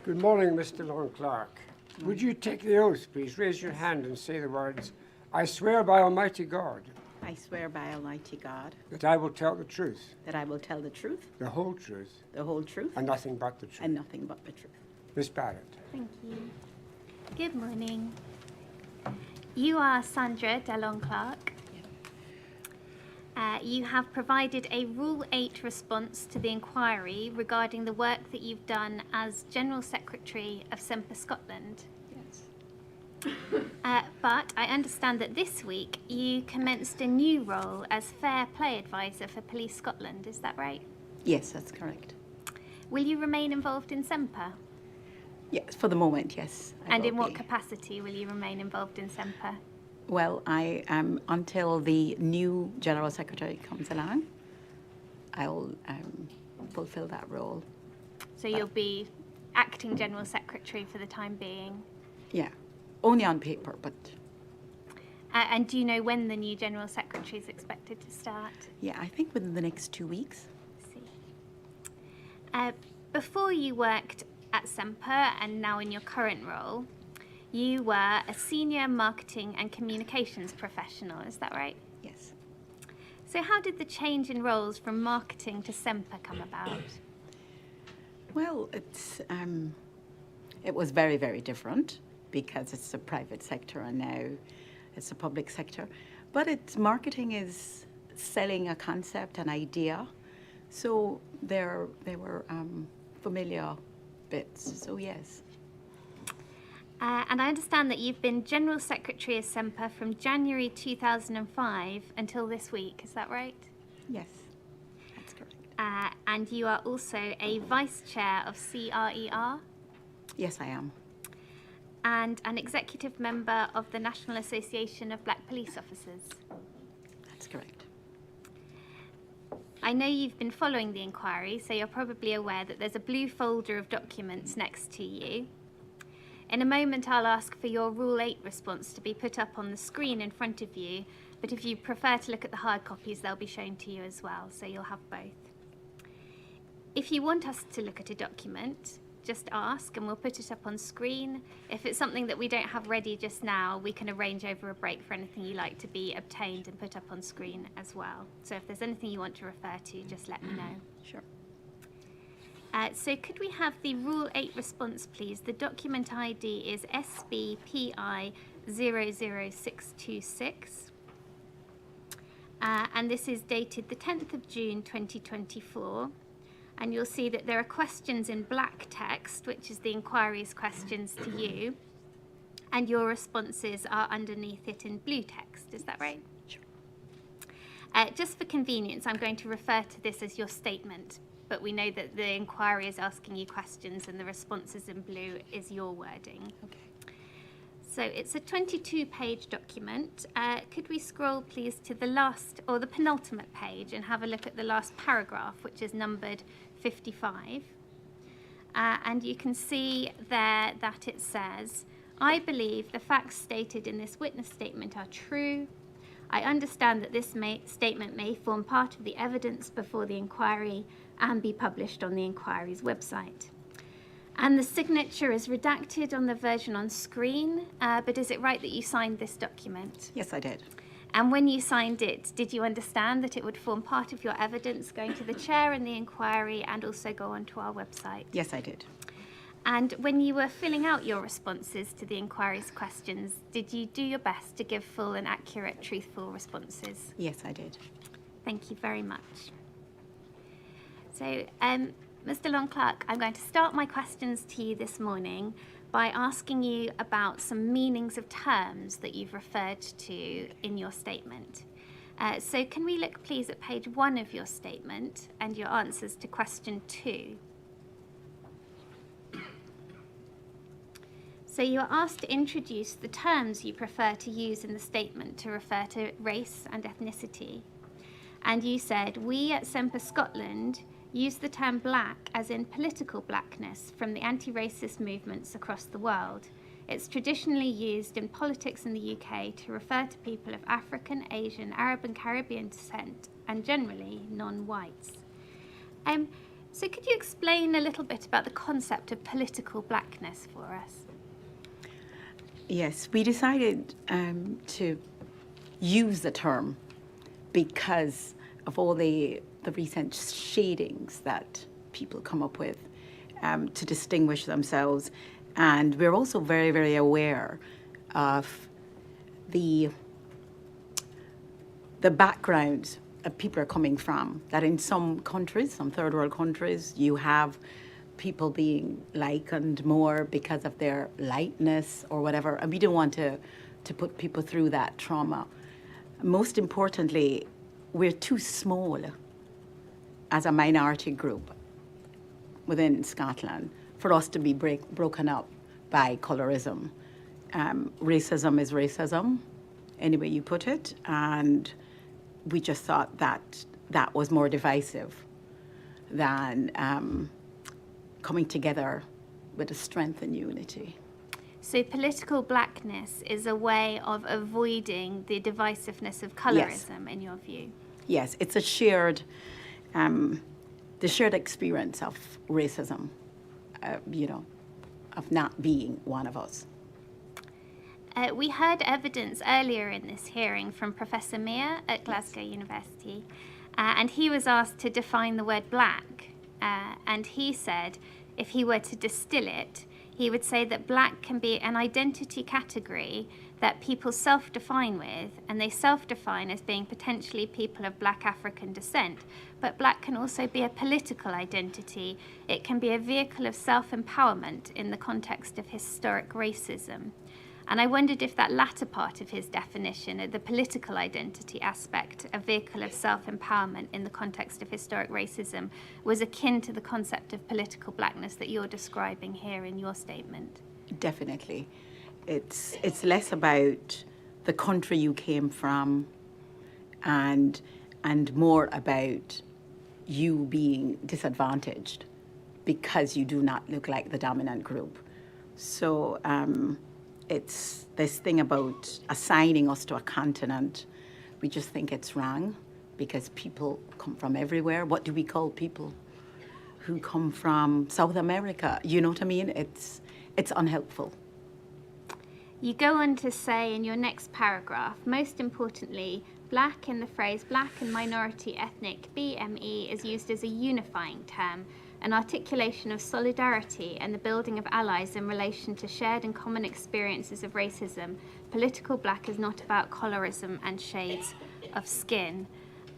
Good morning, Mr. Deslandes-Clark. Would you take the oath, please? Raise your hand and say the words, I swear by Almighty God I swear by Almighty God that I will tell the truth, that I will tell the truth, the whole truth, the whole truth, and nothing but the truth. and nothing but the truth. Miss Barrett. Thank you. Good morning. You are Sandra Deslandes-Clark. You have provided a Rule 8 response to the inquiry regarding the work that you've done as General Secretary of Semper Scotland. Yes. But I understand that this week you commenced a new role as Fair Play Advisor for Police Scotland. Is that right? Yes, that's correct. Will you remain involved in Semper? Yes, for the moment, yes. And in what capacity will you remain involved in Semper? Well, I am until the new General Secretary comes along, I'll fulfill that role. So you'll be acting General Secretary for the time being? Yeah, only on paper, but... And do you know when the new General Secretary is expected to start? Yeah, I think within the next 2 weeks. I see. Before you worked at Semper and now in your current role, you were a senior marketing and communications professional, is that right? Yes. So how did the change in roles from marketing to Semper come about? Well, it was very, very different because it's the private sector and now it's the public sector. But marketing is selling a concept, an idea. So they were familiar bits, so yes. And I understand that you've been General Secretary of Semper from January 2005 until this week, is that right? Yes, that's correct. And you are also a Vice Chair of CRER? Yes, I am. And an Executive Member of the National Association of Black Police Officers? That's correct. I know you've been following the inquiry, so you're probably aware that there's a blue folder of documents next to you. In a moment, I'll ask for your Rule 8 response to be put up on the screen in front of you, but if you prefer to look at the hard copies, they'll be shown to you as well, so you'll have both. If you want us to look at a document, just ask and we'll put it up on screen. If it's something that we don't have ready just now, we can arrange over a break for anything you like to be obtained and put up on screen as well. So if there's anything you want to refer to, just let me know. Sure. So could we have the Rule 8 response, please? The document ID is SBPI 00626. And this is dated the 10th of June 2024. And you'll see that there are questions in black text, which is the inquiry's questions to you. And your responses are underneath it in blue text. Is that right? Sure. Just for convenience, I'm going to refer to this as your statement. But we know that the inquiry is asking you questions and the responses in blue is your wording. Okay. So it's a 22-page document. Could we scroll, please, to the last or the penultimate page and have a look at the last paragraph, which is numbered 55. And you can see there that it says, I believe the facts stated in this witness statement are true. I understand that this statement may form part of the evidence before the inquiry and be published on the inquiry's website. And the signature is redacted on the version on screen, but is it right that you signed this document? Yes, I did. And when you signed it, did you understand that it would form part of your evidence going to the chair in the inquiry and also go onto our website? Yes, I did. And when you were filling out your responses to the inquiry's questions, did you do your best to give full and accurate, truthful responses? Yes, I did. Thank you very much. So, Mr. Deslandes-Clark, I'm going to start my questions to you this morning by asking you about some meanings of terms that you've referred to in your statement. So can we look, please, at page 1 of your statement and your answers to question 2. So you are asked to introduce the terms you prefer to use in the statement to refer to race and ethnicity. And you said, we at Semper Scotland use the term black as in political blackness from the anti-racist movements across the world. It's traditionally used in politics in the UK to refer to people of African, Asian, Arab and Caribbean descent, and generally non-whites. So could you explain a little bit about the concept of political blackness for us? Yes, we decided to use the term because of all the recent shadings that people come up with to distinguish themselves. And we're also very, very aware of the background people are coming from, that in some countries, some third world countries, you have people being likened more because of their lightness or whatever, and we don't want to put people through that trauma. Most importantly, we're too small as a minority group within Scotland for us to be broken up by colorism. Racism is racism, any way you put it, and we just thought that was more divisive than coming together with a strength and unity. So political blackness is a way of avoiding the divisiveness of colorism, in your view? Yes, it's a shared, the shared experience of racism, of not being one of us. We heard evidence earlier in this hearing from Professor Seer at Glasgow University, and he was asked to define the word black, and he said if he were to distill it, he would say that black can be an identity category that people self-define with, and they self-define as being potentially people of black African descent. But black can also be a political identity. It can be a vehicle of self-empowerment in the context of historic racism. And I wondered if that latter part of his definition, the political identity aspect, a vehicle of self-empowerment in the context of historic racism, was akin to the concept of political blackness that you're describing here in your statement. Definitely. It's less about the country you came from and more about you being disadvantaged because you do not look like the dominant group. So it's this thing about assigning us to a continent. We just think it's wrong because people come from everywhere. What do we call people who come from South America? You know what I mean? It's unhelpful. You go on to say in your next paragraph, most importantly, black in the phrase black and minority ethnic, BME, is used as a unifying term, an articulation of solidarity and the building of allies in relation to shared and common experiences of racism. Political black is not about colorism and shades of skin.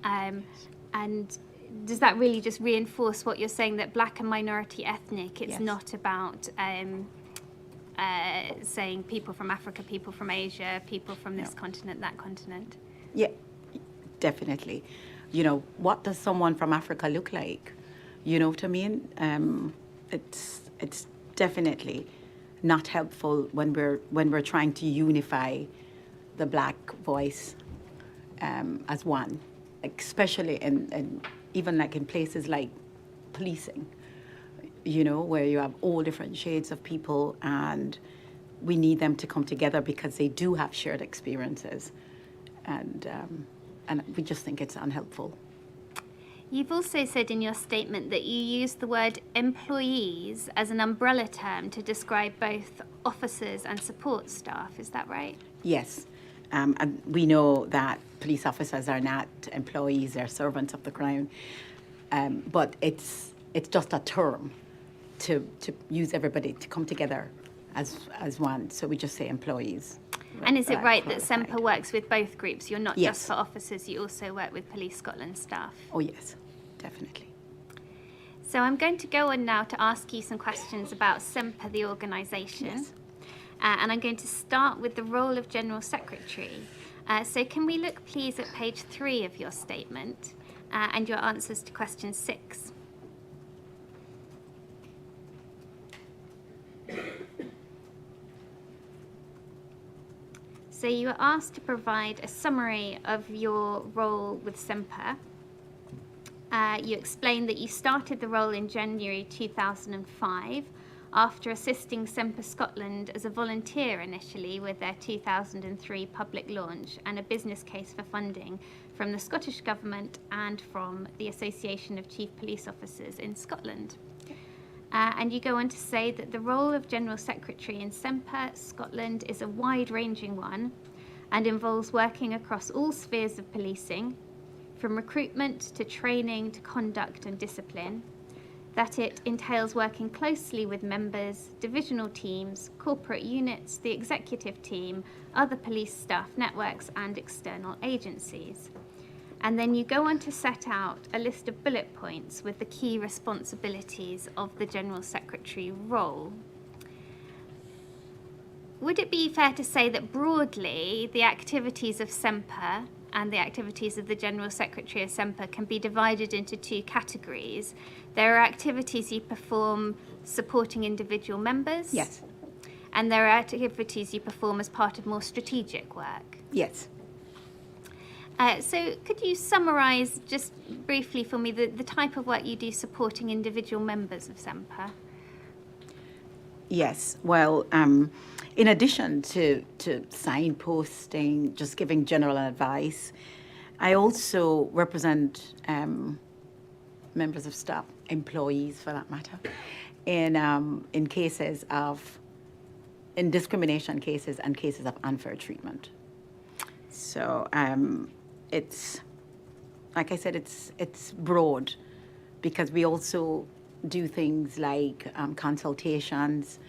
And does that really just reinforce what you're saying, that black and minority ethnic, it's Yes. not about saying people from Africa, people from Asia, people from this continent, that continent? Yeah, definitely. You know, what does someone from Africa look like? You know what I mean? It's definitely not helpful when we're trying to unify the black voice as one, especially in even like in places like policing, you know, where you have all different shades of people, and we need them to come together because they do have shared experiences, and we just think it's unhelpful. You've also said in your statement that you use the word employees as an umbrella term to describe both officers and support staff. Is that right? Yes. And we know that police officers are not employees, they're servants of the Crown. But it's just a term to use everybody to come together as one. So we just say employees. And is it right that SEMPA works with both groups? You're not Yes. just for officers, you also work with Police Scotland staff? Oh, yes, definitely. So I'm going to go on now to ask you some questions about SEMPA, the organisation. Yes. And I'm going to start with the role of General Secretary. So can we look, please, at page 3 of your statement and your answers to question 6. So you were asked to provide a summary of your role with SEMPA. You explained that you started the role in January 2005 after assisting Semper Scotland as a volunteer initially with their 2003 public launch and a business case for funding from the Scottish Government and from the Association of Chief Police Officers in Scotland. And you go on to say that the role of General Secretary in Semper Scotland is a wide-ranging one and involves working across all spheres of policing, from recruitment to training to conduct and discipline, that it entails working closely with members, divisional teams, corporate units, the executive team, other police staff networks and external agencies. And then you go on to set out a list of bullet points with the key responsibilities of the General Secretary role. Would it be fair to say that broadly the activities of Semper and the activities of the General Secretary of Semper can be divided into two categories? There are activities you perform supporting individual members. Yes. And there are activities you perform as part of more strategic work. Yes. So could you summarise just briefly for me the type of work you do supporting individual members of Semper? Yes. Well, in addition to signposting, just giving general advice, I also represent members of staff, employees for that matter, in cases of, in discrimination cases and cases of unfair treatment. So it's, like I said, it's broad because we also do things like consultations,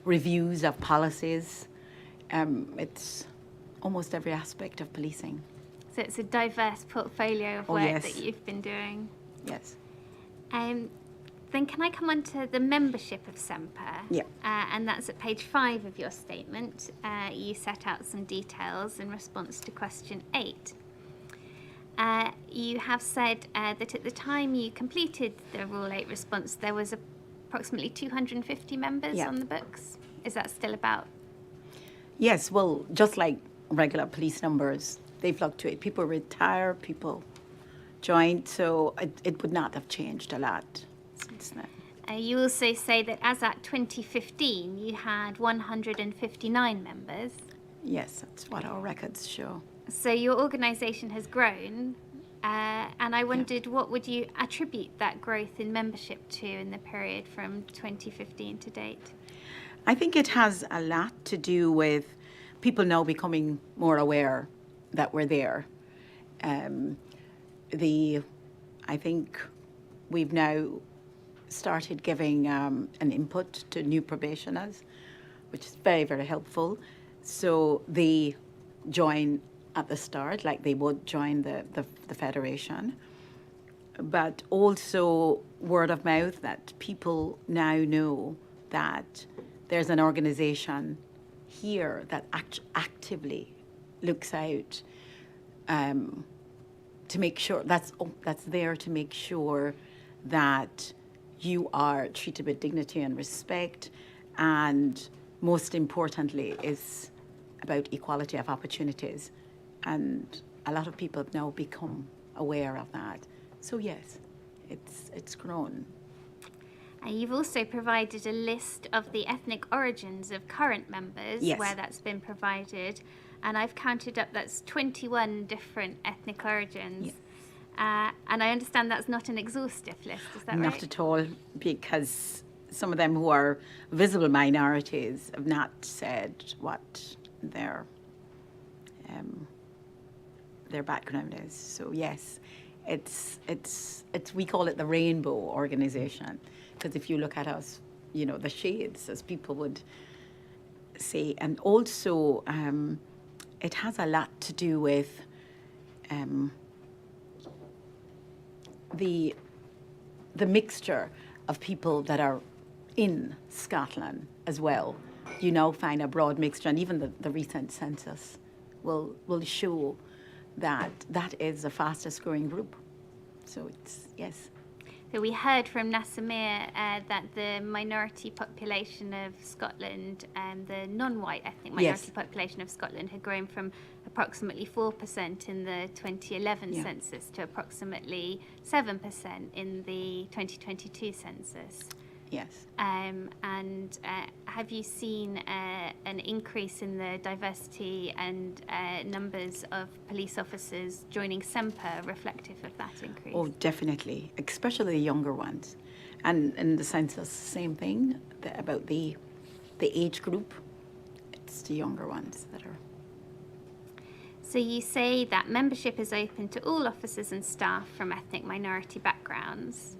reviews of policies. It's almost every aspect of policing. So it's a diverse portfolio of work that you've been doing. Yes. Then can I come on to the membership of Semper? Yeah. And that's at page 5 of your statement. You set out some details in response to question 8. You have said that at the time you completed the Rule 8 response, there was approximately 250 members on the books. Is that still about? Yes, well, just like regular police numbers, they fluctuate. People retire, people join, so it would not have changed a lot since then. You also say that as at 2015, you had 159 members. Yes, that's what our records show. So your organisation has grown, and I wondered what would you attribute that growth in membership to in the period from 2015 to date? I think it has a lot to do with people now becoming more aware that we're there. I think we've now started giving an input to new probationers, which is very, very helpful. So they join at the start, like they would join the Federation. But also word of mouth that people now know that there's an organization here that actively looks out to make sure, that's there to make sure that you are treated with dignity and respect, and most importantly is about equality of opportunities. And a lot of people have now become aware of that. So yes, it's grown. You've also provided a list of the ethnic origins of current members, where that's been provided, and I've counted up that's 21 different ethnic origins. And I understand that's not an exhaustive list, is that right? Not at all, because some of them who are visible minorities have not said what their background is. So yes, it's we call it the rainbow organization, because if you look at us, you know, the shades, as people would say, and also it has a lot to do with the mixture of people that are in Scotland as well. You now find a broad mixture, and even the recent census will show that that is the fastest growing group. So it's, yes. So we heard from Nasamir that the minority population of Scotland and the non-white ethnic minority population of Scotland had grown from approximately 4% in the 2011 census to approximately 7% in the 2022 census. Yes. And have you seen an increase in the diversity and numbers of police officers joining Semper reflective of that increase? Oh, definitely, especially the younger ones. And in the census, same thing about the age group. It's the younger ones that are. So you say that membership is open to all officers and staff from ethnic minority backgrounds.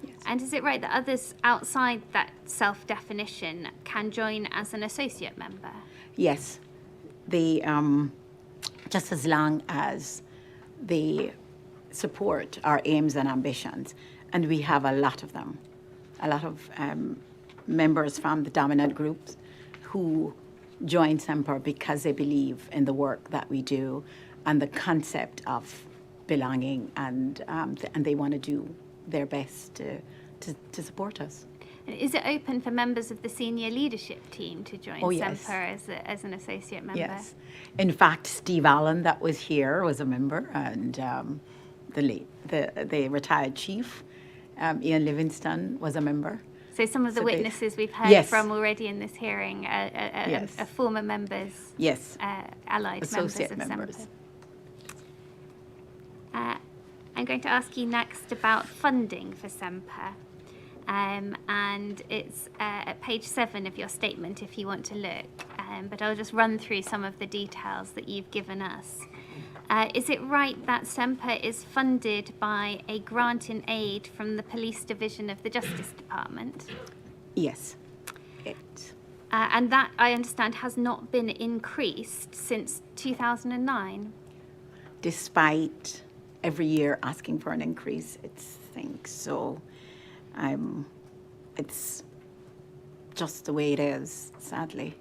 Yes. And is it right that others outside that self-definition can join as an associate member? Yes, just as long as they support our aims and ambitions, and we have a lot of them, a lot of members from the dominant groups who join Semper because they believe in the work that we do and the concept of belonging, and they want to do their best to support us. And is it open for members of the senior leadership team to join Yes. Semper as an associate member? Yes. In fact, Steve Allen, that was here, was a member, and the retired chief, Ian Livingston, was a member. So some of the So they- witnesses we've heard Yes. from already in this hearing Yes. are former members, Yes. allied Associate members of members. Semper. I'm going to ask you next about funding for Semper. And it's at page 7 of your statement if you want to look. But I'll just run through some of the details that you've given us. Is it right that Semper is funded by a grant in aid from the Police Division of the Justice Department? Yes. And that, I understand, has not been increased since 2009? Despite every year asking for an increase, so. It's just the way it is, sadly.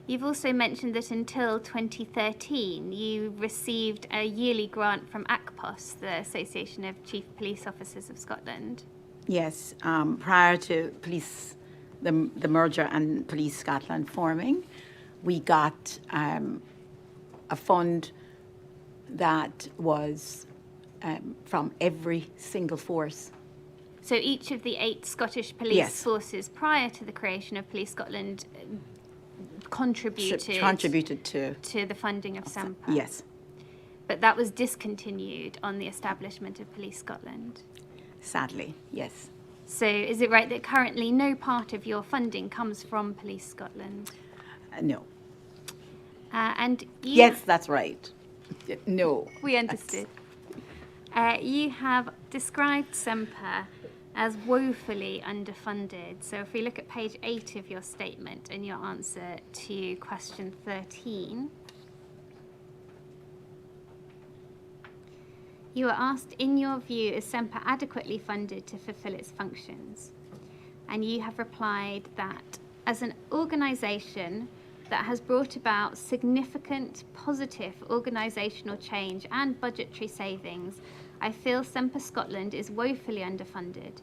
You've also mentioned that until 2013, you received a yearly grant from ACPOS, the Association of Chief Police Officers of Scotland. Yes, prior to the merger and Police Scotland forming, we got a fund that was from every single force. So each of the 8 Scottish police Yes. forces prior to the creation of Police Scotland contributed to the funding of Semper. Yes, But that was discontinued on the establishment of Police Scotland. sadly, yes. So is it right that currently no part of your funding comes from Police Scotland? No. And you Yes, that's right. No. We understood. You have described Semper as woefully underfunded. So if we look at page 8 of your statement and your answer to question 13, you are asked, in your view, is Semper adequately funded to fulfill its functions? And you have replied that as an organisation that has brought about significant positive organisational change and budgetary savings, I feel Semper Scotland is woefully underfunded.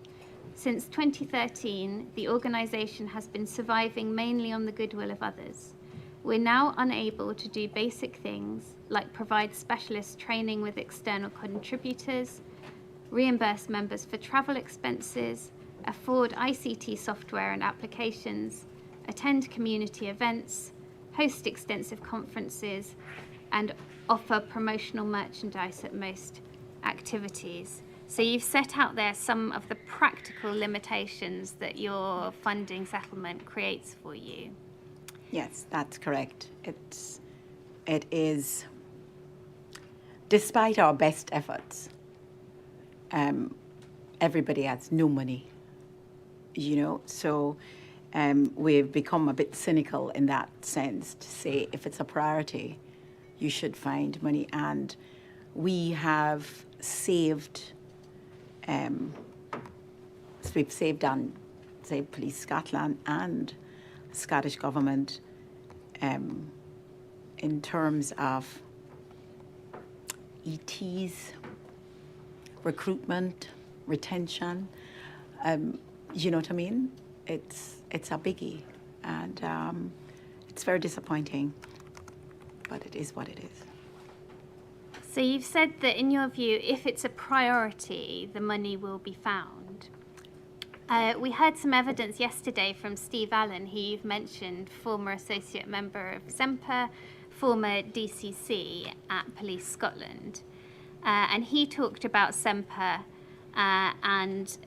Since 2013, the organisation has been surviving mainly on the goodwill of others. We're now unable to do basic things like provide specialist training with external contributors, reimburse members for travel expenses, afford ICT software and applications, attend community events, host extensive conferences, and offer promotional merchandise at most activities. So you've set out there some of the practical limitations that your funding settlement creates for you. Yes, that's correct. It is, despite our best efforts, everybody has no money, so we've become a bit cynical in that sense to say if it's a priority, you should find money. And we have saved, we've saved on, say, Police Scotland and Scottish Government in terms of ETs, recruitment, retention. You know what I mean? It's a biggie, and it's very disappointing, but it is what it is. So you've said that in your view, if it's a priority, the money will be found. We heard some evidence yesterday from Steve Allen, who you've mentioned, former associate member of Semper, former DCC at Police Scotland. And he talked about Semper and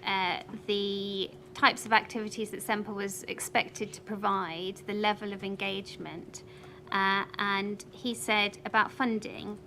the types of activities that Semper was expected to provide, the level of engagement. And he said about funding,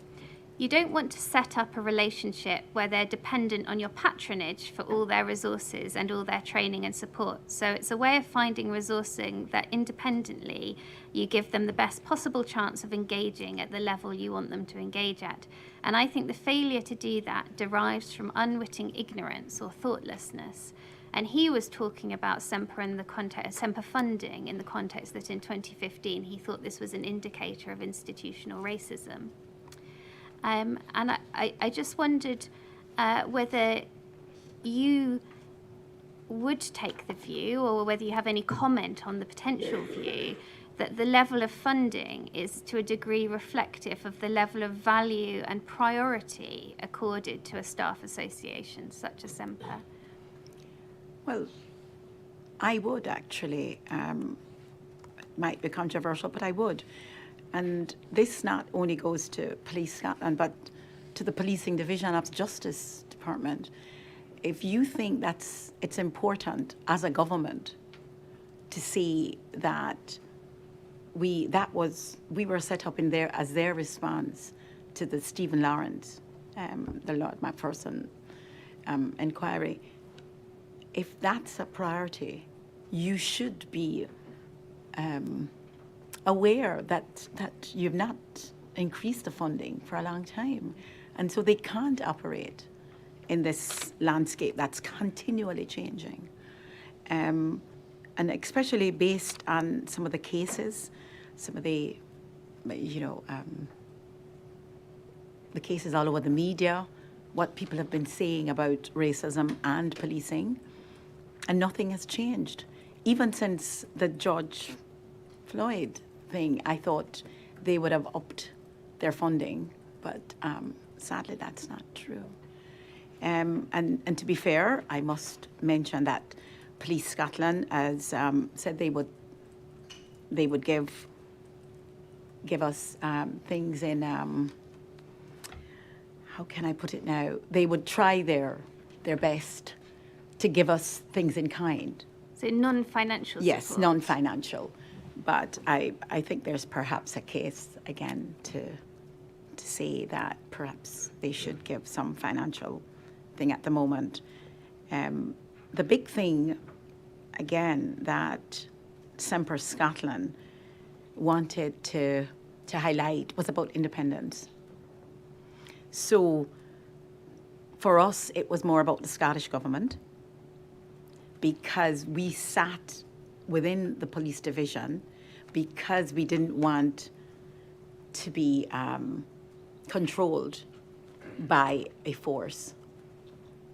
you don't want to set up a relationship where they're dependent on your patronage for all their resources and all their training and support. So it's a way of finding resourcing that independently you give them the best possible chance of engaging at the level you want them to engage at. And I think the failure to do that derives from unwitting ignorance or thoughtlessness. And he was talking about Semper in the context, Semper funding in the context that in 2015 he thought this was an indicator of institutional racism. And I just wondered whether you would take the view, or whether you have any comment on the potential view, that the level of funding is to a degree reflective of the level of value and priority accorded to a staff association such as Semper. Well, I would actually. It might be controversial, but I would. And this not only goes to Police Scotland, but to the Policing Division of Justice Department. If you think it's important as a government to see that we were set up in there as their response to the Stephen Lawrence, the Lord Macpherson inquiry, if that's a priority, you should be aware that you've not increased the funding for a long time. And so they can't operate in this landscape that's continually changing. And especially based on some of the cases, some of the, the cases all over the media, what people have been saying about racism and policing, and nothing has changed. Even since the George Floyd thing, I thought they would have upped their funding, but sadly that's not true. And to be fair, I must mention that Police Scotland has said they would give us things in, how can I put it now? They would try their best to give us things in kind. So non-financial support? Yes, non-financial. But I think there's perhaps a case, again, to say that perhaps they should give some financial thing at the moment. The big thing, again, that Semper Scotland wanted to highlight was about independence. So for us, it was more about the Scottish government, because we sat within the police division, because we didn't want to be controlled by a force.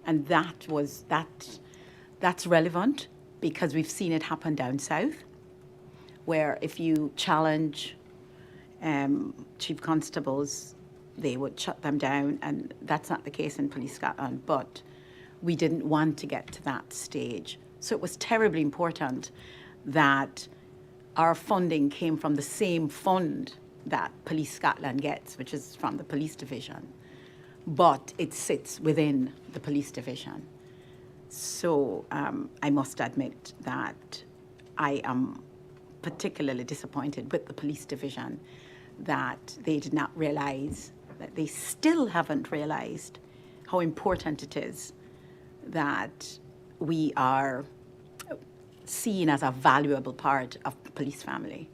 And that's relevant, because we've seen it happen down south, where if you challenge chief constables, they would shut them down, and that's not the case in Police Scotland, but we didn't want to get to that stage. So it was terribly important that our funding came from the same fund that Police Scotland gets, which is from the police division, but it sits within the police division. So I must admit that I am particularly disappointed with the police division that they did not realize, that they still haven't realized how important it is that we are seen as a valuable part of the police family.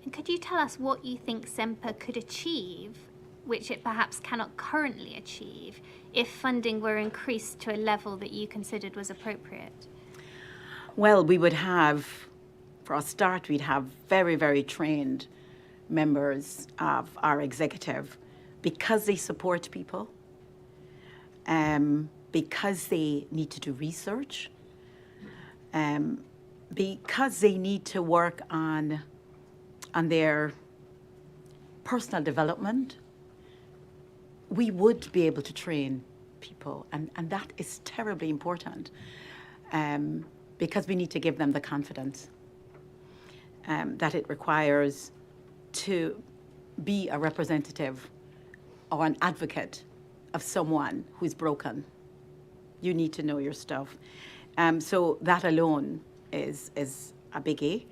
And could you tell us what you think Semper could achieve, which it perhaps cannot currently achieve, if funding were increased to a level that you considered was appropriate? Well, we would have, for a start, we'd have very, very trained members of our executive, because they support people, because they need to do research, because they need to work on their personal development. We would be able to train people, and that is terribly important. because we need to give them the confidence that it requires to be a representative or an advocate of someone who's broken. You need to know your stuff. So that alone is a biggie.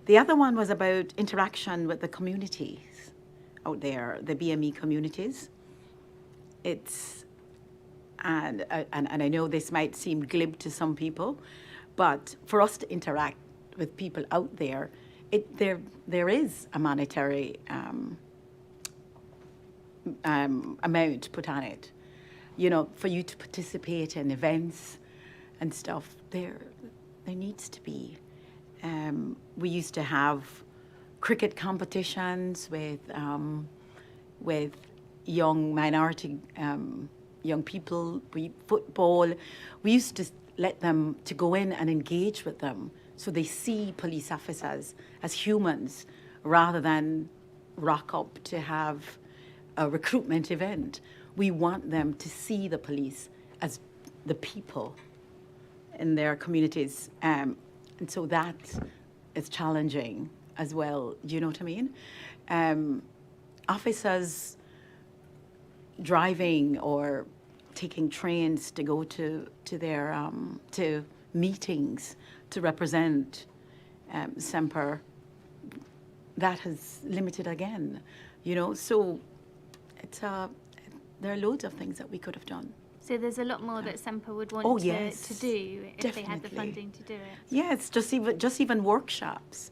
The other one was about interaction with the communities out there, the BME communities. And I know this might seem glib to some people, but for us to interact with people out there, there is a monetary amount put on it. You know, for you to participate in events and stuff, there needs to be. We used to have cricket competitions with young minority young people. Football. We used to let them to go in and engage with them, so they see police officers as humans rather than rock up to have a recruitment event. We want them to see the police as the people in their communities. And so that is challenging as well. Do you know what I mean? Officers driving or taking trains to go to their to meetings to represent Semper, that has limited again. You know, so there are loads of things that we could have done. So there's a lot more that Semper would want to do if definitely. they had the funding to do it. Yes, just even workshops,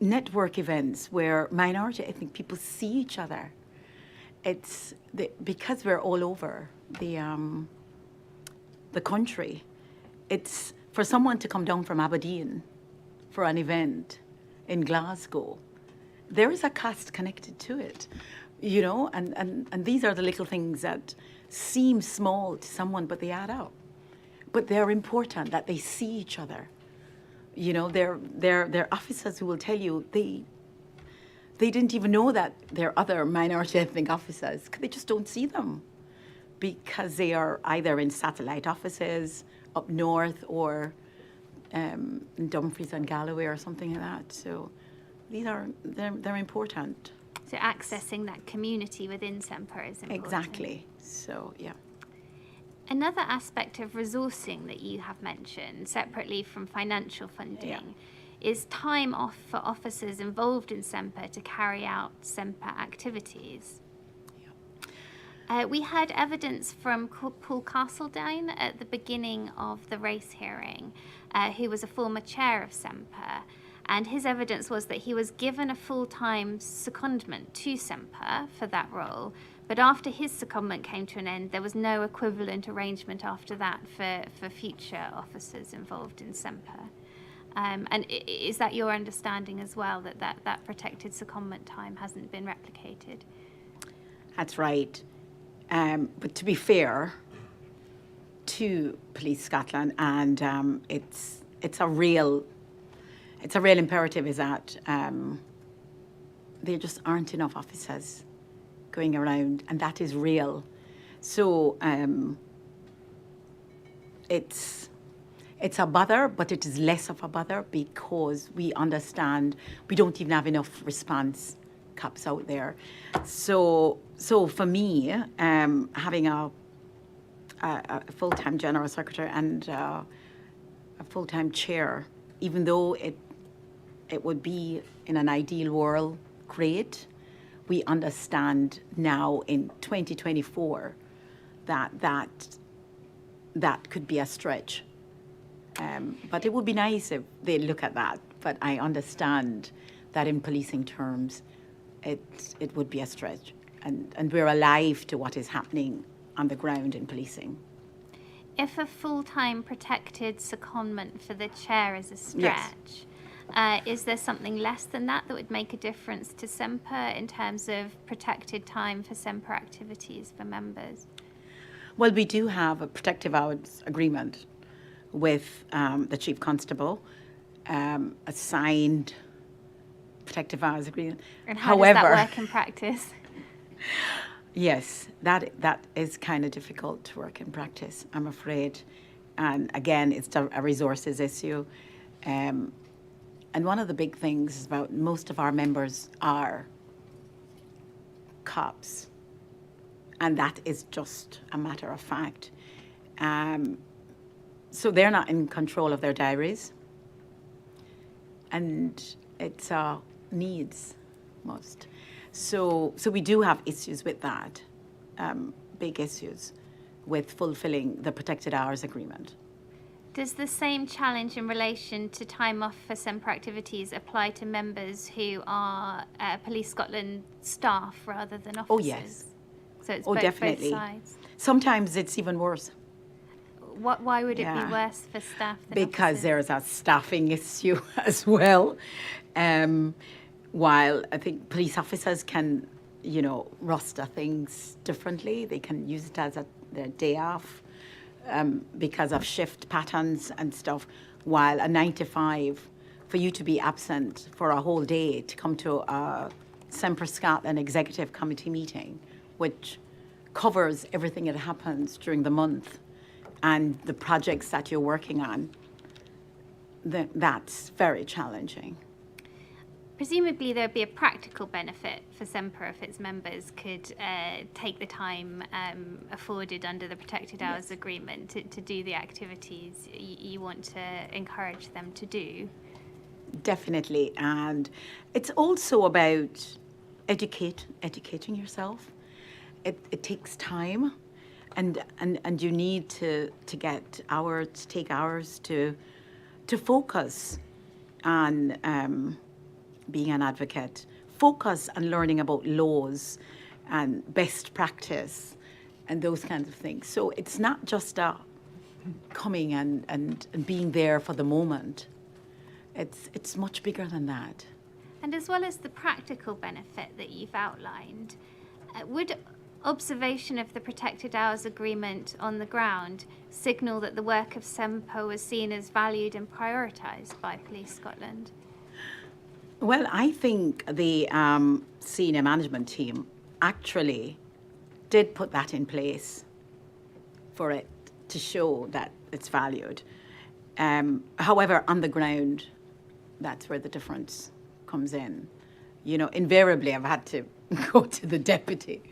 network events where minority ethnic people see each other. Because we're all over the country. It's for someone to come down from Aberdeen for an event in Glasgow. There is a cost connected to it, you know, and these are the little things that seem small to someone, but they add up. But they're important that they see each other. You know, they're officers who will tell you they didn't even know that there are other minority ethnic officers because they just don't see them because they are either in satellite offices up north or in Dumfries and Galloway or something like that. So they're important. So accessing that community within Semper is important. Exactly. So, yeah. Another aspect of resourcing that you have mentioned, separately from financial funding, is time off for officers involved in Semper to carry out Semper activities. We had evidence from Paul Castledine at the beginning of the race hearing, who was a former chair of Semper, and his evidence was that he was given a full-time secondment to Semper for that role, but after his secondment came to an end, there was no equivalent arrangement after that for future officers involved in Semper. And is that your understanding as well, that protected secondment time hasn't been replicated? That's right. But to be fair to Police Scotland, and it's a real imperative is that there just aren't enough officers going around, and that is real. So it's a bother, but it is less of a bother because we understand we don't even have enough response cops out there. So for me, having a full-time general secretary and a full-time chair, even though it would be in an ideal world great, we understand now in 2024 that could be a stretch. But it would be nice if they look at that. But I understand that in policing terms, it would be a stretch. And we're alive to what is happening on the ground in policing. If a full-time protected secondment for the chair is a stretch, is there something less than that would make a difference to Semper in terms of protected time for Semper activities for members? Well, we do have a protective hours agreement with the Chief Constable, a signed protective hours agreement. And how does that work in practice? Yes, that is kind of difficult to work in practice, I'm afraid. And again, it's a resources issue. And one of the big things is about most of our members are cops. And that is just a matter of fact. So they're not in control of their diaries. And it's needs most. So we do have issues with that, big issues with fulfilling the protected hours agreement. Does the same challenge in relation to time off for SEMPA activities apply to members who are Police Scotland staff rather than officers? Oh, yes. So it's Oh, both definitely. sides. Sometimes it's even worse. Why would it Yeah. be worse for staff than Because officers? there's a staffing issue as well. While I think police officers can, roster things differently. They can use it as their day off because of shift patterns and stuff. While a 9 to 5, for you to be absent for a whole day to come to a SEMPA Scotland Executive Committee meeting, which covers everything that happens during the month and the projects that you're working on, that's very challenging. Presumably there'd be a practical benefit for SEMPA if its members could take the time afforded under the Protected Hours Agreement to do the activities you want to encourage them to do. Definitely, and it's also about educating yourself. It takes time, and you need to take hours to focus on being an advocate, focus on learning about laws and best practice and those kinds of things. So it's not just coming and being there for the moment. It's much bigger than that. And as well as the practical benefit that you've outlined, would observation of the Protected Hours Agreement on the ground signal that the work of SEMPA was seen as valued and prioritised by Police Scotland? Well, I think the senior management team actually did put that in place for it to show that it's valued. However, on the ground, that's where the difference comes in. Invariably, I've had to go to the deputy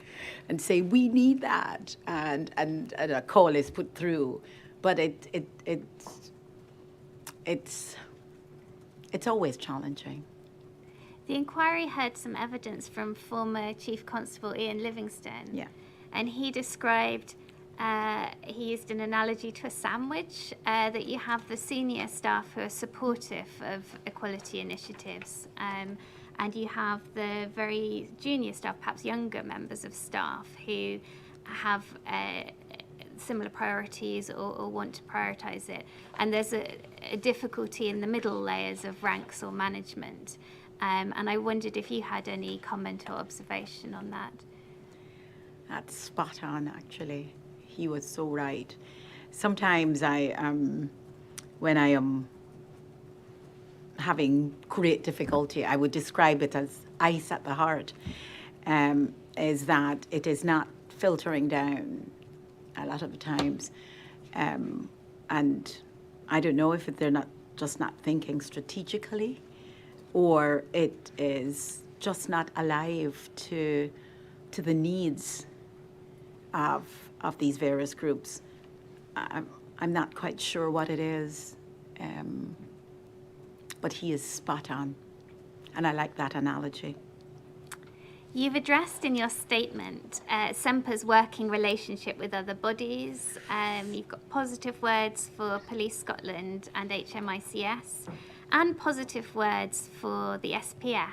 and say, we need that, and a call is put through. But it's always challenging. The inquiry heard some evidence from former Chief Constable Ian Livingston. Yeah. And he described, he used an analogy to a sandwich, that you have the senior staff who are supportive of equality initiatives, and you have the very junior staff, perhaps younger members of staff, who have similar priorities or want to prioritise it. And there's a difficulty in the middle layers of ranks or management. And I wondered if you had any comment or observation on that. That's spot on, actually. He was so right. Sometimes when I am having great difficulty, I would describe it as ice at the heart, is that it is not filtering down a lot of the times. And I don't know if they're not thinking strategically, or it is just not alive to the needs of these various groups. I'm not quite sure what it is, but he is spot on, and I like that analogy. You've addressed in your statement SEMPA's working relationship with other bodies. You've got positive words for Police Scotland and HMICS, and positive words for the SPF.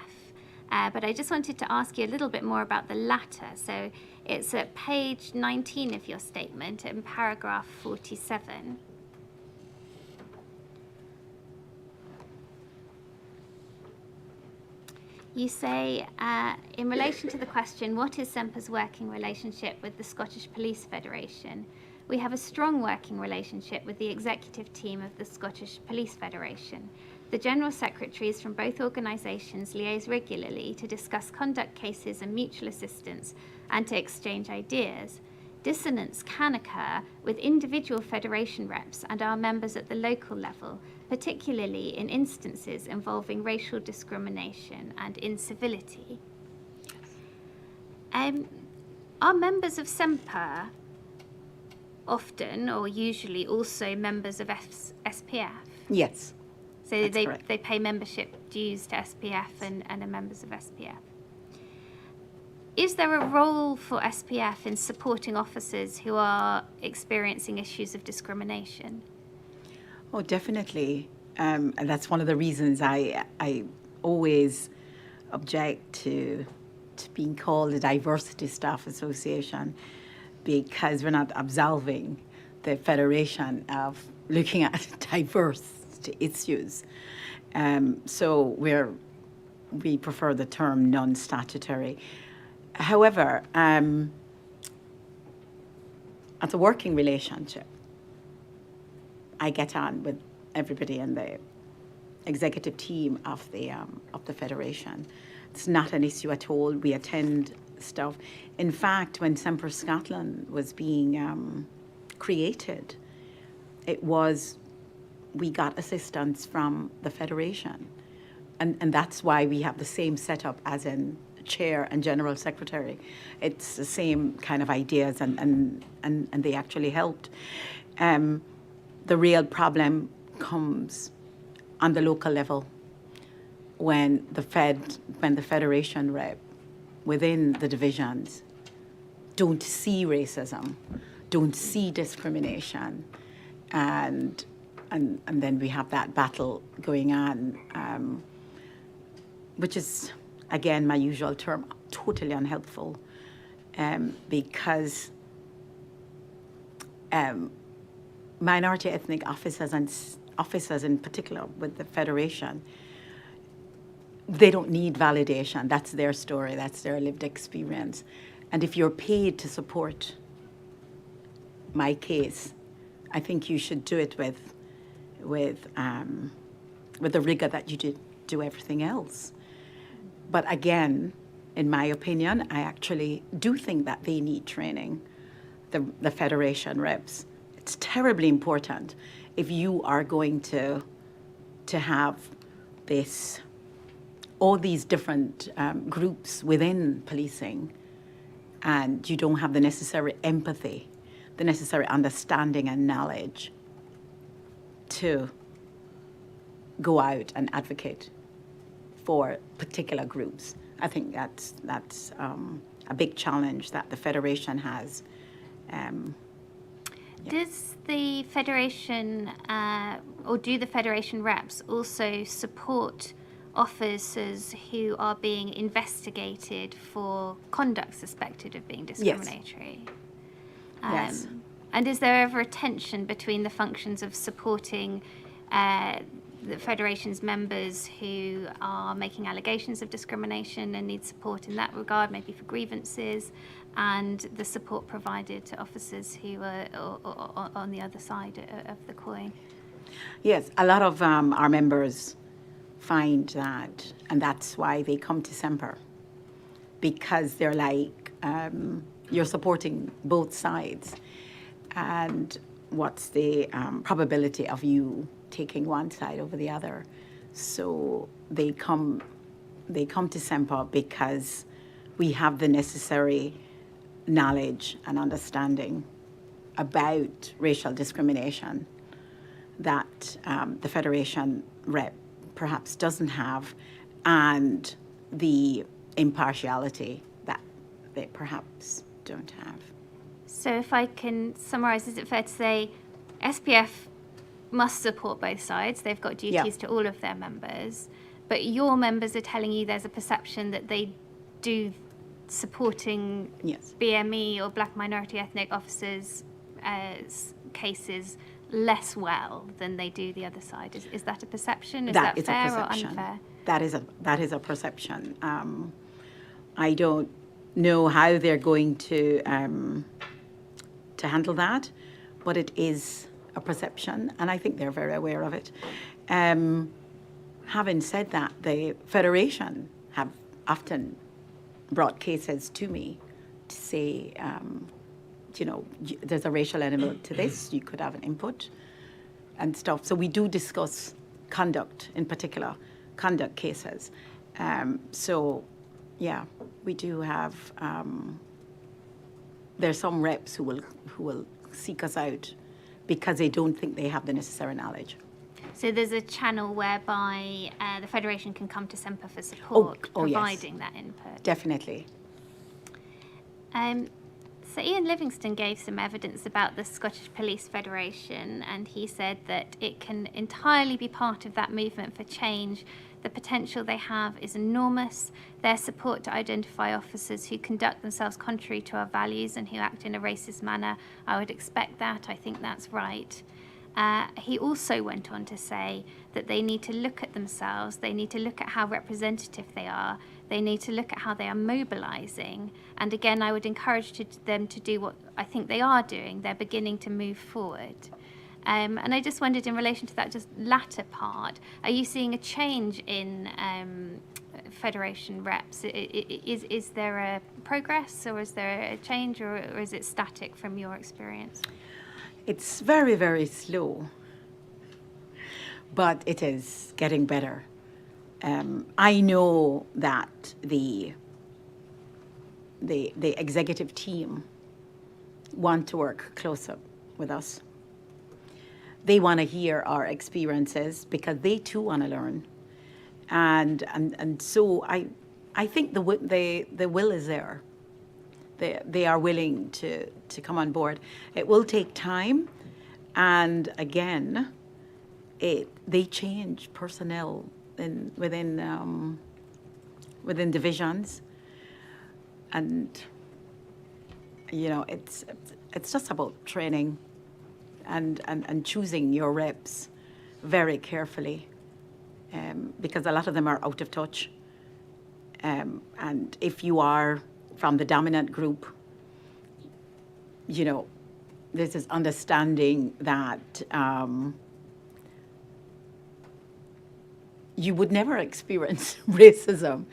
But I just wanted to ask you a little bit more about the latter. So it's at page 19 of your statement in paragraph 47. You say, in relation to the question, what is SEMPA's working relationship with the Scottish Police Federation? We have a strong working relationship with the executive team of the Scottish Police Federation. The General Secretaries from both organisations liaise regularly to discuss conduct cases and mutual assistance and to exchange ideas. Dissonance can occur with individual federation reps and our members at the local level, particularly in instances involving racial discrimination and incivility. Are members of SEMPA often or usually also members of SPF? Yes. So That's correct. they pay membership dues to SPF and are members of SPF. Is there a role for SPF in supporting officers who are experiencing issues of discrimination? Oh, definitely. And that's one of the reasons I always object to being called a diversity staff association, because we're not absolving the federation of looking at diverse issues. So we prefer the term non-statutory. However, as a working relationship, I get on with everybody in the executive team of the federation. It's not an issue at all. We attend stuff. In fact, when Semper Scotland was being created, we got assistance from the federation, and that's why we have the same setup as in chair and general secretary. It's the same kind of ideas, and they actually helped. The real problem comes on the local level when the federation rep within the divisions don't see racism, don't see discrimination, and then we have that battle going on, which is, again, my usual term, totally unhelpful, because minority ethnic officers and officers in particular with the federation, they don't need validation. That's their story, that's their lived experience. And if you're paid to support my case, I think you should do it with the rigor that you do everything else. But again, in my opinion, I actually do think that they need training, the federation reps. It's terribly important if you are going to have all these different groups within policing, and you don't have the necessary empathy, the necessary understanding and knowledge to go out and advocate for particular groups. I think that's a big challenge that the federation has. Does the federation, or do the federation reps also support officers who are being investigated for conduct suspected of being discriminatory? Yes. And is there ever a tension between the functions of supporting the Federation's members who are making allegations of discrimination and need support in that regard, maybe for grievances, and the support provided to officers who are on the other side of the coin? Yes, a lot of our members find that, and that's why they come to Semper, because they're like, you're supporting both sides, and what's the probability of you taking one side over the other? So they come to Semper because we have the necessary knowledge and understanding about racial discrimination that the Federation rep perhaps doesn't have, and the impartiality that they perhaps don't have. So if I can summarise, is it fair to say SPF must support both sides? They've got duties to all of their members, but your members are telling you there's a perception that they do supporting BME or black minority ethnic officers' cases less well than they do the other side. Is that a perception? Is that fair or unfair? That is a perception. I don't know how they're going to handle that, but it is a perception, and I think they're very aware of it. having said that, the Federation have often brought cases to me to say, there's a racial element to this, you could have an input and stuff. So we do discuss conduct, in particular, conduct cases. We do have, there's some reps who will seek us out because they don't think they have the necessary knowledge. So there's a channel whereby the Federation can come to SEMPA for support, providing that input. Definitely. So Ian Livingston gave some evidence about the Scottish Police Federation, and he said that it can entirely be part of that movement for change. The potential they have is enormous. Their support to identify officers who conduct themselves contrary to our values and who act in a racist manner, I would expect that. I think that's right. He also went on to say that they need to look at themselves, they need to look at how representative they are, they need to look at how they are mobilising. And again, I would encourage them to do what I think they are doing. They're beginning to move forward. And I just wondered, in relation to that just latter part, are you seeing a change in Federation reps? Is there a progress, or is there a change, or is it static from your experience? It's very, very slow, but it is getting better. I know that the executive team want to work closer with us. They want to hear our experiences because they too want to learn, and so I think the will is there. They are willing to come on board. It will take time, and again, they change personnel within divisions, and it's just about training and choosing your reps very carefully, because a lot of them are out of touch, and if you are from the dominant group, this is understanding that you would never experience racism.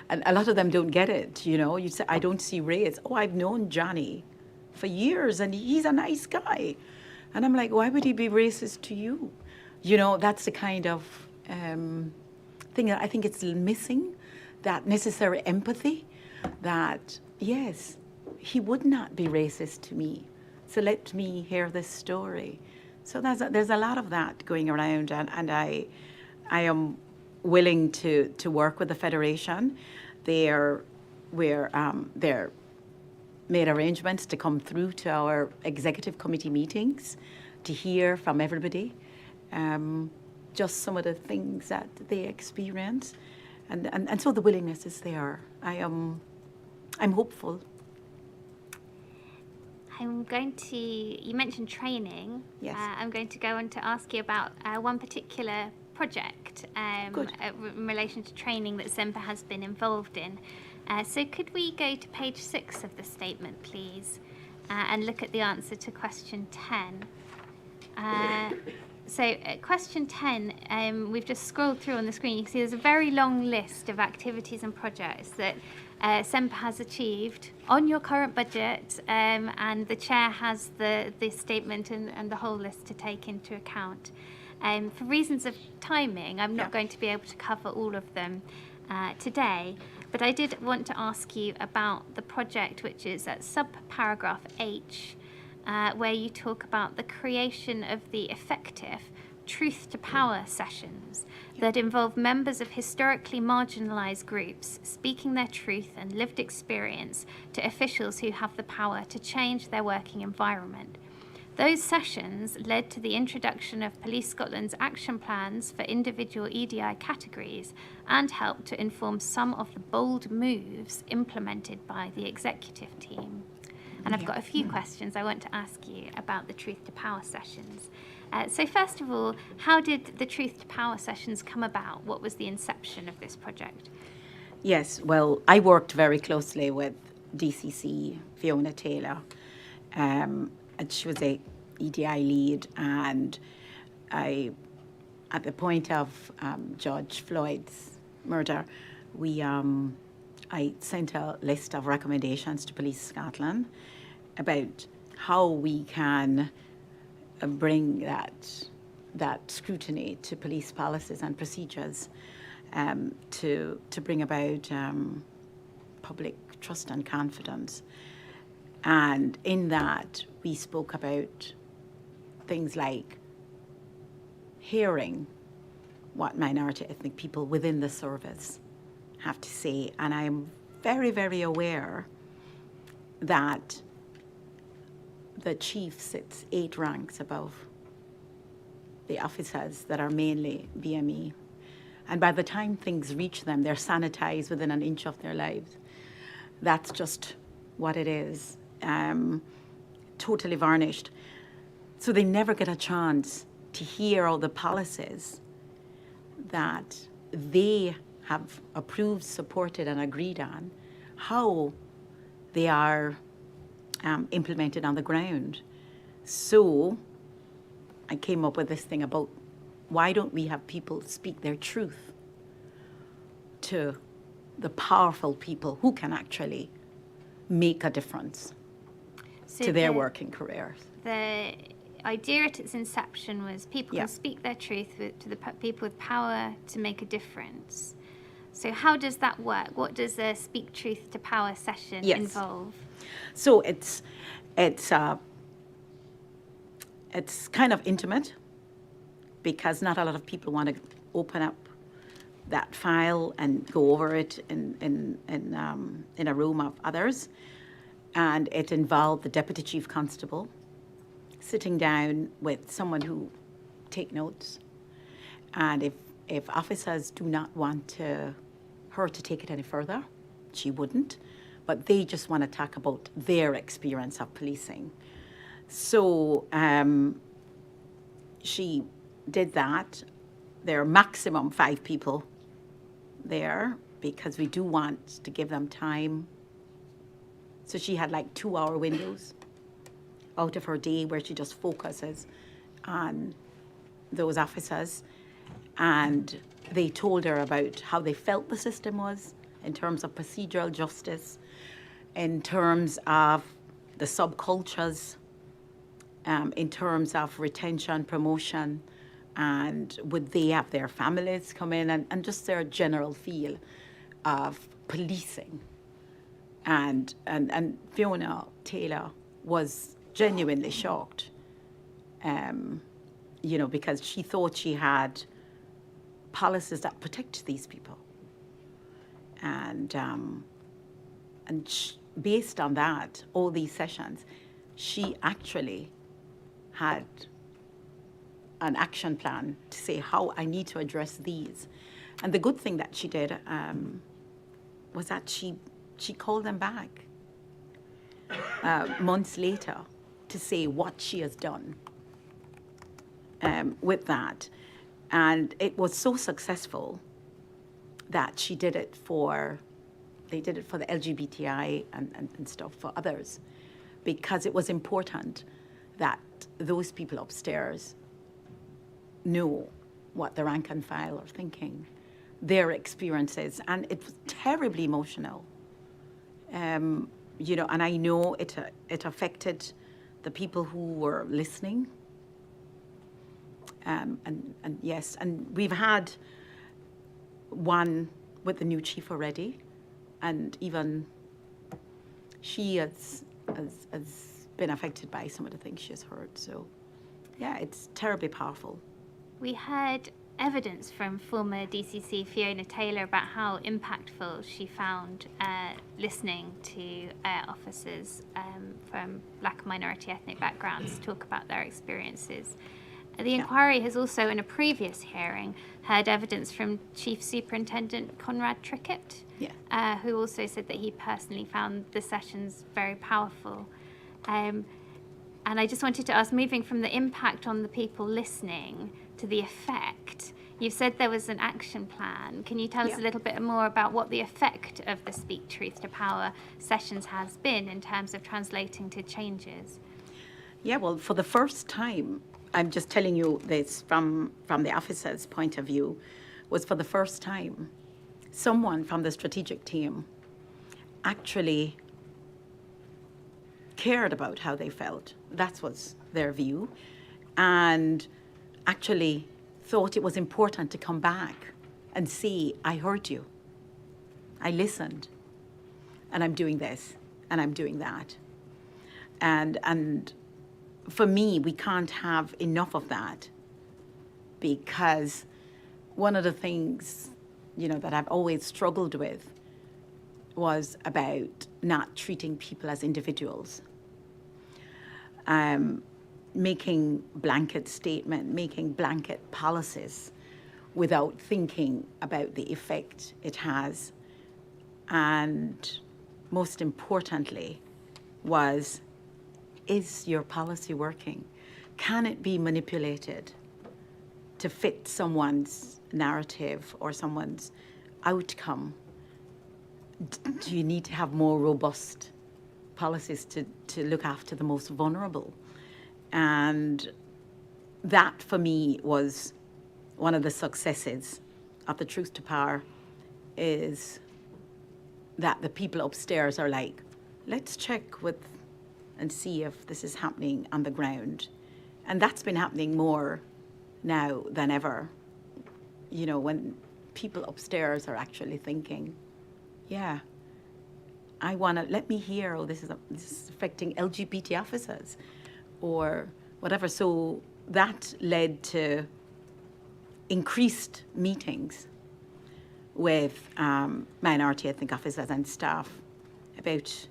And a lot of them don't get it, You say, I don't see race. Oh, I've known Johnny for years and he's a nice guy. And I'm like, why would he be racist to you? That's the kind of thing that I think it's missing, that necessary empathy. That, yes, he would not be racist to me. So let me hear this story. So there's a lot of that going around, and I am willing to work with the Federation. They're made arrangements to come through to our executive committee meetings to hear from everybody, just some of the things that they experience. And so the willingness is there. I'm hopeful. You mentioned training. Yes. I'm going to go on to ask you about one particular project in relation to training that SEMPA has been involved in. So could we go to page 6 of the statement, please, and look at the answer to question 10. So question 10, we've just scrolled through on the screen. You can see there's a very long list of activities and projects that SEMPA has achieved on your current budget, and the chair has the statement and the whole list to take into account. For reasons of timing, I'm not going to be able to cover all of them today, but I did want to ask you about the project which is at sub-paragraph H, where you talk about the creation of the effective Truth to Power sessions that involve members of historically marginalised groups speaking their truth and lived experience to officials who have the power to change their working environment. Those sessions led to the introduction of Police Scotland's action plans for individual EDI categories and helped to inform some of the bold moves implemented by the executive team. And I've got a few questions I want to ask you about the Truth to Power sessions. So first of all, how did the Truth to Power sessions come about? What was the inception of this project? Yes, well, I worked very closely with DCC, Fiona Taylor, and she was a EDI lead, and I at the point of Judge Floyd's murder, I sent a list of recommendations to Police Scotland about how we can bring that scrutiny to police policies and procedures to bring about public trust and confidence. And in that, we spoke about things like hearing what minority ethnic people within the service have to say. And I'm very, very aware that the chief sits 8 ranks above the officers that are mainly BME. And by the time things reach them, they're sanitized within an inch of their lives. That's just what it is, totally varnished. So they never get a chance to hear all the policies that they have approved, supported, and agreed on, how they are implemented on the ground. So I came up with this thing about why don't we have people speak their truth to the powerful people who can actually make a difference to their working careers. The idea at its inception was people can speak their truth to the people with power to make a difference. So how does that work? What does a Speak Truth to Power session involve? So it's kind of intimate, because not a lot of people want to open up that file and go over it in a room of others. And it involved the Deputy Chief Constable sitting down with someone who take notes. And if officers do not want her to take it any further, she wouldn't. But they just want to talk about their experience of policing. So she did that. There are maximum 5 people there because we do want to give them time. So she had like 2-hour windows out of her day where she just focuses on those officers. And they told her about how they felt the system was in terms of procedural justice, in terms of the subcultures, in terms of retention, promotion, and would they have their families come in, and just their general feel of policing. And Fiona Taylor was genuinely shocked, because she thought she had policies that protect these people. And based on that, all these sessions, she actually had an action plan to say how I need to address these. And the good thing that she did was that she called them back months later to say what she has done with that. And it was so successful that they did it for the LGBTI and stuff for others, because it was important that those people upstairs know what the rank and file are thinking, their experiences. And it was terribly emotional. And I know it affected the people who were listening. And yes, and we've had one with the new chief already, and even she has been affected by some of the things she has heard. So, yeah, it's terribly powerful. We heard evidence from former DCC Fiona Taylor about how impactful she found listening to officers from Black and minority ethnic backgrounds talk about their experiences. The inquiry has also, in a previous hearing, heard evidence from Chief Superintendent Conrad Trickett, who also said that he personally found the sessions very powerful. And I just wanted to ask, moving from the impact on the people listening to the effect, you said there was an action plan. Can you tell us a little bit more about what the effect of the Speak Truth to Power sessions has been in terms of translating to changes? Yeah, well, for the first time, I'm just telling you this from the officer's point of view, was for the first time, someone from the strategic team actually cared about how they felt. That was their view. And actually thought it was important to come back and see, I heard you. I listened. And I'm doing this. And I'm doing that. And for me, we can't have enough of that, because one of the things, that I've always struggled with was about not treating people as individuals. Making blanket statements, making blanket policies without thinking about the effect it has. And most importantly was, is your policy working? Can it be manipulated to fit someone's narrative or someone's outcome? Do you need to have more robust policies to look after the most vulnerable? And that, for me, was one of the successes of the Truth to Power, is that the people upstairs are like, let's check with and see if this is happening on the ground. And that's been happening more now than ever. When people upstairs are actually thinking, yeah, let me hear, this is affecting LGBT officers or whatever. So that led to increased meetings with minority ethnic officers and staff about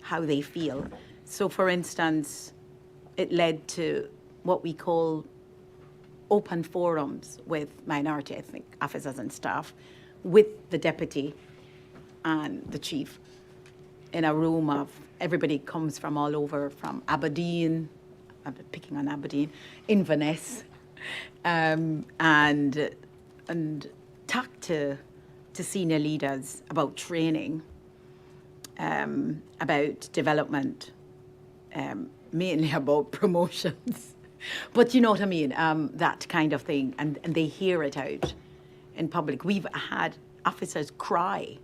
how they feel. So, for instance, it led to what we call open forums with minority ethnic officers and staff, with the deputy and the chief, in a room of, everybody comes from all over, from Aberdeen, I'm picking on Aberdeen, Inverness, and talk to senior leaders about training, about development, mainly about promotions. But you know what I mean, that kind of thing. And they hear it out in public. We've had officers cry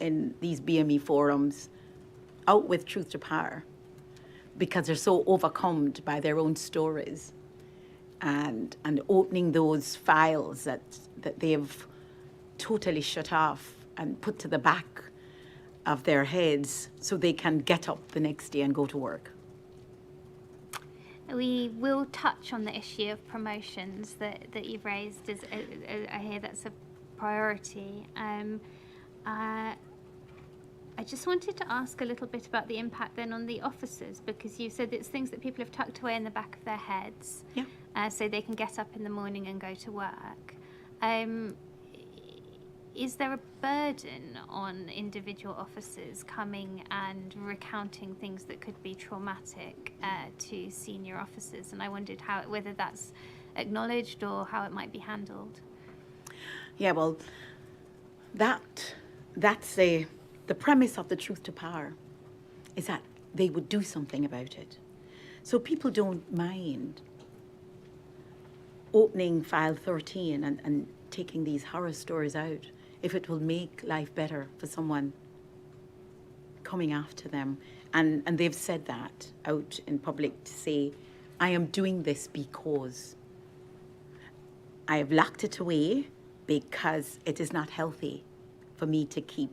in these BME forums out with Truth to Power because they're so overcome by their own stories, and opening those files that they've totally shut off and put to the back of their heads so they can get up the next day and go to work. We will touch on the issue of promotions that you've raised. I hear that's a priority. I just wanted to ask a little bit about the impact then on the officers, because you said it's things that people have tucked away in the back of their heads, so they can get up in the morning and go to work. Is there a burden on individual officers coming and recounting things that could be traumatic to senior officers? And I wondered whether that's acknowledged or how it might be handled. Yeah, well, that's the premise of the Truth to Power, is that they would do something about it. So people don't mind opening file 13 and taking these horror stories out if it will make life better for someone coming after them. And they've said that out in public, to say, I am doing this because I have locked it away because it is not healthy for me to keep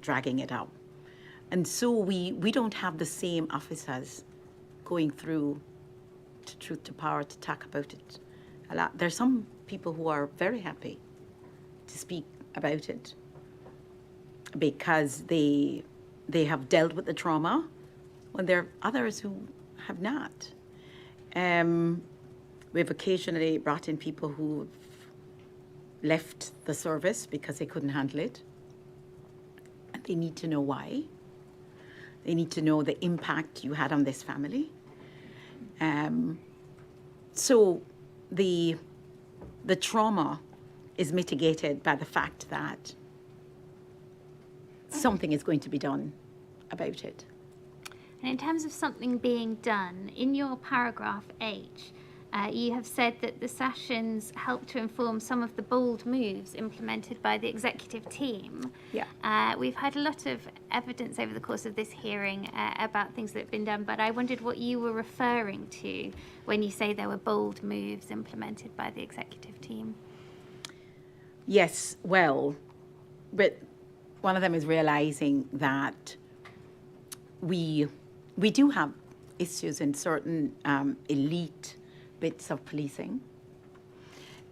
dragging it out. And so we don't have the same officers going through to Truth to Power to talk about it a lot. There's some people who are very happy to speak about it because they have dealt with the trauma, when there are others who have not. We've occasionally brought in people who've left the service because they couldn't handle it. And they need to know why. They need to know the impact you had on this family. So the trauma is mitigated by the fact that something is going to be done about it. And in terms of something being done, in your paragraph H, You have said that the sessions help to inform some of the bold moves implemented by the executive team. Yeah. We've had a lot of evidence over the course of this hearing about things that have been done, but I wondered what you were referring to when you say there were bold moves implemented by the executive team. Yes, well, but one of them is realizing that we do have issues in certain elite bits of policing,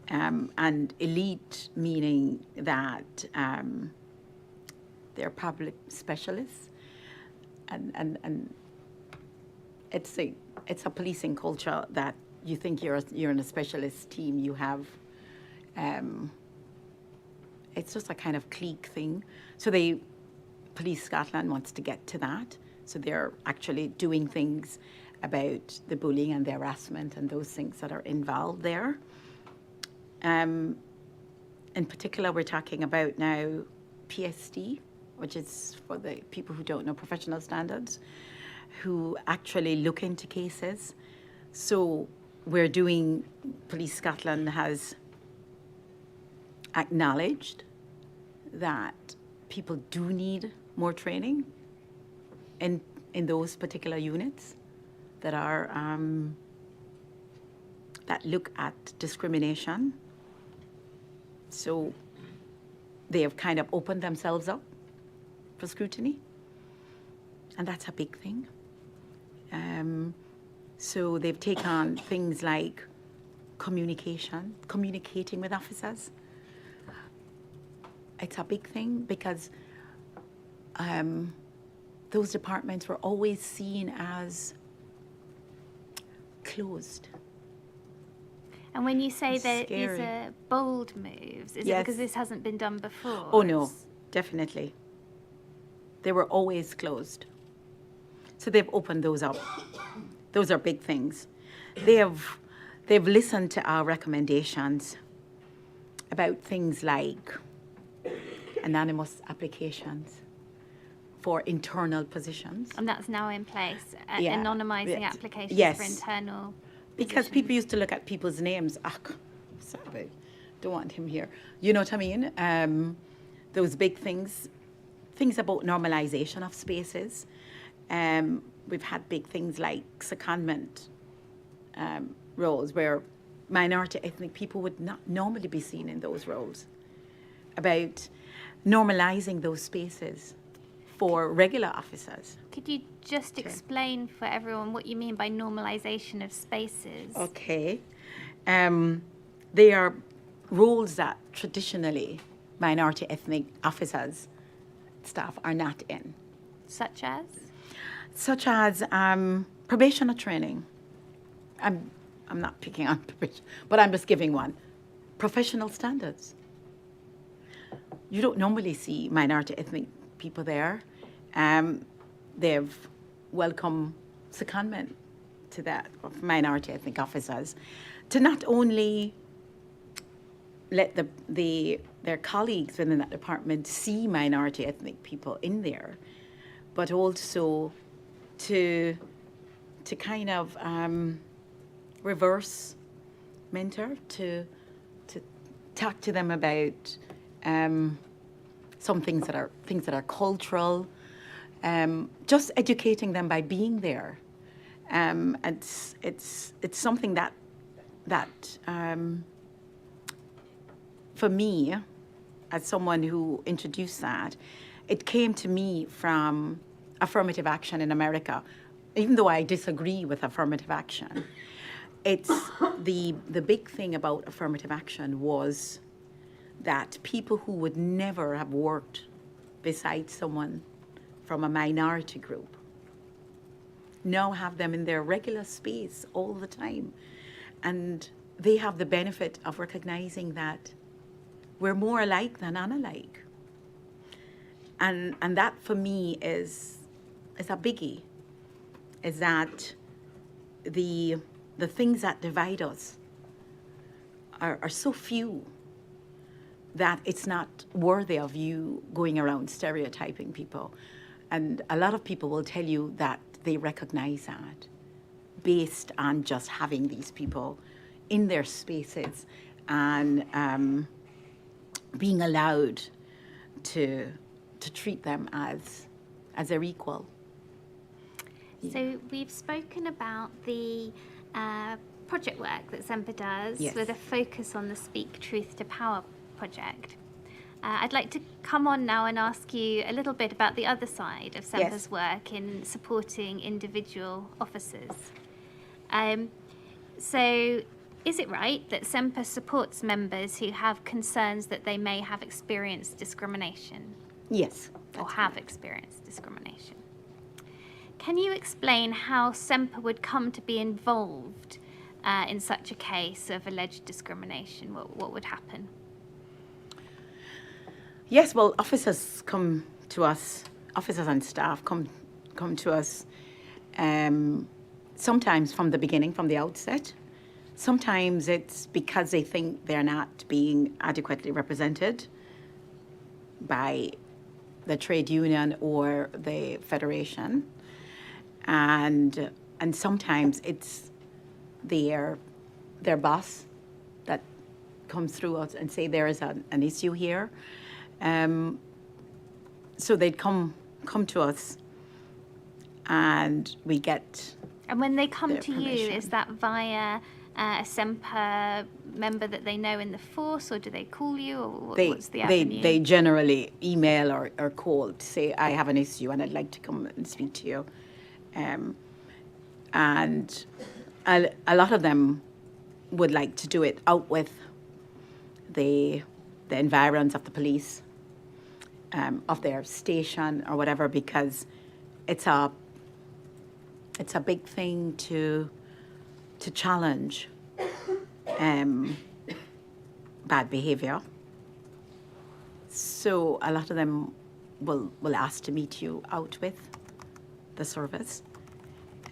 and elite meaning that they're public specialists, and it's a policing culture that you think you're in a specialist team. You have it's just a kind of clique thing. So Police Scotland wants to get to that. So they're actually doing things about the bullying and the harassment and those things that are involved there. In particular, we're talking about now PSD, which is for the people who don't know professional standards, who actually look into cases. So Police Scotland has acknowledged that people do need more training in those particular units that are that look at discrimination. So they have kind of opened themselves up for scrutiny, and that's a big thing. So they've taken on things like communicating with officers. It's a big thing because those departments were always seen as closed. And when you say that Scary. these are bold moves, is it Yes. because this hasn't been done before? Oh no, definitely. They were always closed. So they've opened those up. Those are big things. They've listened to our recommendations about things like anonymous applications for internal positions. And that's now in place, Yeah. anonymising Yes. applications Yes. for internal Because positions. people used to look at people's names. Sorry, don't want him here. You know what I mean? Those big things about normalization of spaces. We've had big things like secondment roles where minority ethnic people would not normally be seen in those roles. About normalizing those spaces for regular officers. Could you just explain for everyone what you mean by normalisation of spaces? Okay. They are roles that traditionally minority ethnic officers, staff are not in. Such as? Such as probation or training. I'm not picking on probation, but I'm just giving one. Professional standards. You don't normally see minority ethnic people there. They've welcomed secondment to that of minority ethnic officers to not only let their colleagues within that department see minority ethnic people in there, but also to kind of reverse mentor, to talk to them about some things that are cultural, just educating them by being there. It's something that for me, as someone who introduced that, it came to me from affirmative action in America. Even though I disagree with affirmative action, it's the big thing about affirmative action was that people who would never have worked beside someone from a minority group now have them in their regular space all the time. And they have the benefit of recognizing that we're more alike than unalike. And that for me is a biggie, is that the things that divide us are so few that it's not worthy of you going around stereotyping people. And a lot of people will tell you that they recognize that. based on just having these people in their spaces and being allowed to treat them as their equal. So we've spoken about the project work that Semper does Yes. with a focus on the Speak Truth to Power project. I'd like to come on now and ask you a little bit about the other side of Semper's work in supporting individual officers. So is it right that Semper supports members who have concerns that they may have experienced discrimination Yes. or have experienced discrimination? Can you explain how Semper would come to be involved in such a case of alleged discrimination? What would happen? Yes, well, officers come to us, officers and staff come to us sometimes from the beginning, from the outset. Sometimes it's because they think they're not being adequately represented by the trade union or the federation. And sometimes it's their boss that comes through us and say there is an issue here. So they'd come to us, and we get. And when they come their to you, permission. is that via a Semper member that they know in the force, or do they call you, or what's the avenue? They generally email or call to say, I have an issue and I'd like to come and speak to you. And a lot of them would like to do it out with the environs of the police, of their station or whatever, because it's a big thing to challenge bad behavior. So a lot of them will ask to meet you out with the service,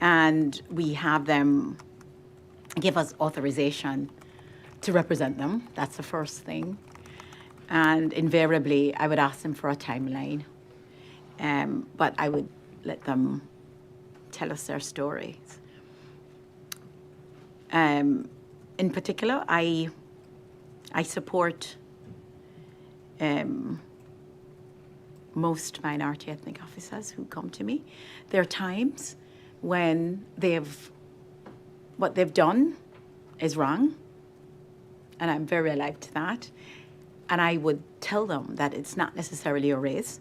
and we have them give us authorization to represent them. That's the first thing. And invariably, I would ask them for a timeline, but I would let them tell us their stories. In particular, I support most minority ethnic officers who come to me. There are times when what they've done is wrong, and I'm very alive to that. And I would tell them that it's not necessarily a race,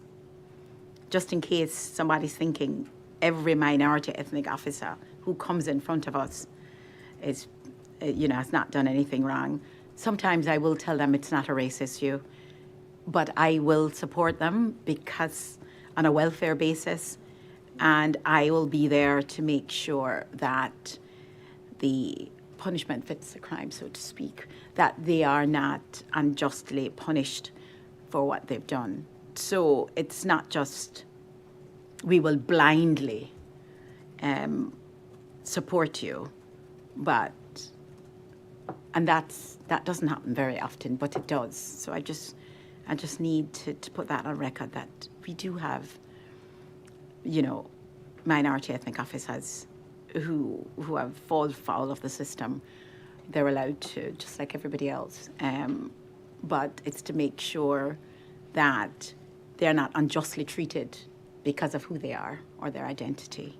just in case somebody's thinking every minority ethnic officer who comes in front of us has not done anything wrong. Sometimes I will tell them it's not a race issue, but I will support them because on a welfare basis, and I will be there to make sure that the punishment fits the crime, so to speak, that they are not unjustly punished for what they've done. So it's not just we will blindly support you, and that doesn't happen very often, but it does. So I just need to put that on record that we do have, minority ethnic officers who have fallen foul of the system. They're allowed to, just like everybody else. But it's to make sure that they're not unjustly treated because of who they are or their identity.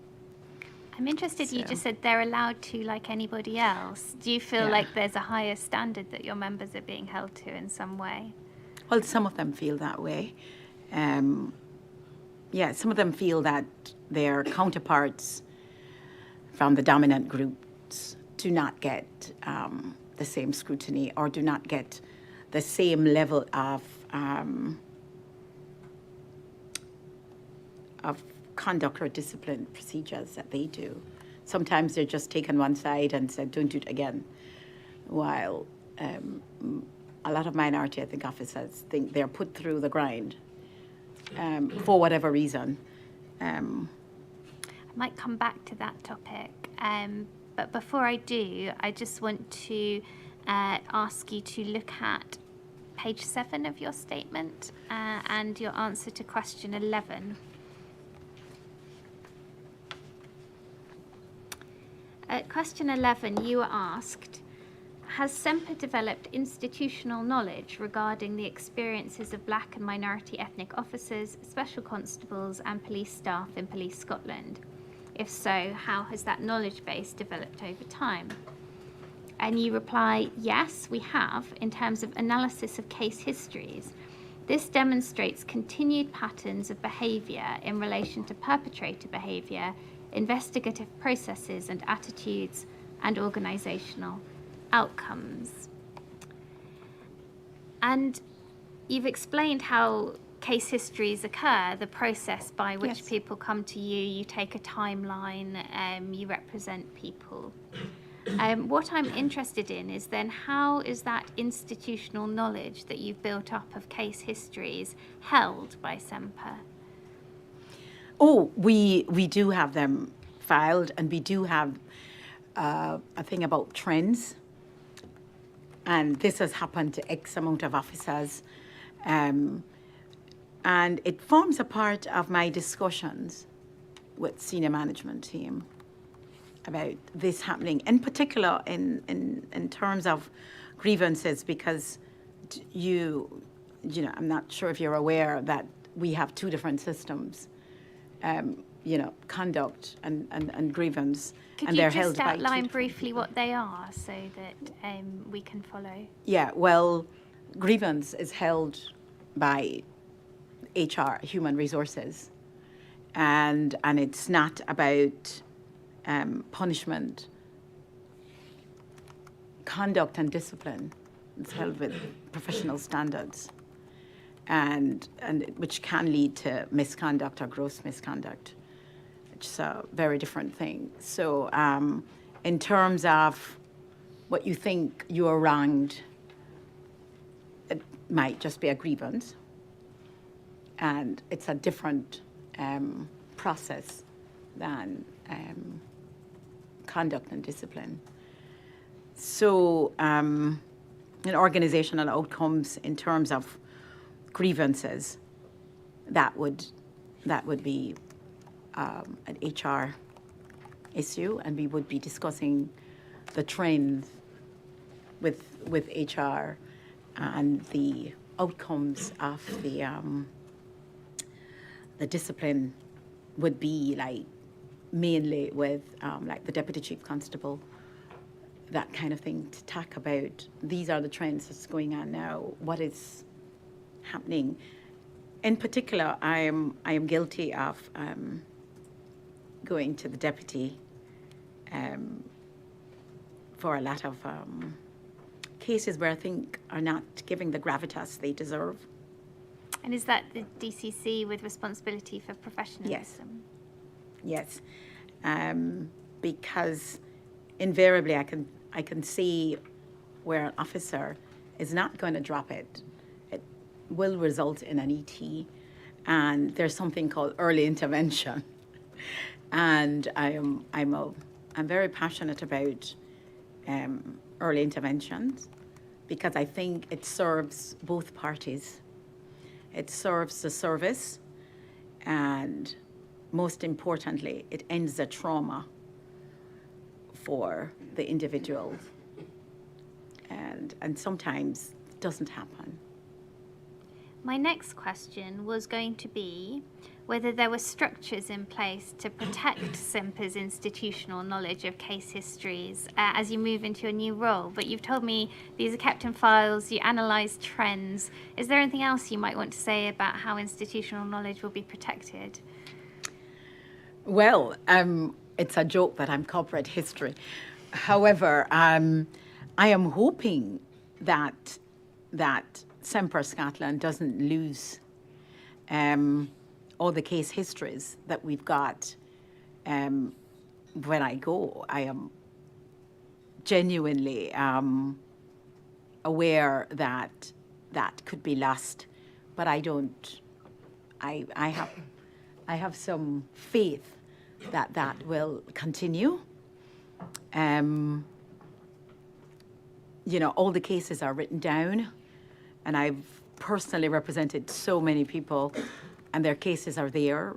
I'm interested, you just said they're allowed to like anybody else. Do you feel like there's a higher standard that your members are being held to in some way? Well, some of them feel that way. Some of them feel that their counterparts from the dominant groups do not get the same scrutiny or do not get the same level of conduct or discipline procedures that they do. Sometimes they're just taken one side and said, don't do it again, while a lot of minority ethnic officers think they're put through the grind for whatever reason. I might come back to that topic, but before I do, I just want to ask you to look at page 7 of your statement and your answer to question 11. question 11, you were asked, has Semper developed institutional knowledge regarding the experiences of black and minority ethnic officers, special constables and police staff in Police Scotland? If so, how has that knowledge base developed over time? And you reply, yes, we have, in terms of analysis of case histories. This demonstrates continued patterns of behaviour in relation to perpetrator behaviour, investigative processes and attitudes, and organisational outcomes. And you've explained how case histories occur, the process by which Yes. people come to you, you take a timeline, you represent people. What I'm interested in is then how is that institutional knowledge that you've built up of case histories held by Semper? Oh, we do have them filed, and we do have a thing about trends. And this has happened to X amount of officers. And it forms a part of my discussions with senior management team about this happening, in particular in terms of grievances, because you know, I'm not sure if you're aware that we have two different systems, you know, conduct and grievance. Could and you they're just held by two outline different briefly what they are so that we can follow? Yeah, well, grievance is held by HR, human resources, and it's not about punishment. Conduct and discipline is held with professional standards, and which can lead to misconduct or gross misconduct, which is a very different thing. So, in terms of what you think you are wronged, it might just be a grievance, and it's a different process than conduct and discipline. So, in organizational outcomes in terms of grievances, that would be an HR issue, and we would be discussing the trends with HR and the outcomes of the discipline would be like mainly with like the deputy chief constable, that kind of thing, to talk about these are the trends that's going on now, what is happening. In particular, I am guilty of going to the deputy for a lot of cases where I think are not giving the gravitas they deserve. And is that the DCC with responsibility for professionalism? Yes, because invariably I can see where an officer is not going to drop it. It will result in an ET, and there's something called early intervention. And I'm very passionate about early interventions because I think it serves both parties. It serves the service, and most importantly, it ends the trauma for the individual. And sometimes it doesn't happen. My next question was going to be whether there were structures in place to protect Semper's institutional knowledge of case histories as you move into your new role. But you've told me these are kept in files, you analyse trends. Is there anything else you might want to say about how institutional knowledge will be protected? Well, it's a joke that I'm corporate history. However, I am hoping that Semper Scotland doesn't lose all the case histories that we've got. When I go, I am genuinely aware that that could be lost, but I don't. I have some faith that that will continue. You know, all the cases are written down, and I've personally represented so many people, and their cases are there,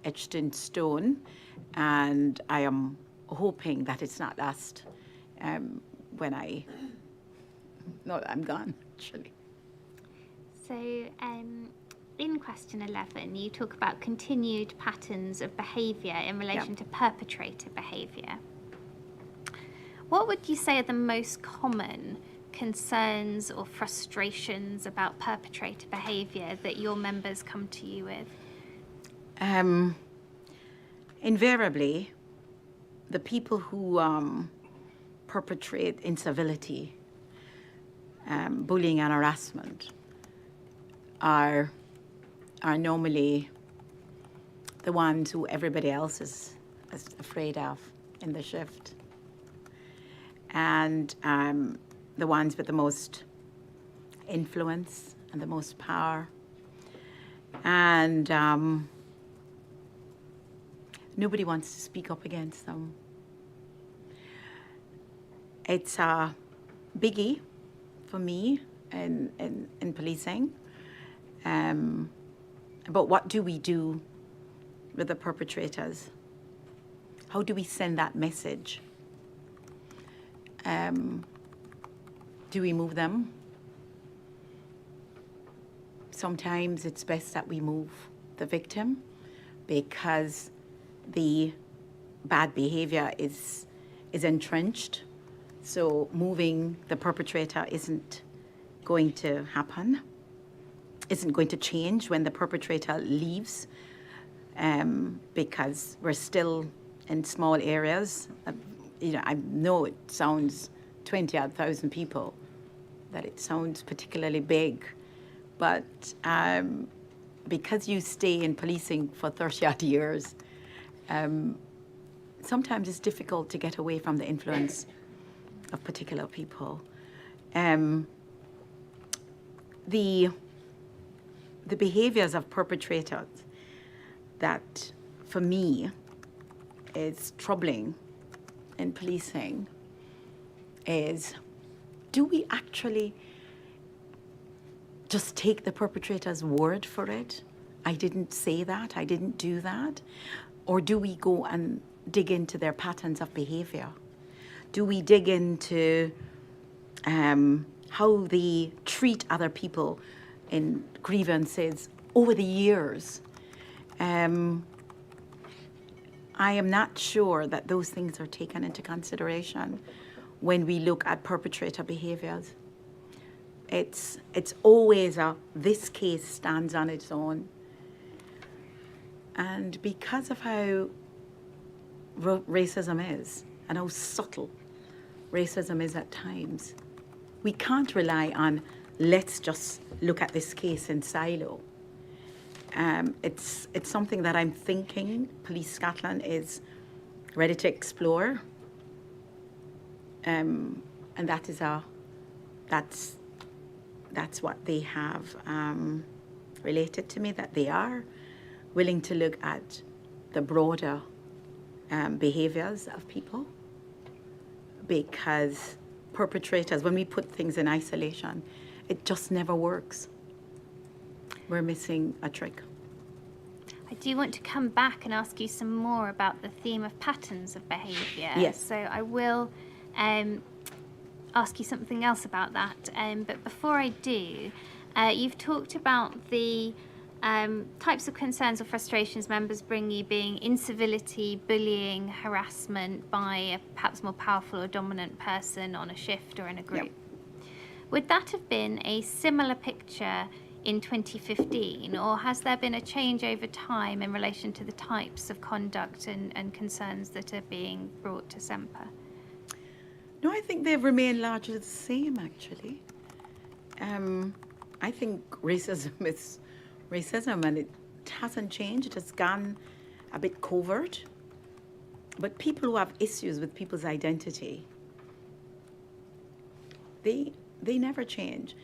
etched in stone, and I am hoping that it's not lost when I'm gone, actually. So, in question 11, you talk about continued patterns of behaviour in relation to perpetrator behaviour. What would you say are the most common concerns or frustrations about perpetrator behaviour that your members come to you with? Invariably, the people who perpetrate incivility, bullying and harassment are normally the ones who everybody else is afraid of in the shift. And the ones with the most influence and the most power. And nobody wants to speak up against them. It's a biggie for me in policing. But what do we do with the perpetrators? How do we send that message? Do we move them? Sometimes it's best that we move the victim because the bad behavior is entrenched. So moving the perpetrator isn't going to happen, isn't going to change when the perpetrator leaves, because we're still in small areas. I know it sounds 20-odd thousand people, that it sounds particularly big, but because you stay in policing for 30-odd years, sometimes it's difficult to get away from the influence of particular people. The behaviors of perpetrators that, for me, is troubling in policing is, do we actually just take the perpetrator's word for it? I didn't say that, I didn't do that. Or do we go and dig into their patterns of behavior? Do we dig into how they treat other people in grievances over the years? I am not sure that those things are taken into consideration when we look at perpetrator behaviors. It's always this case stands on its own. And because of how racism is and how subtle racism is at times, we can't rely on, let's just look at this case in silo. It's something that I'm thinking Police Scotland is ready to explore. And that is that's what they have related to me, that they are willing to look at the broader behaviors of people, because perpetrators, when we put things in isolation, it just never works. We're missing a trick. I do want to come back and ask you some more about the theme of patterns of behaviour. Yes. So I will ask you something else about that. But before I do, you've talked about the types of concerns or frustrations members bring you being incivility, bullying, harassment by a perhaps more powerful or dominant person on a shift or in a group. Yep. Would that have been a similar picture in 2015, or has there been a change over time in relation to the types of conduct and concerns that are being brought to SEMPA? No, I think they've remained largely the same, actually. I think racism is racism, and it hasn't changed. It has gone a bit covert. But people who have issues with people's identity, they never change.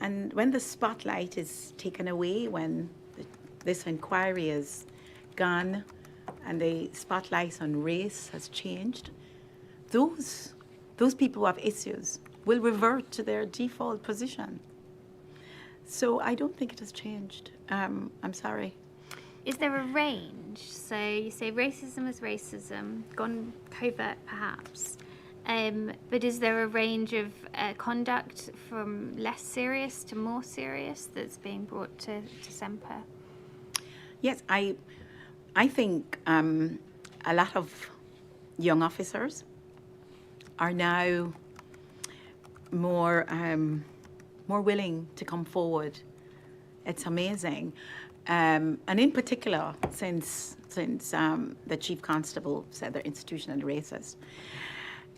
And when the spotlight is taken away, when this inquiry is gone and the spotlight on race has changed, those people who have issues will revert to their default position. So I don't think it has changed. I'm sorry. Is there a range range. So you say racism is racism, gone covert perhaps. But is there a range of conduct from less serious to more serious that's being brought to Semper? Yes, I think a lot of young officers are now more willing to come forward. It's amazing, and in particular, since the chief constable said they're institutionally racist,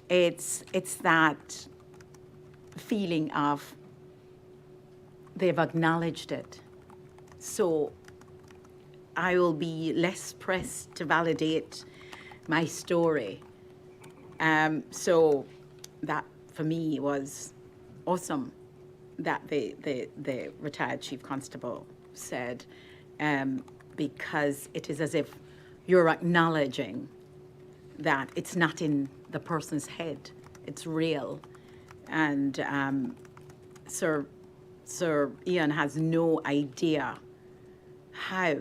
it's that feeling of they've acknowledged it. So I will be less pressed to validate my story. So that for me was awesome that the retired chief constable said, because it is as if you're acknowledging that it's not in the person's head, it's real. And Sir Ian has no idea how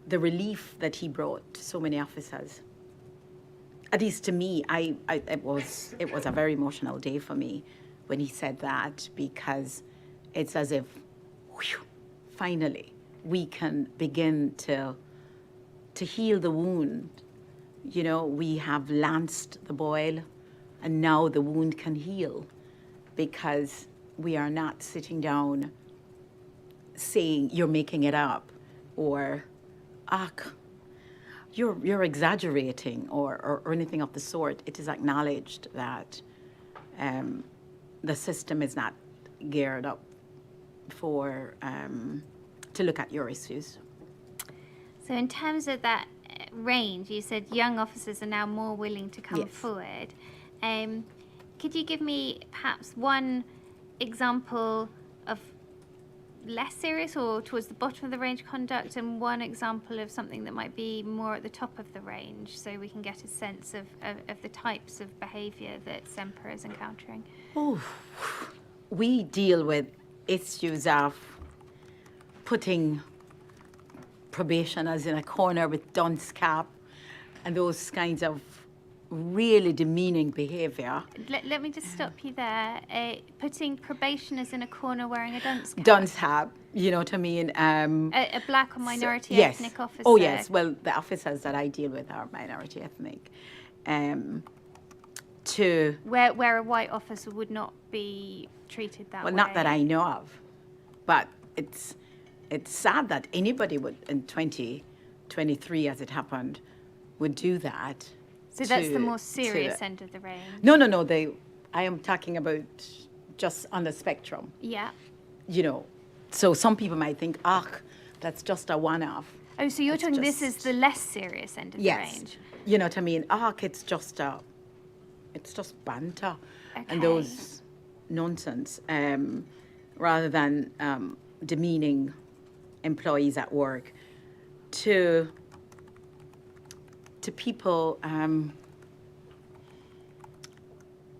the relief that he brought to so many officers. At least to me, it was a very emotional day for me when he said that, because it's as if, whew, finally, we can begin to heal the wound. You know, we have lanced the boil, and now the wound can heal, because we are not sitting down saying you're making it up, or you're exaggerating, or anything of the sort. It is acknowledged that the system is not geared up for to look at your issues. So in terms of that range, you said young officers are now more willing to come Yes. forward. Could you give me perhaps one example of less serious or towards the bottom of the range conduct, and one example of something that might be more at the top of the range, so we can get a sense of the types of behaviour that Semper is encountering? Oh, we deal with issues of putting probationers in a corner with dunce cap and those kinds of really demeaning behaviour. Let me just stop you there. Putting probationers in a corner wearing a dunce cap. Dunce cap, you know what I mean? A black or minority yes. ethnic officer. Oh, yes. Well, the officers that I deal with are minority ethnic. Where a white officer would not be treated that way. Well, not that I know of, but it's sad that anybody would, in 2023 as it happened, would do that. So that's the more serious end of the range. No. I am talking about just on the spectrum. Yeah. You know, so some people might think, that's just a one-off. Oh, so you're It's talking this just- is the less serious end of Yes. the range. You know what I mean? It's just banter and those nonsense, rather than demeaning employees at work. To people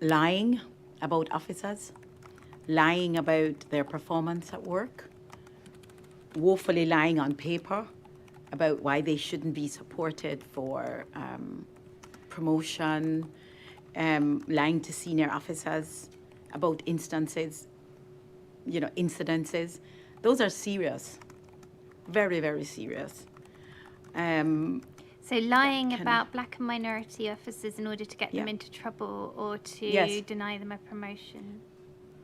lying about officers, lying about their performance at work, woefully lying on paper about why they shouldn't be supported for promotion, lying to senior officers about incidences. Those are serious, very, very serious. So lying about black and minority officers in order to get them Yeah. into trouble or to Yes. deny them a promotion.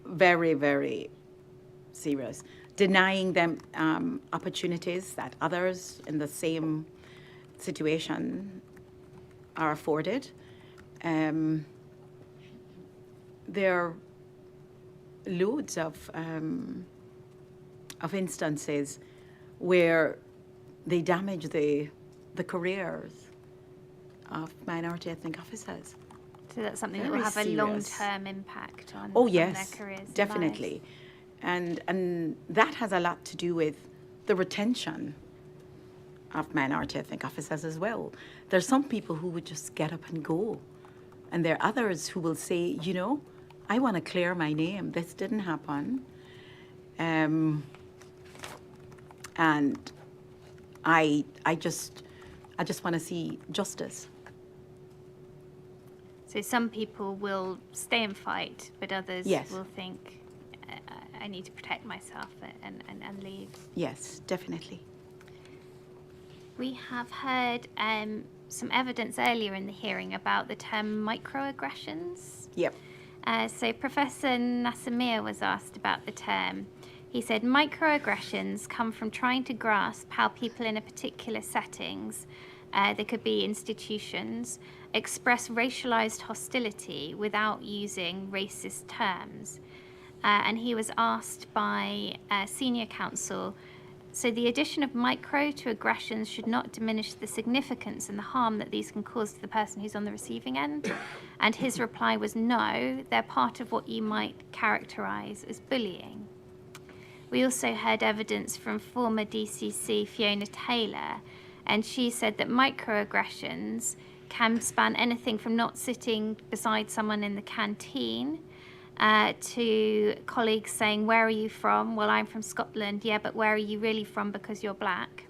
Very, very serious. Denying them opportunities that others in the same situation are afforded. There are loads of instances where they damage the careers of minority ethnic officers. So that's something that Very will have a serious. long-term impact on, Oh on yes, their careers. and definitely, lives. and that has a lot to do with the retention of minority ethnic officers as well. There's some people who would just get up and go, and there are others who will say, I want to clear my name. This didn't happen, and I just want to see justice. So some people will stay and fight, but others Yes. will think, I need to protect myself and leave. Yes, definitely. We have heard some evidence earlier in the hearing about the term microaggressions. Yep. So Professor Nassimir was asked about the term. He said microaggressions come from trying to grasp how people in a particular settings, they could be institutions, express racialized hostility without using racist terms. And he was asked by senior counsel, so the addition of micro to aggressions should not diminish the significance and the harm that these can cause to the person who's on the receiving end. And his reply was no, they're part of what you might characterize as bullying. We also heard evidence from former DCC Fiona Taylor, and she said that microaggressions can span anything from not sitting beside someone in the canteen to colleagues saying, where are you from? Well, I'm from Scotland. Yeah, but where are you really from because you're black?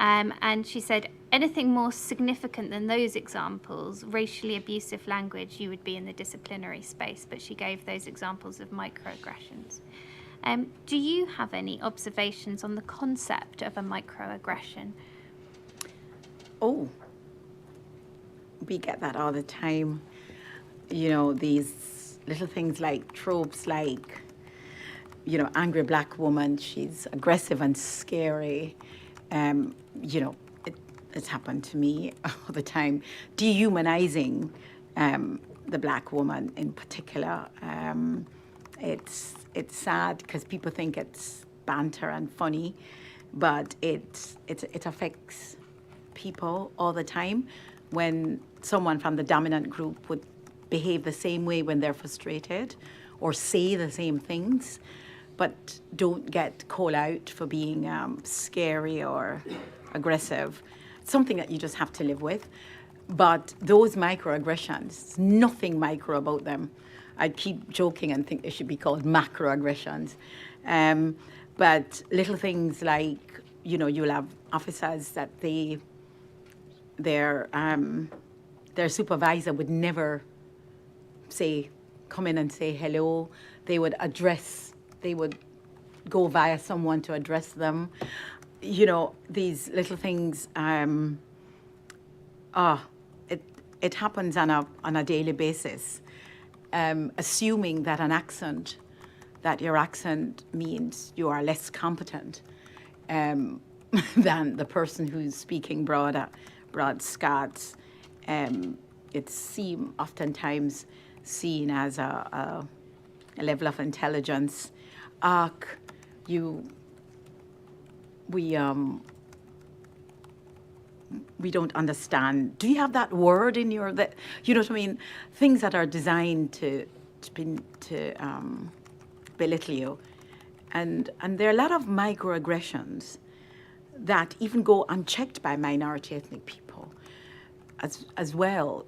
And she said, anything more significant than those examples, racially abusive language, you would be in the disciplinary space. But she gave those examples of microaggressions. Do you have any observations on the concept of a microaggression? Oh, we get that all the time. You know, these little things like tropes like, you know, angry black woman, she's aggressive and scary. You know, it's happened to me all the time. Dehumanizing the black woman in particular. It's sad because people think it's banter and funny, but it affects people all the time when someone from the dominant group would behave the same way when they're frustrated or say the same things, but don't get called out for being scary or aggressive. It's something that you just have to live with. But those microaggressions, nothing micro about them. I keep joking and think they should be called macroaggressions. But little things like, you know, you'll have officers that their supervisor would never come in and say hello. They would go via someone to address them. You know, these little things, it happens on a daily basis. Assuming that your accent means you are less competent than the person who's speaking broad Scots. It's oftentimes seen as a level of intelligence. We don't understand. Do you have that word in you know what I mean? Things that are designed to belittle you, and there are a lot of microaggressions that even go unchecked by minority ethnic people, as well.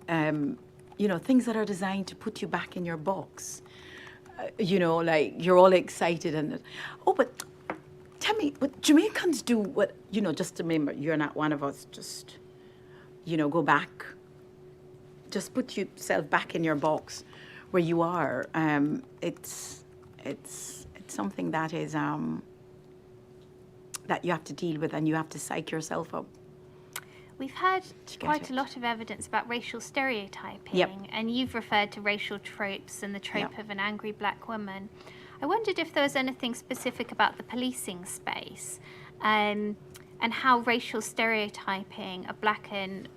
You know, things that are designed to put you back in your box. You know, like you're all excited and but. Tell me, what Jamaicans do, what, you know, just remember, you're not one of us, just, you know, go back. Just put yourself back in your box where you are. It's something that is, that you have to deal with and you have to psych yourself up. We've had quite a lot of evidence about racial stereotyping, and you've referred to racial tropes and the trope of an angry black woman. I wondered if there was anything specific about the policing space and how racial stereotyping of black and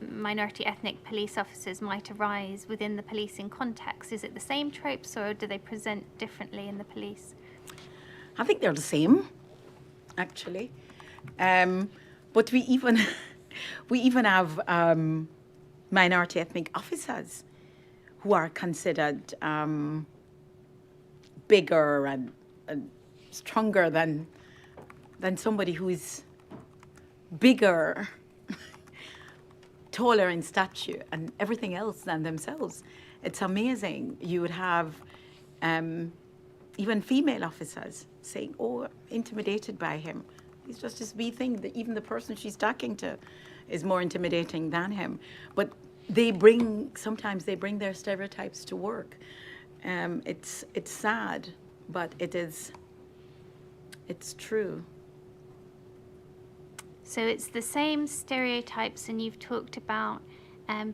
minority ethnic police officers might arise within the policing context. Is it the same tropes or do they present differently in the police? I think they're the same, actually. But we even have minority ethnic officers who are considered bigger and stronger than somebody who is bigger, taller in stature and everything else than themselves. It's amazing. You would have even female officers saying, "Oh, intimidated by him." He's just this wee thing that even the person she's talking to is more intimidating than him. But sometimes they bring their stereotypes to work. It's sad, but it's true. So it's the same stereotypes, and you've talked about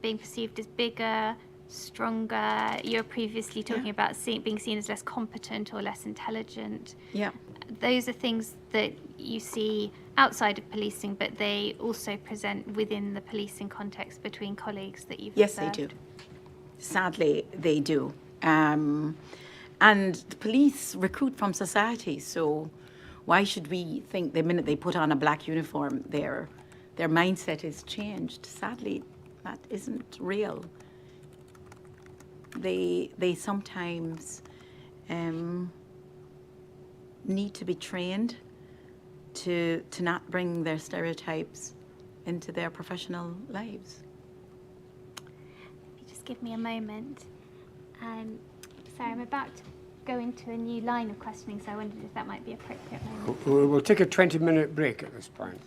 being perceived as bigger, stronger. You were previously talking about being seen as less competent or less intelligent. Yeah. Those are things that you see outside of policing, but they also present within the policing context between colleagues that you've Yes, observed. they do. Sadly, they do. And the police recruit from society, so why should we think the minute they put on a black uniform, their mindset is changed? Sadly, that isn't real. They sometimes need to be trained to not bring their stereotypes into their professional lives. If you just give me a moment. Sorry, I'm about to go into a new line of questioning, so I wondered if that might be an appropriate moment. We'll take a 20-minute break at this point.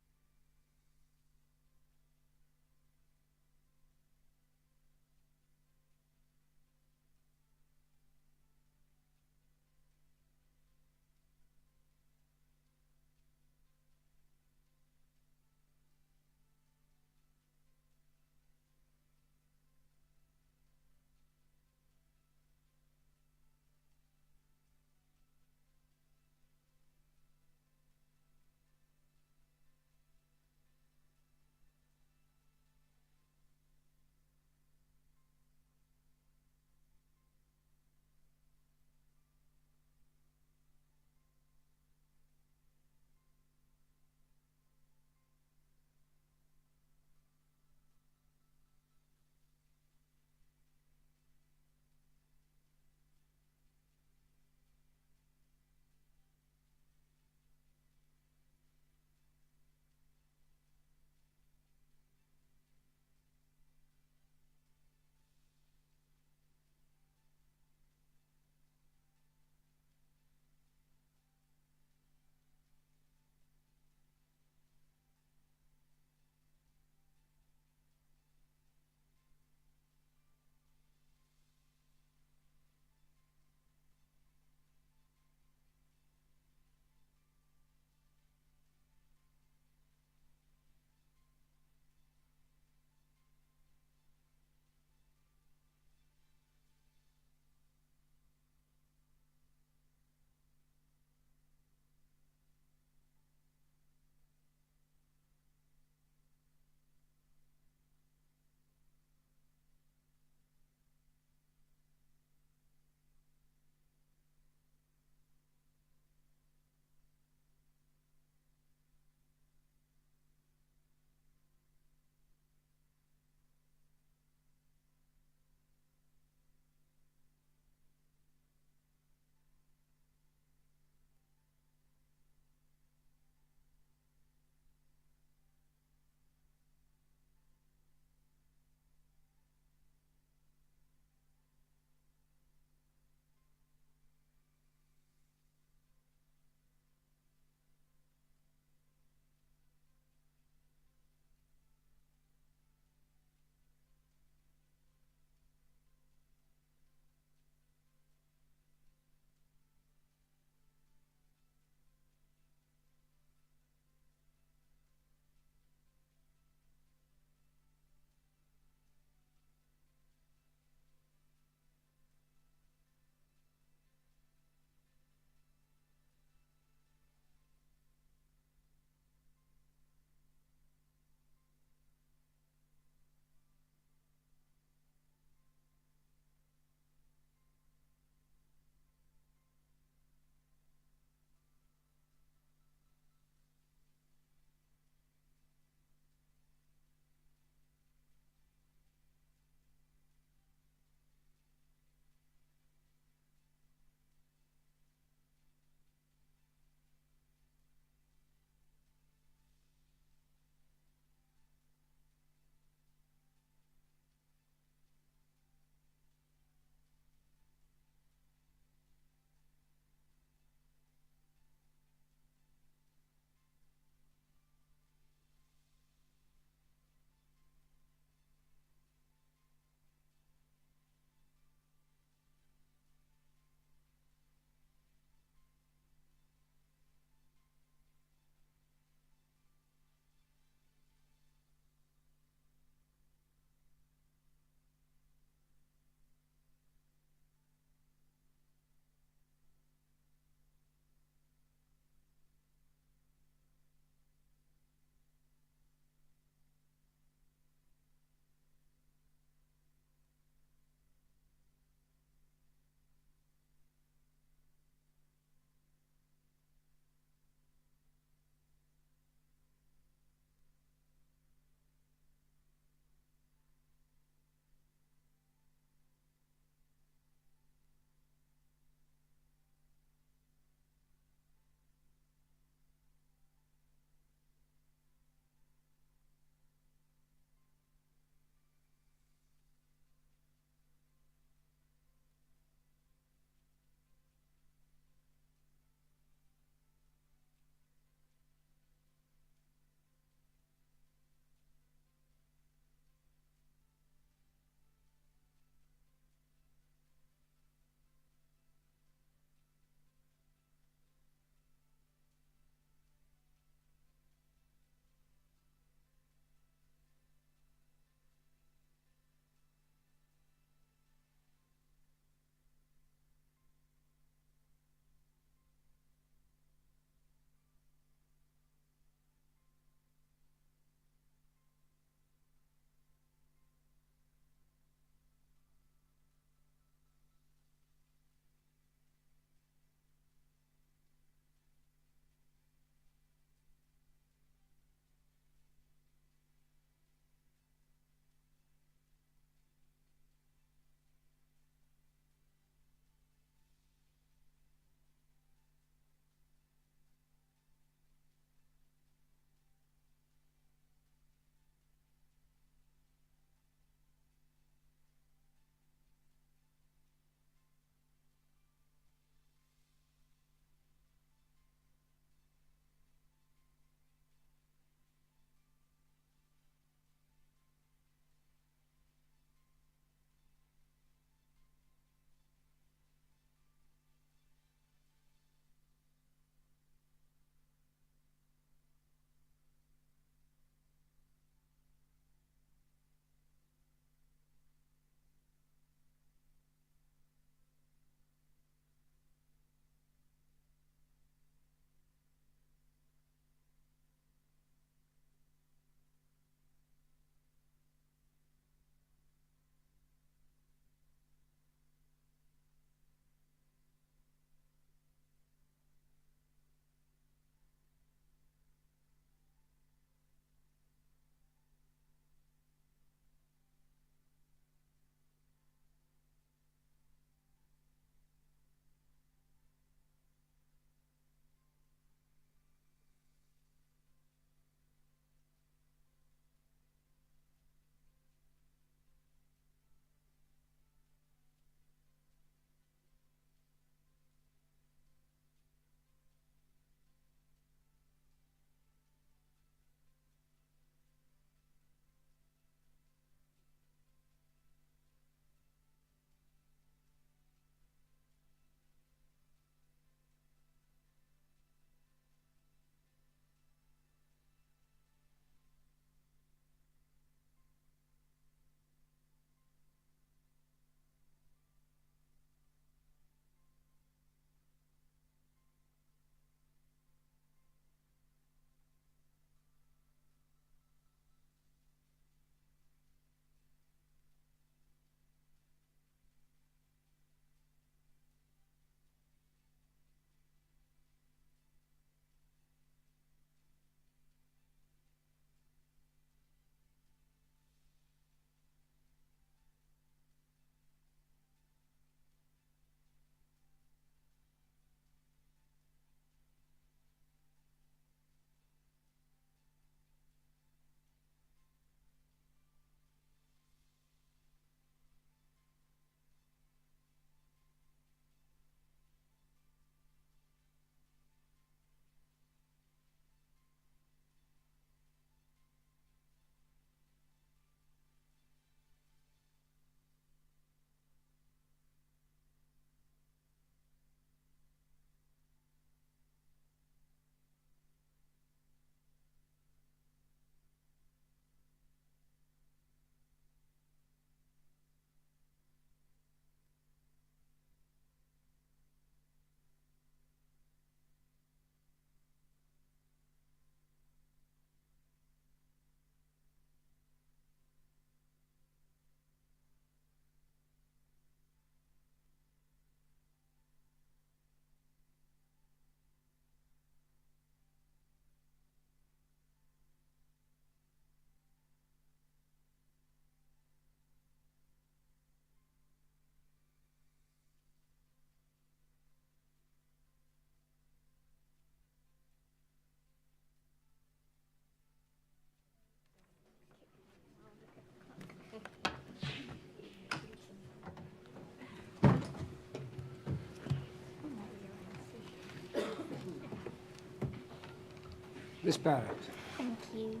this ballot. Thank you.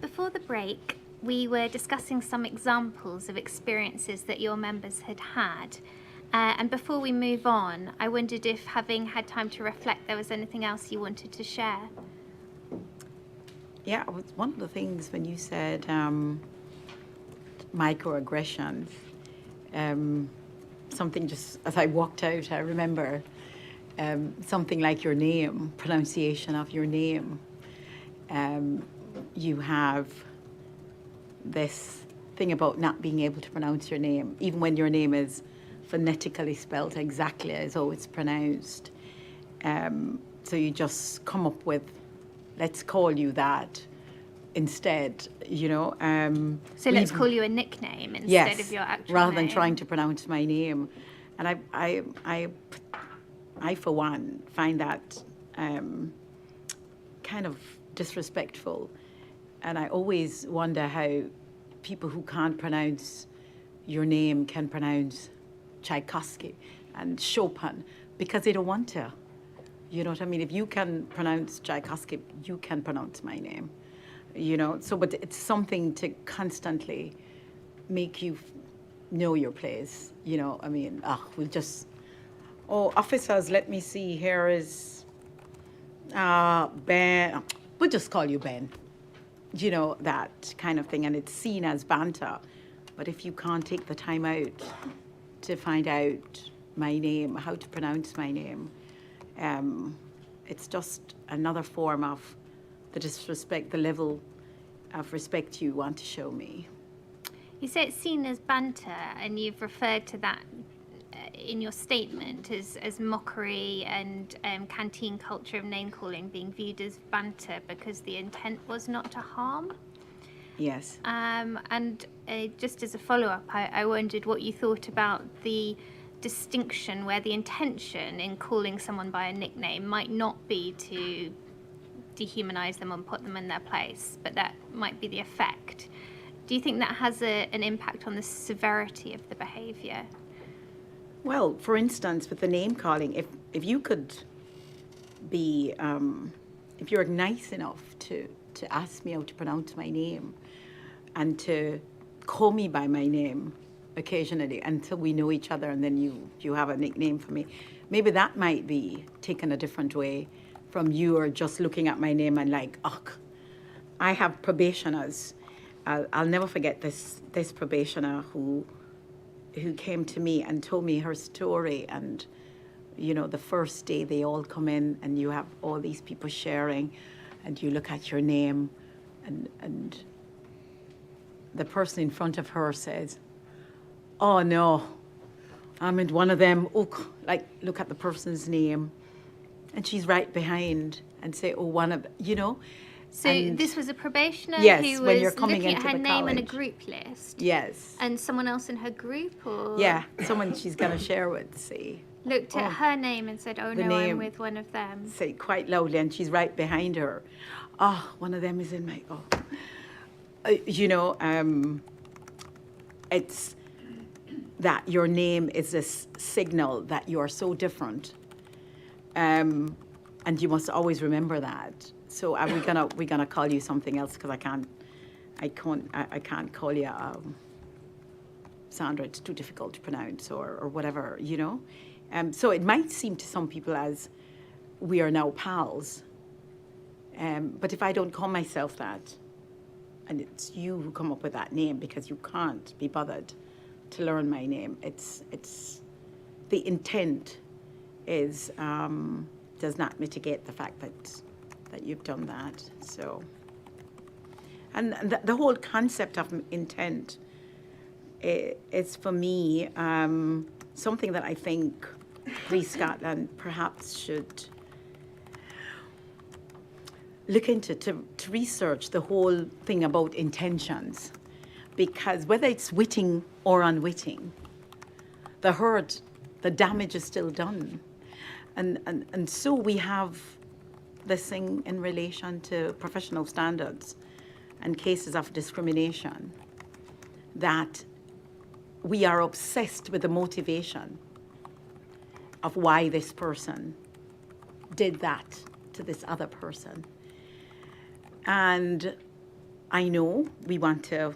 Before the break, we were discussing some examples of experiences that your members had had. And before we move on, I wondered if, having had time to reflect, there was anything else you wanted to share. Yeah, it was one of the things when you said microaggressions, something just as I walked out, I remember something like your name, pronunciation of your name. You have this thing about not being able to pronounce your name, even when your name is phonetically spelled exactly as though it's pronounced. So you just come up with, let's call you that instead, you know. So let's call you a nickname instead yes, of your actual rather name. than trying to pronounce my name. And I for one, find that kind of disrespectful. And I always wonder how people who can't pronounce your name can pronounce Tchaikovsky and Chopin because they don't want to. You know what I mean? If you can pronounce Tchaikovsky, you can pronounce my name. You know, so, but it's something to constantly make you know your place. You know, I mean, we'll just, officers, let me see, here is Ben. We'll just call you Ben. You know, that kind of thing. And it's seen as banter. But if you can't take the time out to find out my name, how to pronounce my name, it's just another form of the disrespect, the level of respect you want to show me. You say it's seen as banter, and you've referred to that in your statement as mockery and canteen culture of name calling being viewed as banter because the intent was not to harm. Yes. And just as a follow-up, I wondered what you thought about the distinction where the intention in calling someone by a nickname might not be to dehumanize them and put them in their place, but that might be the effect. Do you think that has an impact on the severity of the behavior? Well, for instance, with the name calling, if you could be, if you're nice enough to ask me how to pronounce my name and to call me by my name occasionally until we know each other and then you have a nickname for me, maybe that might be taken a different way from you or just looking at my name and like, I have probationers. I'll never forget this probationer who came to me and told me her story. And, you know, the first day they all come in and you have all these people sharing and you look at your name and the person in front of her says, oh no, I'm in one of them. Like look at the person's name. And she's right behind and say, one of, you know. So this was a probationer yes, who when was you're coming looking into at her the name in a college. group list. Yes. And someone else in her group, or Yeah, someone she's going to share with, see. looked at her name and said, "Oh the no, I'm name. with one of them." Say quite loudly, and she's right behind her. One of them is in my. You know, it's that your name is this signal that you are so different, and you must always remember that. So are we gonna call you something else? Because I can't call you Sandra. It's too difficult to pronounce, or whatever, you know. So it might seem to some people as we are now pals. But if I don't call myself that, and it's you who come up with that name because you can't be bothered to learn my name, it's the intent is does not mitigate the fact that you've done that. So, and the whole concept of intent is for me something that I think Police Scotland perhaps should look into, to research the whole thing about intentions, because whether it's witting or unwitting, the hurt, the damage is still done. And so we have this thing in relation to professional standards and cases of discrimination, that we are obsessed with the motivation of why this person did that to this other person. And I know we want to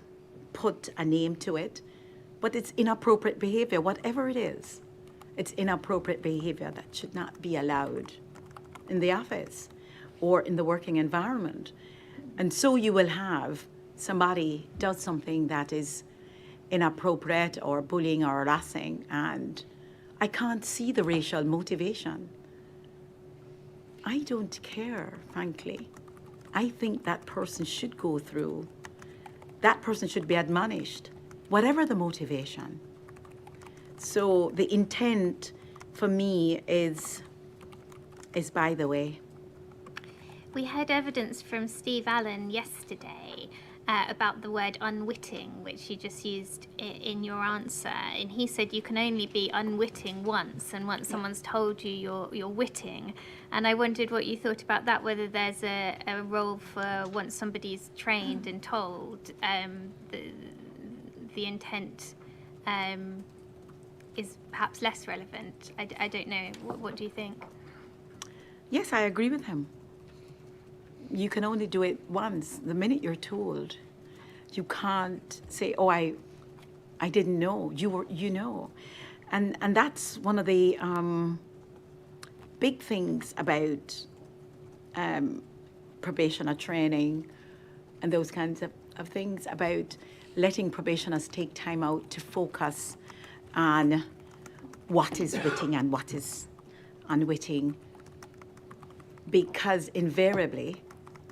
put a name to it, but it's inappropriate behavior, whatever it is. It's inappropriate behavior that should not be allowed in the office or in the working environment. And so you will have somebody does something that is inappropriate or bullying or harassing, and I can't see the racial motivation. I don't care, frankly. I think that person should go through, that person should be admonished, whatever the motivation. So the intent for me is by the way. We heard evidence from Steve Allen yesterday about the word unwitting, which you just used in your answer. And he said you can only be unwitting once, and once someone's told you you're witting. And I wondered what you thought about that, whether there's a role for once somebody's trained and told, the intent is perhaps less relevant. I don't know. What do you think? Yes, I agree with him. You can only do it once. The minute you're told, you can't say, "Oh, I didn't know." You know, and that's one of the big things about probation or training, and those kinds of things, about letting probationers take time out to focus on what is witting and what is unwitting, because invariably,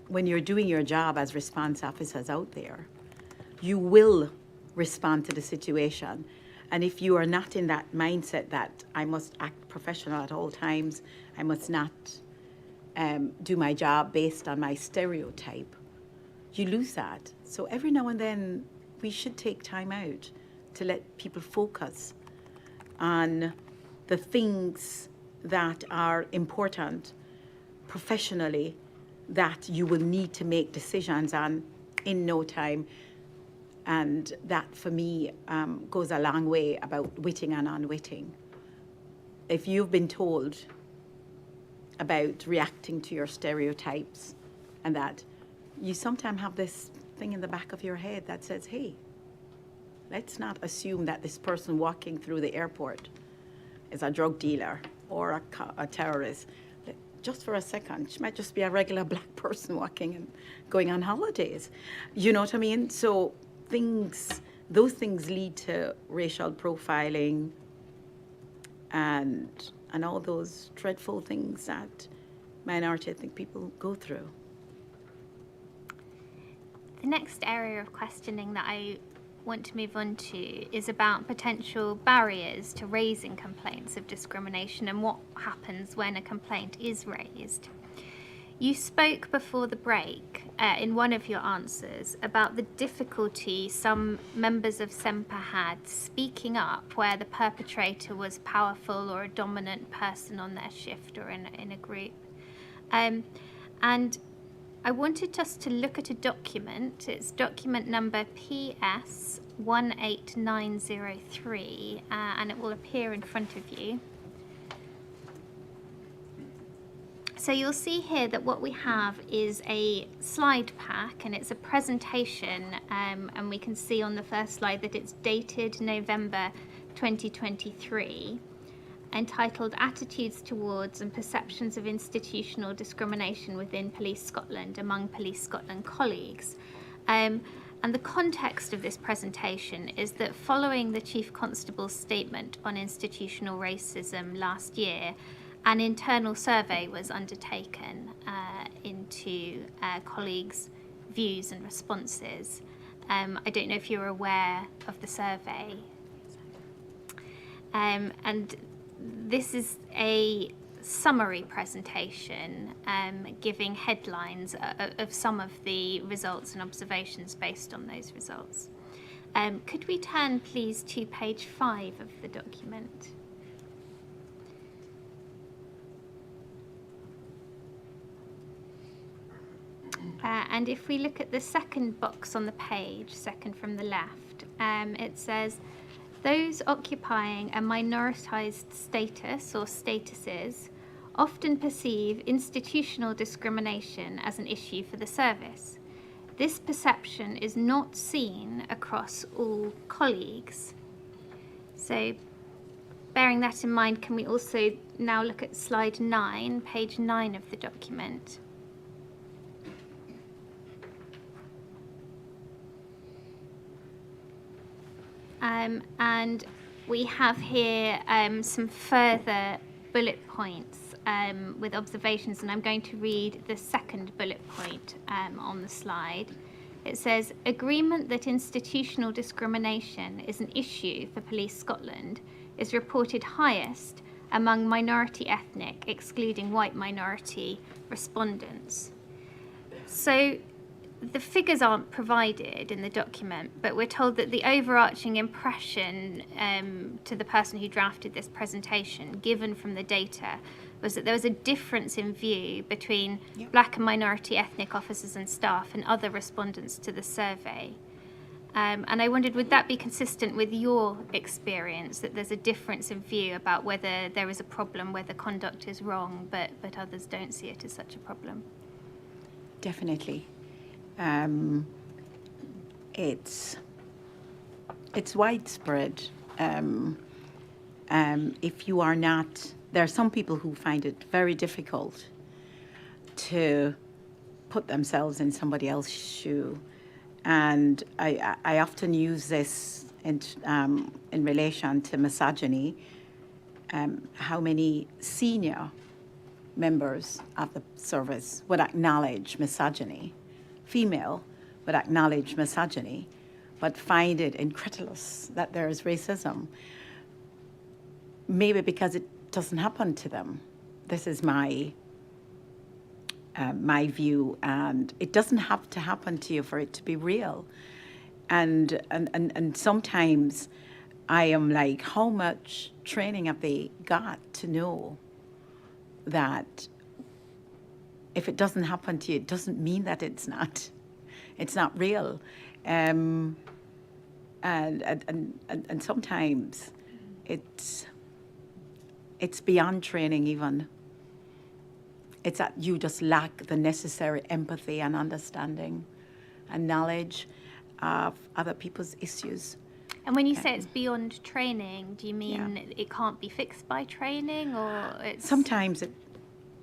when you're doing your job as response officers out there, you will respond to the situation. And if you are not in that mindset that I must act professional at all times, I must not do my job based on my stereotype, you lose that. So every now and then, we should take time out to let people focus on the things that are important professionally, that you will need to make decisions on in no time. And that, for me, goes a long way about witting and unwitting. If you've been told about reacting to your stereotypes, and that you sometimes have this thing in the back of your head that says, hey, let's not assume that this person walking through the airport is a drug dealer or a terrorist. Just for a second, she might just be a regular black person walking and going on holidays. You know what I mean? So those things lead to racial profiling and all those dreadful things that minority ethnic people go through. The next area of questioning that I want to move on to is about potential barriers to raising complaints of discrimination and what happens when a complaint is raised. You spoke before the break in one of your answers about the difficulty some members of SEMPA had speaking up where the perpetrator was powerful or a dominant person on their shift or in a group. And I wanted us to look at a document. It's document number PS 18903, and it will appear in front of you. So you'll see here that what we have is a slide pack, and it's a presentation, and we can see on the first slide that it's dated November 2023, entitled Attitudes Towards and Perceptions of Institutional Discrimination Within Police Scotland Among Police Scotland Colleagues. And the context of this presentation is that following the Chief Constable's statement on institutional racism last year, an internal survey was undertaken into colleagues' views and responses. I don't know if you're aware of the survey. And this is a summary presentation giving headlines of some of the results and observations based on those results. Could we turn, please, to page 5 of the document? And if we look at the second box on the page, second from the left, it says, those occupying a minoritized status or statuses often perceive institutional discrimination as an issue for the service. This perception is not seen across all colleagues. So, bearing that in mind, can we also now look at slide 9, page 9 of the document? And we have here some further bullet points with observations, and I'm going to read the second bullet point on the slide. It says, agreement that institutional discrimination is an issue for Police Scotland is reported highest among minority ethnic, excluding white minority respondents. So the figures aren't provided in the document, but we're told that the overarching impression to the person who drafted this presentation, given from the data, was that there was a difference in view between black and minority ethnic officers and staff and other respondents to the survey. And I wondered, would that be consistent with your experience, that there's a difference in view about whether there is a problem, whether conduct is wrong, but others don't see it as such a problem? Definitely. It's widespread. If you are not, there are some people who find it very difficult to put themselves in somebody else's shoe, and I often use this in relation to misogyny. How many senior members of the service would acknowledge misogyny? Female would acknowledge misogyny, but find it incredulous that there is racism. Maybe because it doesn't happen to them. This is my view, and it doesn't have to happen to you for it to be real. And sometimes I am like, how much training have they got to know that if it doesn't happen to you, it doesn't mean that it's not real. And sometimes it's beyond training even. It's that you just lack the necessary empathy and understanding and knowledge of other people's issues. And when you say it's beyond training, do you mean it can't be fixed by training, or it's... Sometimes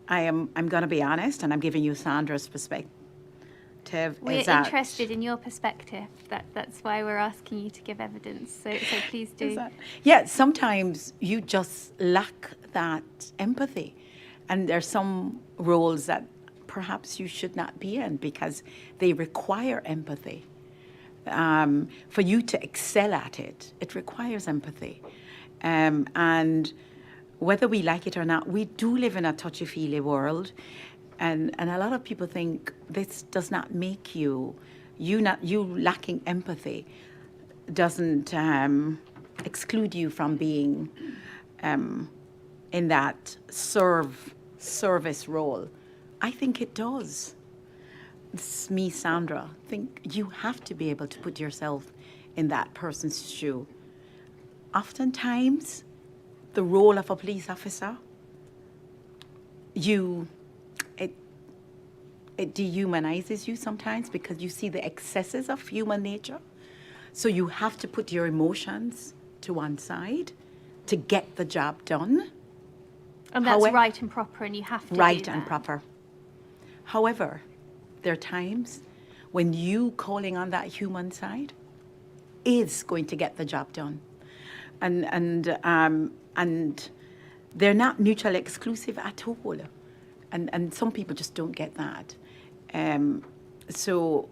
I'm going to be honest, and I'm giving you Sandra's perspective. We're interested in your perspective. That's why we're asking you to give evidence. So please do. Sometimes you just lack that empathy. And there's some roles that perhaps you should not be in because they require empathy. For you to excel at it, it requires empathy. And whether we like it or not, we do live in a touchy-feely world. And a lot of people think this does not make you lacking empathy doesn't exclude you from being in that service role. I think it does. This is me, Sandra. I think you have to be able to put yourself in that person's shoe. Oftentimes, the role of a police officer, it dehumanizes you sometimes because you see the excesses of human nature. So you have to put your emotions to one side to get the job done. And that's right and proper, and you have to right do that. And proper. However, there are times when you calling on that human side is going to get the job done. And they're not mutually exclusive at all. And some people just don't get that. So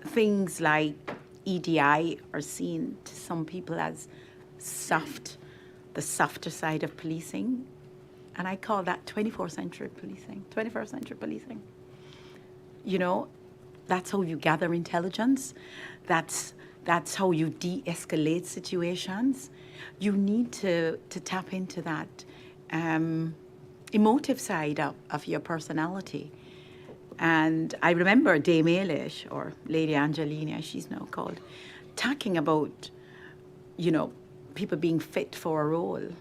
things like EDI are seen to some people as soft, the softer side of policing. And I call that 21st century policing. You know, that's how you gather intelligence. That's how you de-escalate situations. You need to tap into that emotive side of your personality. And I remember Dame Eilish, or Lady Angelina, she's now called, talking about, you know, people being fit for a role.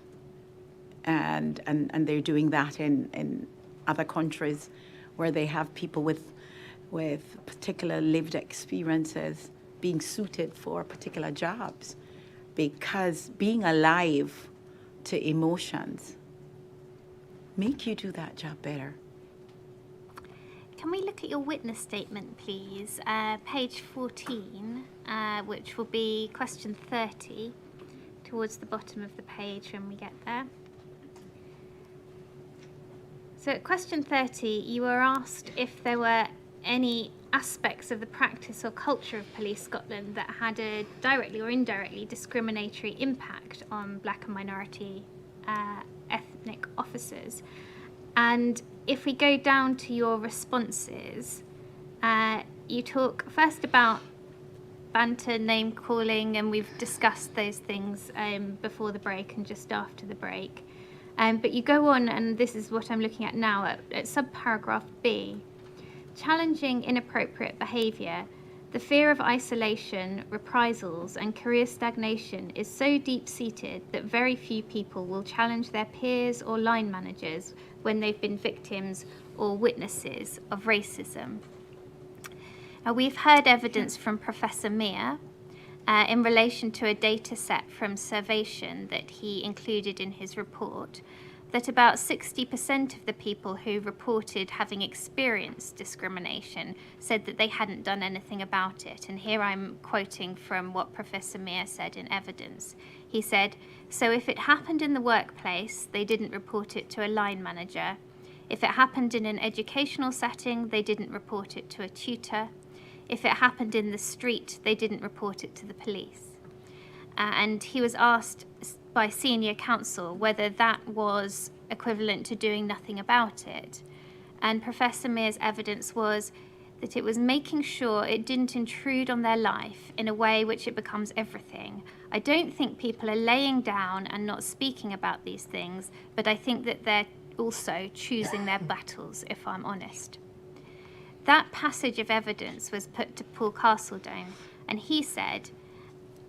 and they're doing that in other countries where they have people with particular lived experiences being suited for particular jobs, because being alive to emotions make you do that job better. Can we look at your witness statement, please? Page 14, which will be question 30, towards the bottom of the page when we get there. So at question 30, you were asked if there were any aspects of the practice or culture of Police Scotland that had a directly or indirectly discriminatory impact on black and minority ethnic officers. And if we go down to your responses, you talk first about banter, name calling, and we've discussed those things before the break and just after the break. But you go on, and this is what I'm looking at now, at subparagraph B. Challenging inappropriate behaviour, the fear of isolation, reprisals, and career stagnation is so deep-seated that very few people will challenge their peers or line managers when they've been victims or witnesses of racism. Now, we've heard evidence from Professor Seer in relation to a data set from Survation that he included in his report, that about 60% of the people who reported having experienced discrimination said that they hadn't done anything about it. And here I'm quoting from what Professor Seer said in evidence. He said, "So if it happened in the workplace, they didn't report it to a line manager. If it happened in an educational setting, they didn't report it to a tutor. If it happened in the street, they didn't report it to the police." And he was asked by senior counsel whether that was equivalent to doing nothing about it. And Professor Seer's evidence was that it was making sure it didn't intrude on their life in a way which it becomes everything. I don't think people are laying down and not speaking about these things, but I think that they're also choosing their battles, if I'm honest. That passage of evidence was put to Paul Castledone, and he said,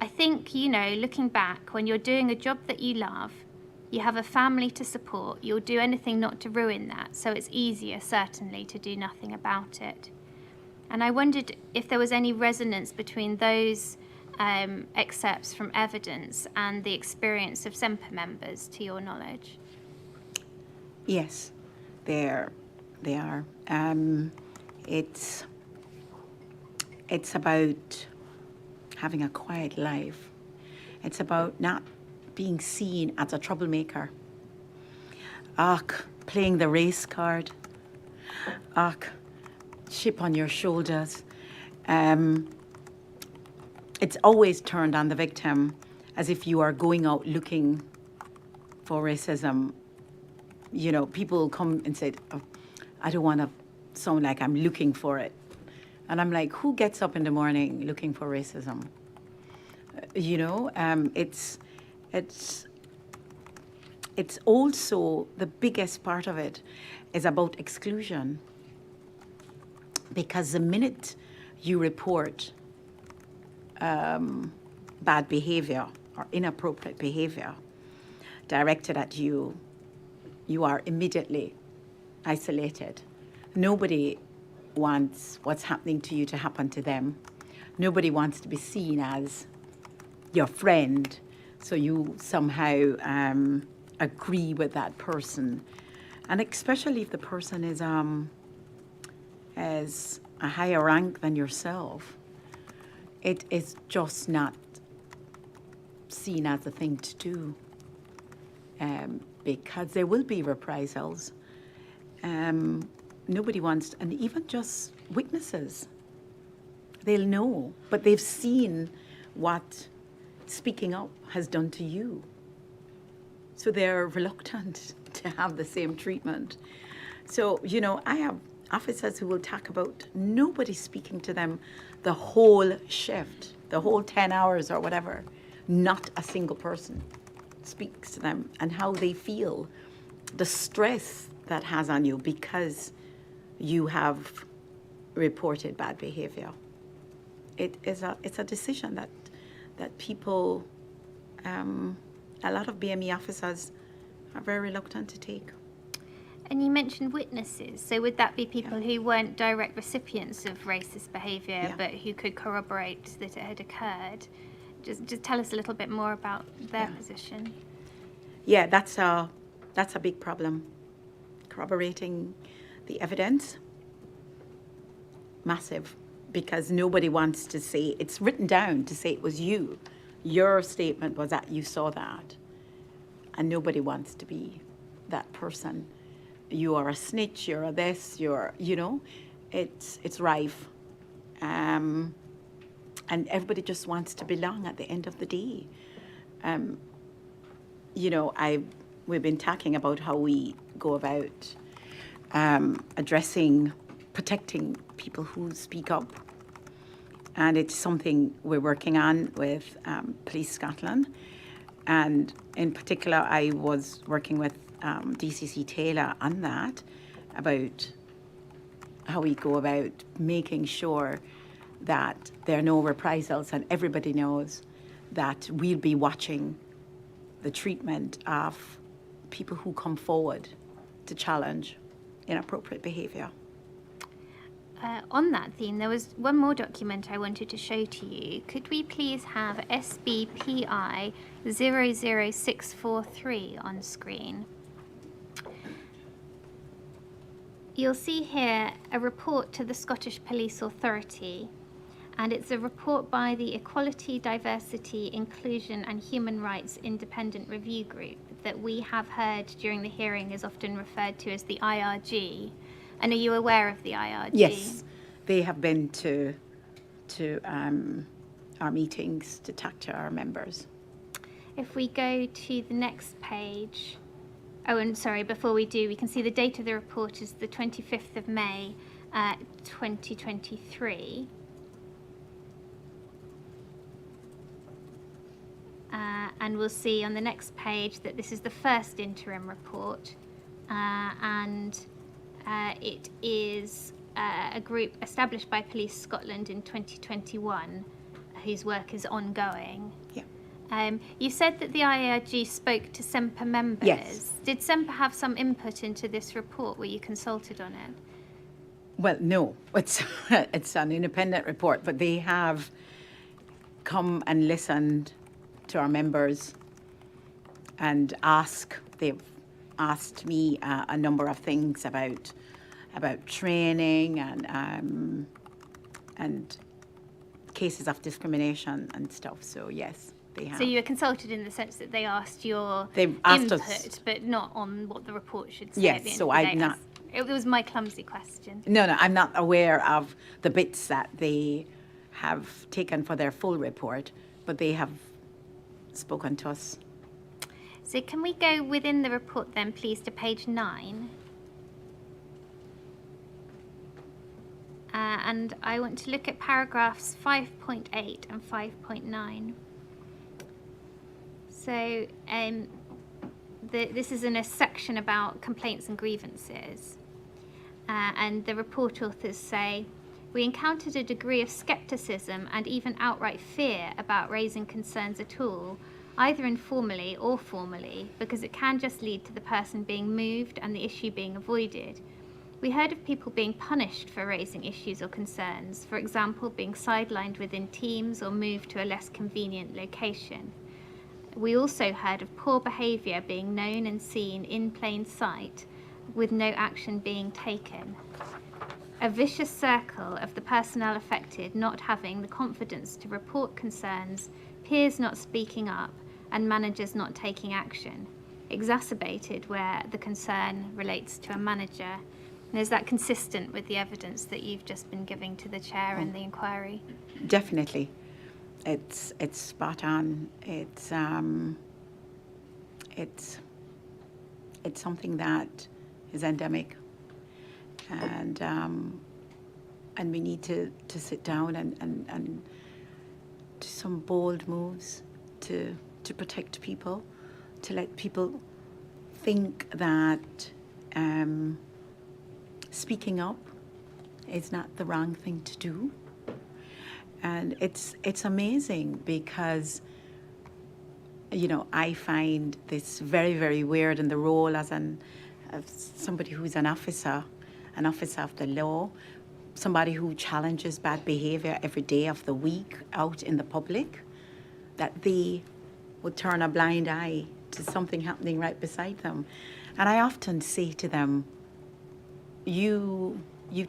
"I think, looking back, when you're doing a job that you love, you have a family to support, you'll do anything not to ruin that, so it's easier, certainly, to do nothing about it." And I wondered if there was any resonance between those excerpts from evidence and the experience of SEMPA members, to your knowledge. Yes, they are. It's about having a quiet life. It's about not being seen as a troublemaker. Playing the race card. Chip on your shoulders. It's always turned on the victim as if you are going out looking for racism. People come and say, "Oh, I don't want to sound like I'm looking for it." And I'm like, who gets up in the morning looking for racism? It's also, the biggest part of it is about exclusion. Because the minute you report bad behavior or inappropriate behavior directed at you, you are immediately isolated. Nobody wants what's happening to you to happen to them. Nobody wants to be seen as your friend, so you somehow agree with that person. And especially if the person is as a higher rank than yourself, it is just not seen as a thing to do, because there will be reprisals. Nobody wants, and even just witnesses, they'll know, but they've seen what speaking up has done to you. So they're reluctant to have the same treatment. So, I have officers who will talk about nobody speaking to them the whole shift, the whole 10 hours or whatever. Not a single person speaks to them, and how they feel, the stress that has on you because you have reported bad behavior. It's a decision that people, a lot of BME officers are very reluctant to take. And you mentioned witnesses. So would that be people who weren't direct recipients of racist behaviour, but who could corroborate that it had occurred? Just tell us a little bit more about their position. Yeah, that's a big problem. Corroborating the evidence, massive, because nobody wants to say, it's written down to say it was you. Your statement was that you saw that. And nobody wants to be that person. You are a snitch, you're a this, you're, it's rife. And everybody just wants to belong at the end of the day. We've been talking about how we go about protecting people who speak up. And it's something we're working on with Police Scotland. And in particular, I was working with DCC Taylor on that, about how we go about making sure that there are no reprisals, and everybody knows that we'll be watching the treatment of people who come forward to challenge inappropriate behaviour. On that theme, there was one more document I wanted to show to you. Could we please have SBPI 00643 on screen? You'll see here a report to the Scottish Police Authority, and it's a report by the Equality, Diversity, Inclusion and Human Rights Independent Review Group that we have heard during the hearing is often referred to as the IRG. And are you aware of the IRG? Yes, they have been to our meetings to talk to our members. If we go to the next page, and sorry, before we do, we can see the date of the report is the 25th of May, 2023. And we'll see on the next page that this is the first interim report, it is a group established by Police Scotland in 2021 whose work is ongoing. Yeah. You said that the IRG spoke to SEMPA members. Yes. Did SEMPA have some input into this report? Were you consulted on it? Well, no, it's an independent report, but they have come and listened to our members and they've asked me a number of things about training and cases of discrimination and stuff. So yes, they have. So you were consulted in the sense that they asked your They've asked input, us, but not on what the report should say. Yes, at the end so of the I'm day. not. It was my clumsy question. No, I'm not aware of the bits that they have taken for their full report, but they have spoken to us. So can we go within the report then, please, to page 9? And I want to look at paragraphs 5.8 and 5.9. So this is in a section about complaints and grievances. And the report authors say, we encountered a degree of scepticism and even outright fear about raising concerns at all, either informally or formally, because it can just lead to the person being moved and the issue being avoided. We heard of people being punished for raising issues or concerns, for example, being sidelined within teams or moved to a less convenient location. We also heard of poor behaviour being known and seen in plain sight, with no action being taken. A vicious circle of the personnel affected not having the confidence to report concerns, peers not speaking up, and managers not taking action, exacerbated where the concern relates to a manager. And is that consistent with the evidence that you've just been giving to the chair in the inquiry? Definitely. It's spot on. It's something that is endemic, and we need to sit down and do some bold moves to protect people, to let people think that speaking up is not the wrong thing to do. And it's amazing because I find this very, very weird in the role as somebody who's an officer of the law, somebody who challenges bad behavior every day of the week out in the public, that they would turn a blind eye to something happening right beside them. And I often say to them, you've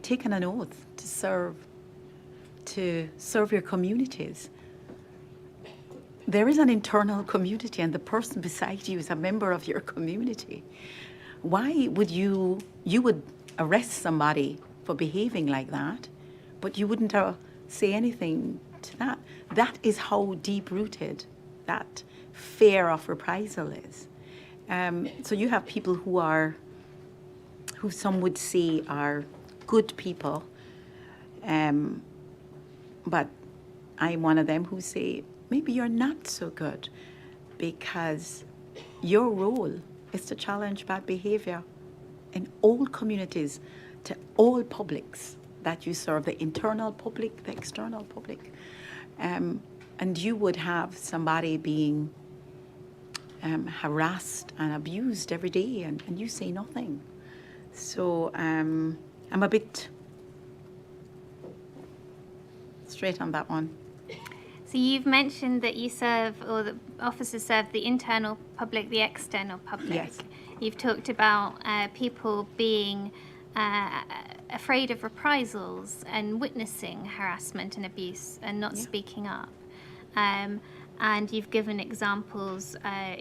taken an oath to serve your communities. There is an internal community, and the person beside you is a member of your community. Why would you would arrest somebody for behaving like that, but you wouldn't say anything to that? That is how deep-rooted that fear of reprisal is. So you have people who some would say are good people, but I'm one of them who say, maybe you're not so good, because your role is to challenge bad behavior in all communities, to all publics that you serve, the internal public, the external public. And you would have somebody being harassed and abused every day, and you say nothing. So I'm a bit straight on that one. So you've mentioned that you serve, or the officers serve, the internal public, the external public. Yes. You've talked about people being afraid of reprisals and witnessing harassment and abuse and not speaking up. And you've given examples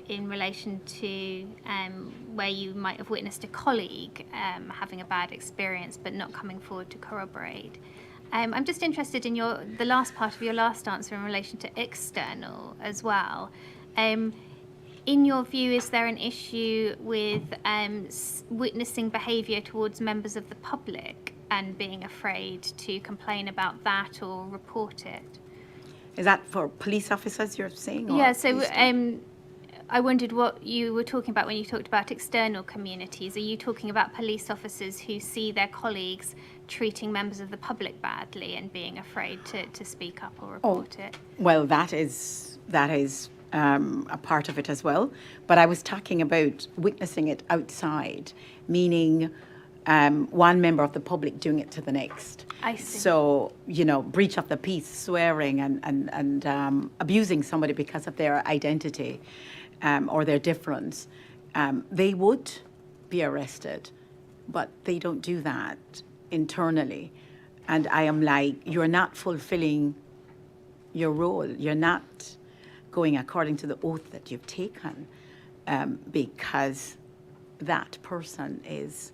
in relation to where you might have witnessed a colleague having a bad experience but not coming forward to corroborate. I'm just interested in the last part of your last answer in relation to external as well. In your view, is there an issue with witnessing behaviour towards members of the public and being afraid to complain about that or report it? Is that for police officers you're saying? Yeah, so I wondered what you were talking about when you talked about external communities. Are you talking about police officers who see their colleagues treating members of the public badly and being afraid to speak up or report it? Well, that is a part of it as well. But I was talking about witnessing it outside, meaning one member of the public doing it to the next. I see. So, breach of the peace, swearing and abusing somebody because of their identity or their difference, they would be arrested, but they don't do that internally. And I am like, you're not fulfilling your role. You're not going according to the oath that you've taken, because that person is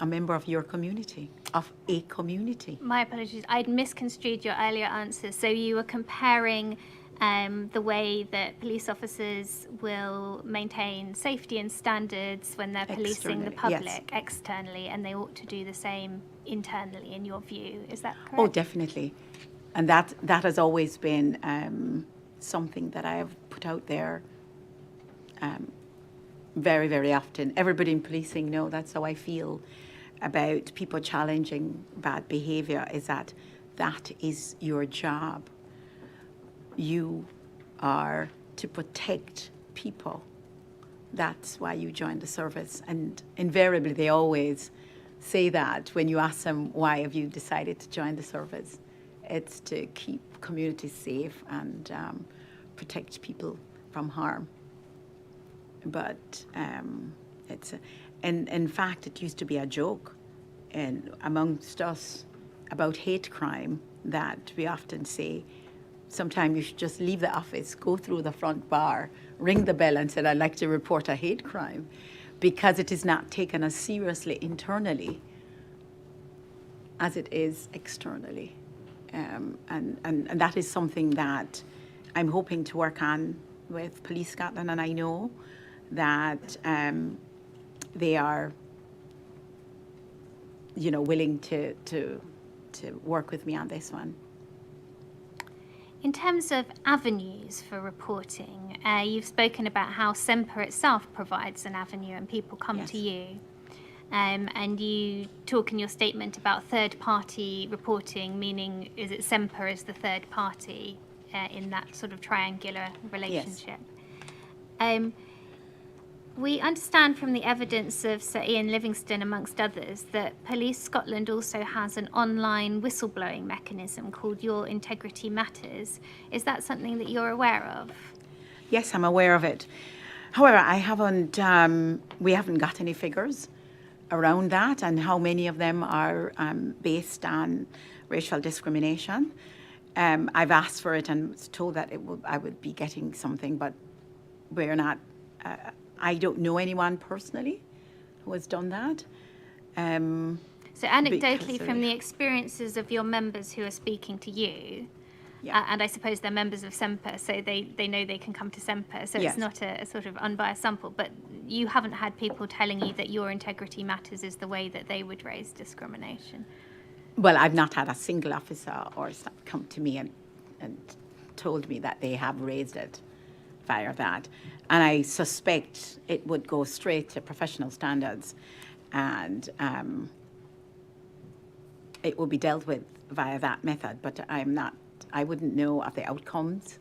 a member of your community, of a community. My apologies. I'd misconstrued your earlier answer. So you were comparing the way that police officers will maintain safety and standards when they're policing the public externally, and they ought to do the same internally, in your view. Is that correct? Oh, definitely. And that has always been something that I have put out there very, very often. Everybody in policing know that's how I feel about people challenging bad behaviour, is that is your job. You are to protect people. That's why you join the service. And invariably they always say that when you ask them, why have you decided to join the service? It's to keep communities safe and protect people from harm. But in fact, it used to be a joke amongst us about hate crime, that we often say, sometimes you should just leave the office, go through the front bar, ring the bell and say, I'd like to report a hate crime, because it is not taken as seriously internally as it is externally. And that is something that I'm hoping to work on with Police Scotland, and I know that they are, willing to work with me on this one. In terms of avenues for reporting, you've spoken about how SEMPA itself provides an avenue and people come to you. And you talk in your statement about third-party reporting, meaning is it SEMPA as the third party in that sort of triangular relationship. We understand from the evidence of Sir Ian Livingstone, amongst others, that Police Scotland also has an online whistleblowing mechanism called Your Integrity Matters. Is that something that you're aware of? Yes, I'm aware of it. However, we haven't got any figures around that and how many of them are based on racial discrimination. I've asked for it and was told that I would be getting something, but we're not. I don't know anyone personally who has done that. So anecdotally, from the experiences of your members who are speaking to you, and I suppose they're members of SEMPA, so they know they can come to SEMPA, so Yes. it's not a sort of unbiased sample, but you haven't had people telling you that Your Integrity Matters is the way that they would raise discrimination? Well, I've not had a single officer or staff come to me and told me that they have raised it via that. And I suspect it would go straight to professional standards and it will be dealt with via that method. But I wouldn't know of the outcomes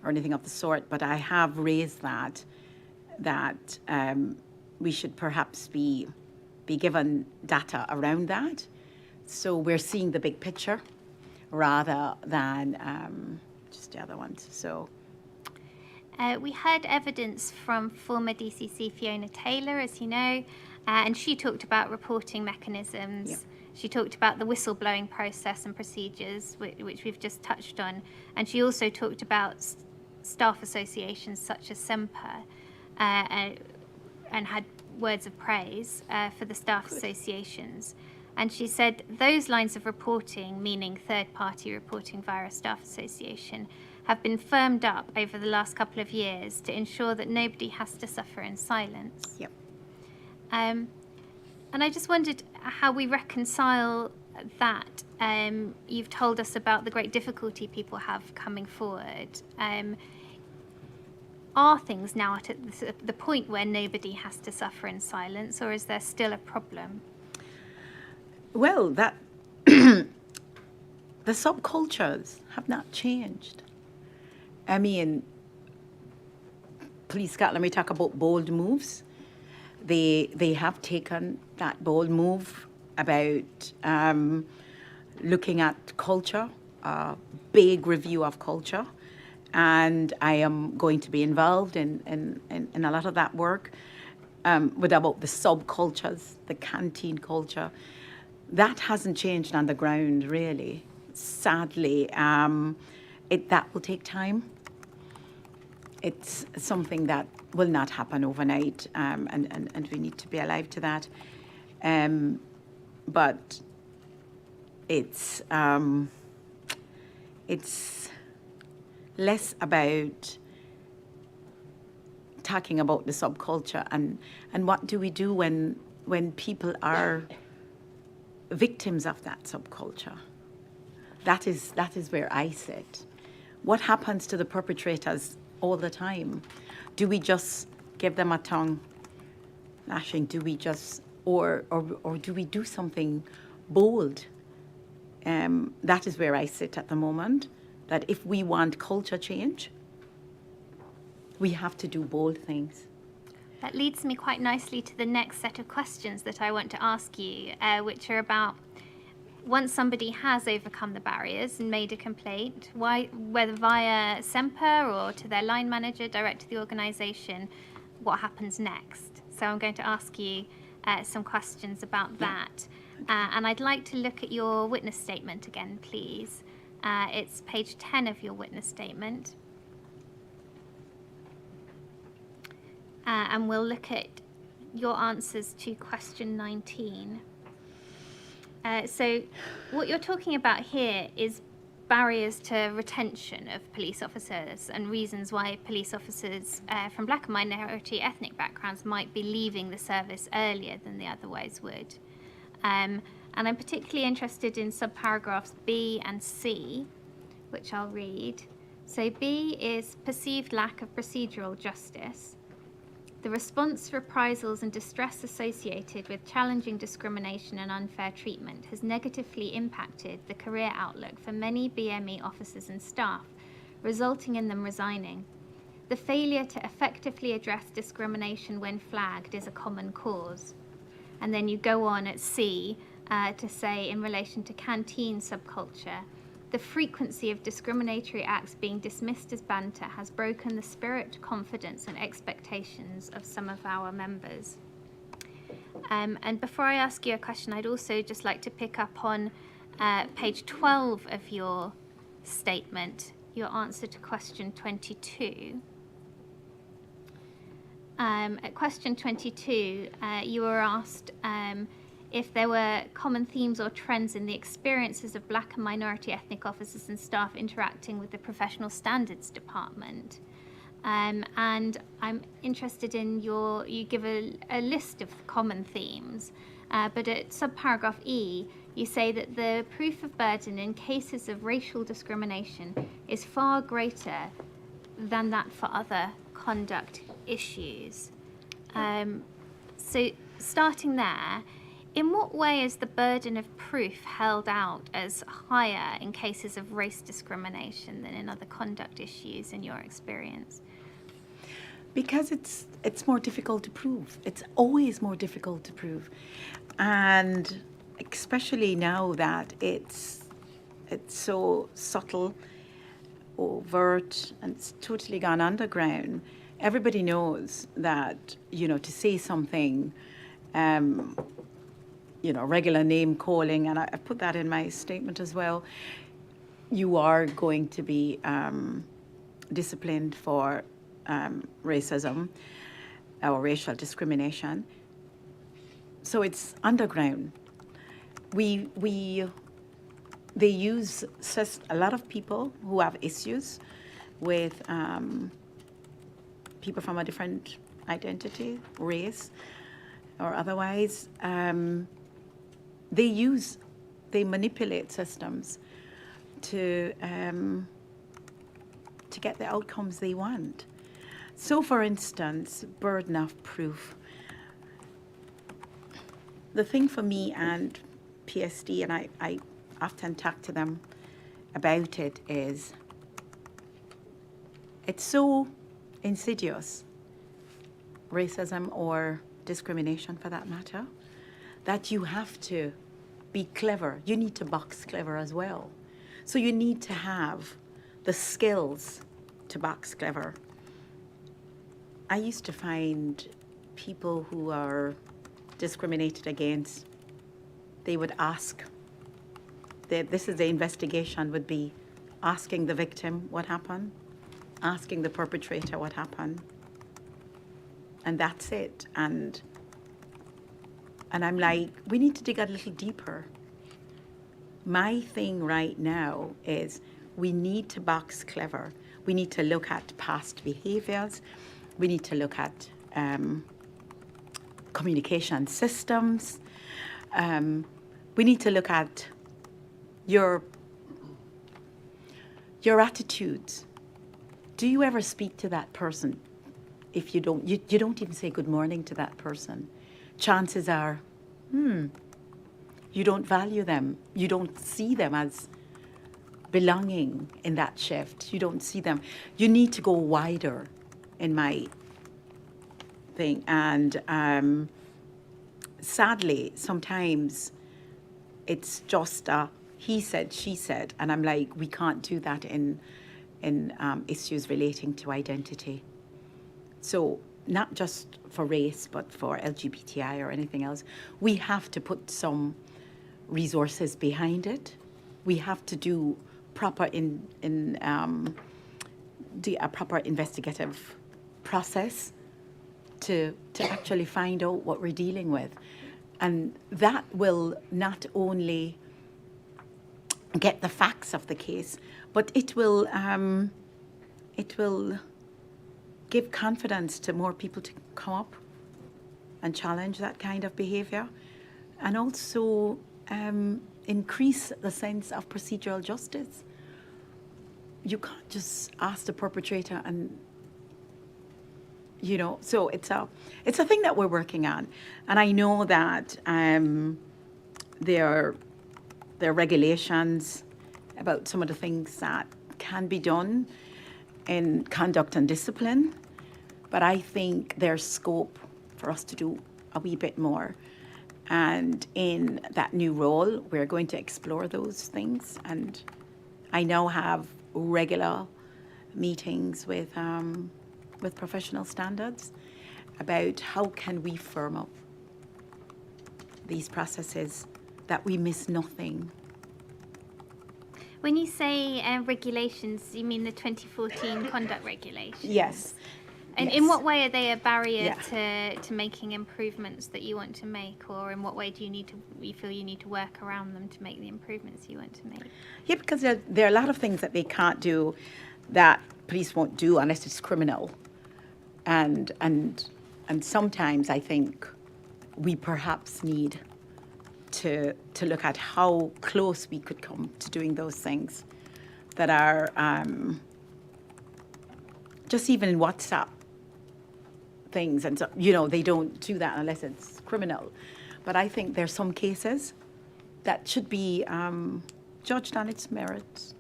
or anything of the sort. But I have raised that we should perhaps be given data around that. So we're seeing the big picture rather than just the other ones. So. We heard evidence from former DCC Fiona Taylor, as you know, and she talked about reporting mechanisms. Yep. She talked about the whistleblowing process and procedures, which we've just touched on. And she also talked about staff associations such as SEMPA and had words of praise for the staff associations. And she said those lines of reporting, meaning third-party reporting via a staff association, have been firmed up over the last couple of years to ensure that nobody has to suffer in silence. Yep. And I just wondered how we reconcile that. You've told us about the great difficulty people have coming forward. Are things now at the point where nobody has to suffer in silence, or is there still a problem? Well, the subcultures have not changed. I mean, Police Scotland, we talk about bold moves. They have taken that bold move about looking at culture, a big review of culture, and I am going to be involved in a lot of that work with about the subcultures, the canteen culture. That hasn't changed on the ground, really. Sadly, that will take time. It's something that will not happen overnight, and we need to be alive to that. But it's less about talking about the subculture and what do we do when people are victims of that subculture. That is where I sit. What happens to the perpetrators all the time? Do we just give them a tongue lashing? Do we just, or do we do something bold? That is where I sit at the moment, that if we want culture change, we have to do bold things. That leads me quite nicely to the next set of questions that I want to ask you, which are about once somebody has overcome the barriers and made a complaint, whether via SEMPA or to their line manager, direct to the organisation, what happens next? So I'm going to ask you some questions about that. And I'd like to look at your witness statement again, please. It's page 10 of your witness statement. And we'll look at your answers to question 19. So what you're talking about here is barriers to retention of police officers and reasons why police officers from black and minority ethnic backgrounds might be leaving the service earlier than they otherwise would. And I'm particularly interested in subparagraphs B and C, which I'll read. So B is perceived lack of procedural justice. The response, reprisals and distress associated with challenging discrimination and unfair treatment has negatively impacted the career outlook for many BME officers and staff, resulting in them resigning. The failure to effectively address discrimination when flagged is a common cause. And then you go on at C to say, in relation to canteen subculture, the frequency of discriminatory acts being dismissed as banter has broken the spirit, confidence, and expectations of some of our members. And before I ask you a question, I'd also just like to pick up on page 12 of your statement, your answer to question 22. At question 22, you were asked if there were common themes or trends in the experiences of black and minority ethnic officers and staff interacting with the Professional Standards Department. And I'm interested in you give a list of common themes, but at subparagraph E, you say that the proof of burden in cases of racial discrimination is far greater than that for other conduct issues. So starting there, in what way is the burden of proof held out as higher in cases of race discrimination than in other conduct issues in your experience? Because it's more difficult to prove. It's always more difficult to prove. And especially now that it's so subtle, overt, and it's totally gone underground. Everybody knows that, to say something, regular name calling, and I put that in my statement as well, you are going to be disciplined for racism or racial discrimination. So it's underground. They use a lot of people who have issues with people from a different identity, race, or otherwise. They manipulate systems to get the outcomes they want. So, for instance, burden of proof. The thing for me and PSD, and I often talk to them about it, is it's so insidious, racism or discrimination for that matter, that you have to be clever. You need to box clever as well. So you need to have the skills to box clever. I used to find people who are discriminated against, they would ask, this is the investigation, would be asking the victim what happened, asking the perpetrator what happened, and that's it. And I'm like, we need to dig a little deeper. My thing right now is we need to box clever. We need to look at past behaviors. We need to look at communication systems. We need to look at your attitudes. Do you ever speak to that person? If you don't, you don't even say good morning to that person. Chances are, you don't value them. You don't see them as belonging in that shift. You don't see them. You need to go wider in my thing. And sadly, sometimes it's just a he said, she said. And I'm like, we can't do that in issues relating to identity. So not just for race, but for LGBTI or anything else, we have to put some resources behind it. We have to do proper a proper investigative process to actually find out what we're dealing with, and that will not only get the facts of the case, but it will give confidence to more people to come up and challenge that kind of behavior, and also increase the sense of procedural justice. You can't just ask the perpetrator and, so it's a thing that we're working on. And I know that there are regulations about some of the things that can be done. in conduct and discipline, but I think there's scope for us to do a wee bit more. And in that new role, we're going to explore those things. And I now have regular meetings with professional standards about how can we firm up these processes, that we miss nothing. When you say regulations, you mean the 2014 conduct regulations? Yes. And Yes. in what way are they a barrier Yeah. to making improvements that you want to make, or in what way do you feel you need to work around them to make the improvements you want to make? Yeah, because there are a lot of things that they can't do that police won't do unless it's criminal. And sometimes I think we perhaps need to look at how close we could come to doing those things that are just even in WhatsApp things. And, so, you know, they don't do that unless it's criminal. But I think there's some cases that should be judged on its merits.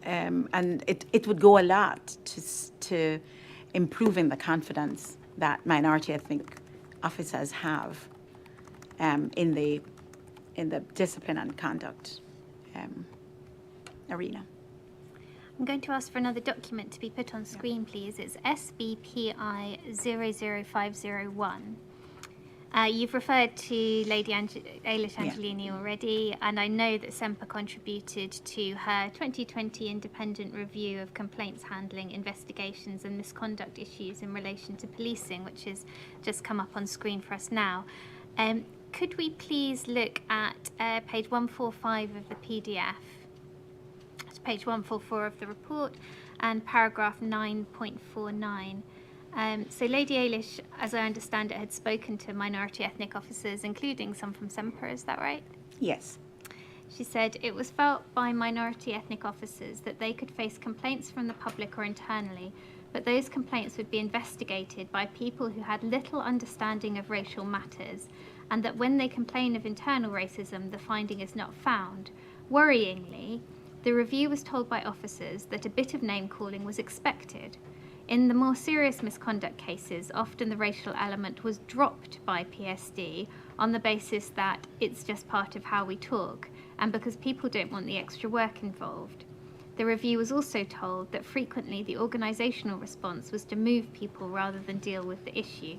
And it would go a lot to improving the confidence that minority ethnic officers have in the discipline and conduct arena. I'm going to ask for another document to be put on screen, please. It's SBPI 00501. You've referred to Lady Ailish Angelini already, and I know that SEMPA contributed to her 2020 independent review of complaints handling, investigations and misconduct issues in relation to policing, which has just come up on screen for us now. Could we please look at page 145 of the PDF? It's page 144 of the report and paragraph 9.49. So Lady Ailish, as I understand it, had spoken to minority ethnic officers, including some from SEMPA, is that right? Yes. She said it was felt by minority ethnic officers that they could face complaints from the public or internally, but those complaints would be investigated by people who had little understanding of racial matters, and that when they complain of internal racism, the finding is not found. Worryingly, the review was told by officers that a bit of name-calling was expected. In the more serious misconduct cases, often the racial element was dropped by PSD on the basis that it's just part of how we talk, and because people don't want the extra work involved. The review was also told that frequently the organisational response was to move people rather than deal with the issue.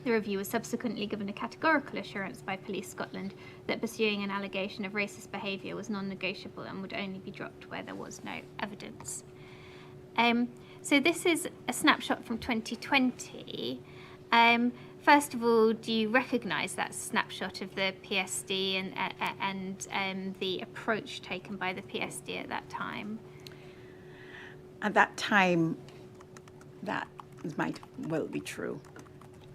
The review was subsequently given a categorical assurance by Police Scotland that pursuing an allegation of racist behaviour was non-negotiable and would only be dropped where there was no evidence. So this is a snapshot from 2020. First of all, do you recognise that snapshot of the PSD and the approach taken by the PSD at that time? At that time, that might well be true.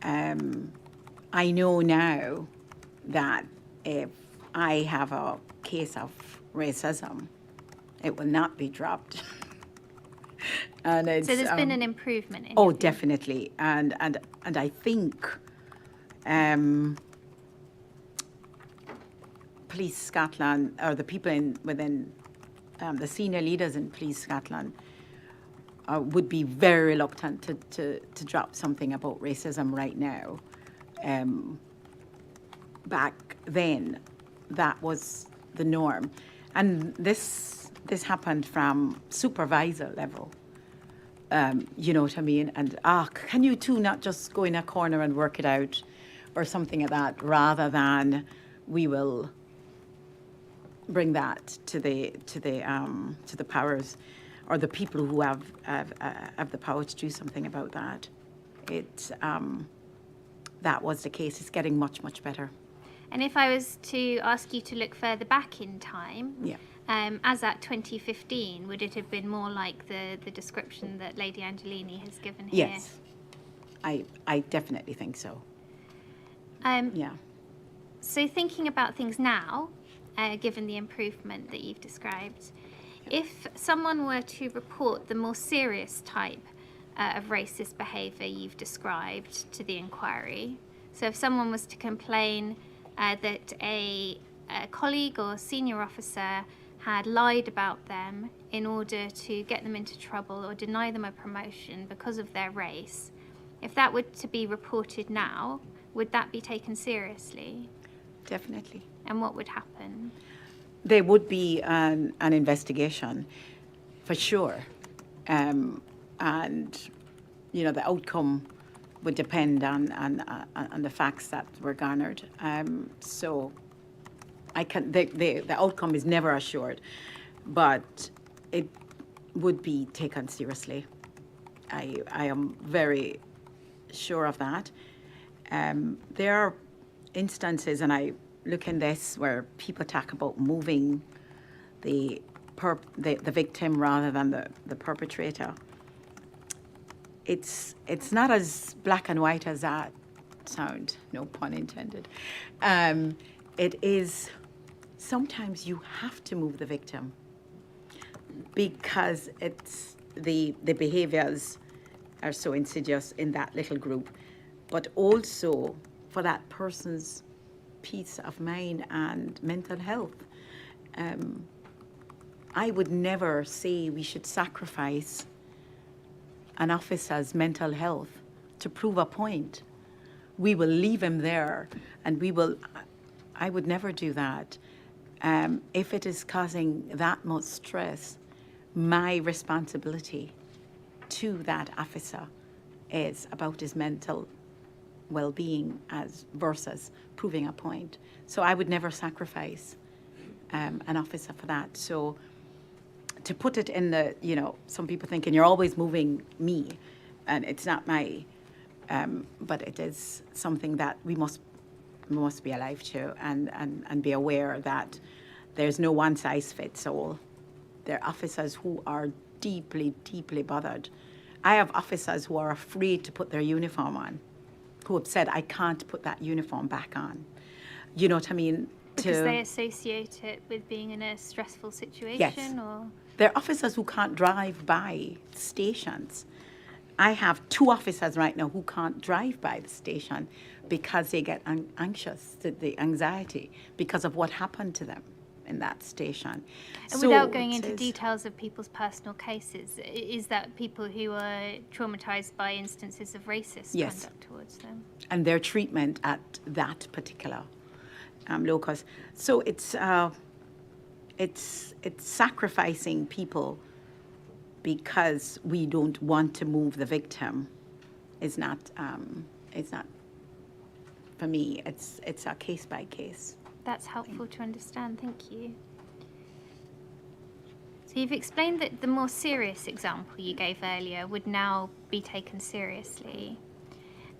I know now that if I have a case of racism, it will not be dropped. And it's, so there's been an improvement in oh, your view? definitely. And I think Police Scotland, or the people within the senior leaders in Police Scotland, would be very reluctant to drop something about racism right now. Back then, that was the norm. And this happened from supervisor level. You know what I mean? And, can you two not just go in a corner and work it out or something like that, rather than we will bring that to the powers or the people who have the power to do something about that. That was the case. It's getting much, much better. And if I was to ask you to look further back in time, Yeah. As at 2015, would it have been more like the description that Lady Angelini has given here? Yes. I definitely think so. Yeah. So thinking about things now, given the improvement that you've described, if someone were to report the more serious type of racist behaviour you've described to the inquiry, so if someone was to complain that a colleague or senior officer had lied about them in order to get them into trouble or deny them a promotion because of their race, if that were to be reported now, would that be taken seriously? Definitely. And what would happen? There would be an investigation, for sure. And, the outcome would depend on the facts that were garnered. So the outcome is never assured, but it would be taken seriously. I am very sure of that. There are instances, and I look in this, where people talk about moving the victim rather than the perpetrator. It's not as black and white as that sound, no pun intended. It is, sometimes you have to move the victim because it's the behaviors are so insidious in that little group, but also for that person's peace of mind and mental health. I would never say we should sacrifice an officer's mental health to prove a point. We will leave him there, and I would never do that. If it is causing that much stress, my responsibility to that officer is about his mental well-being as versus proving a point. So I would never sacrifice an officer for that. So to put it in the, some people thinking you're always moving me, and it's not my, but it is something that we must be alive to and be aware that there's no one size fits all. There are officers who are deeply, deeply bothered. I have officers who are afraid to put their uniform on, who have said, I can't put that uniform back on. You know what I mean? Because they associate it with being in a stressful situation? Yes. Or? There are officers who can't drive by stations. I have 2 officers right now who can't drive by the station because they get anxious, the anxiety, because of what happened to them in that station. And without going into details of people's personal cases, is that people who are traumatized by instances of racist conduct towards them? And their treatment at that particular locus. So it's sacrificing people because we don't want to move the victim. It's not for me. It's a case by case. That's helpful to understand. Thank you. So you've explained that the more serious example you gave earlier would now be taken seriously.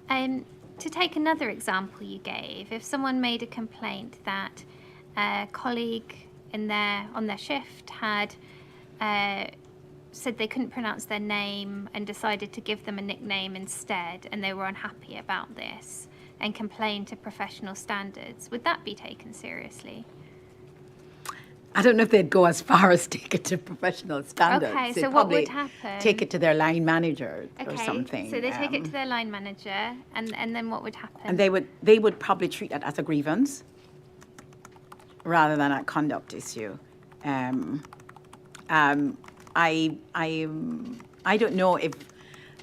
To take another example you gave, if someone made a complaint that a colleague on their shift had said they couldn't pronounce their name and decided to give them a nickname instead, and they were unhappy about this and complained to professional standards, would that be taken seriously? I don't know if they'd go as far as take it to professional standards. Okay, They'd so what would probably happen? take it to their line manager or Okay, something. so they take it to their line manager, and then what would happen? And they would probably treat it as a grievance rather than a conduct issue. I don't know if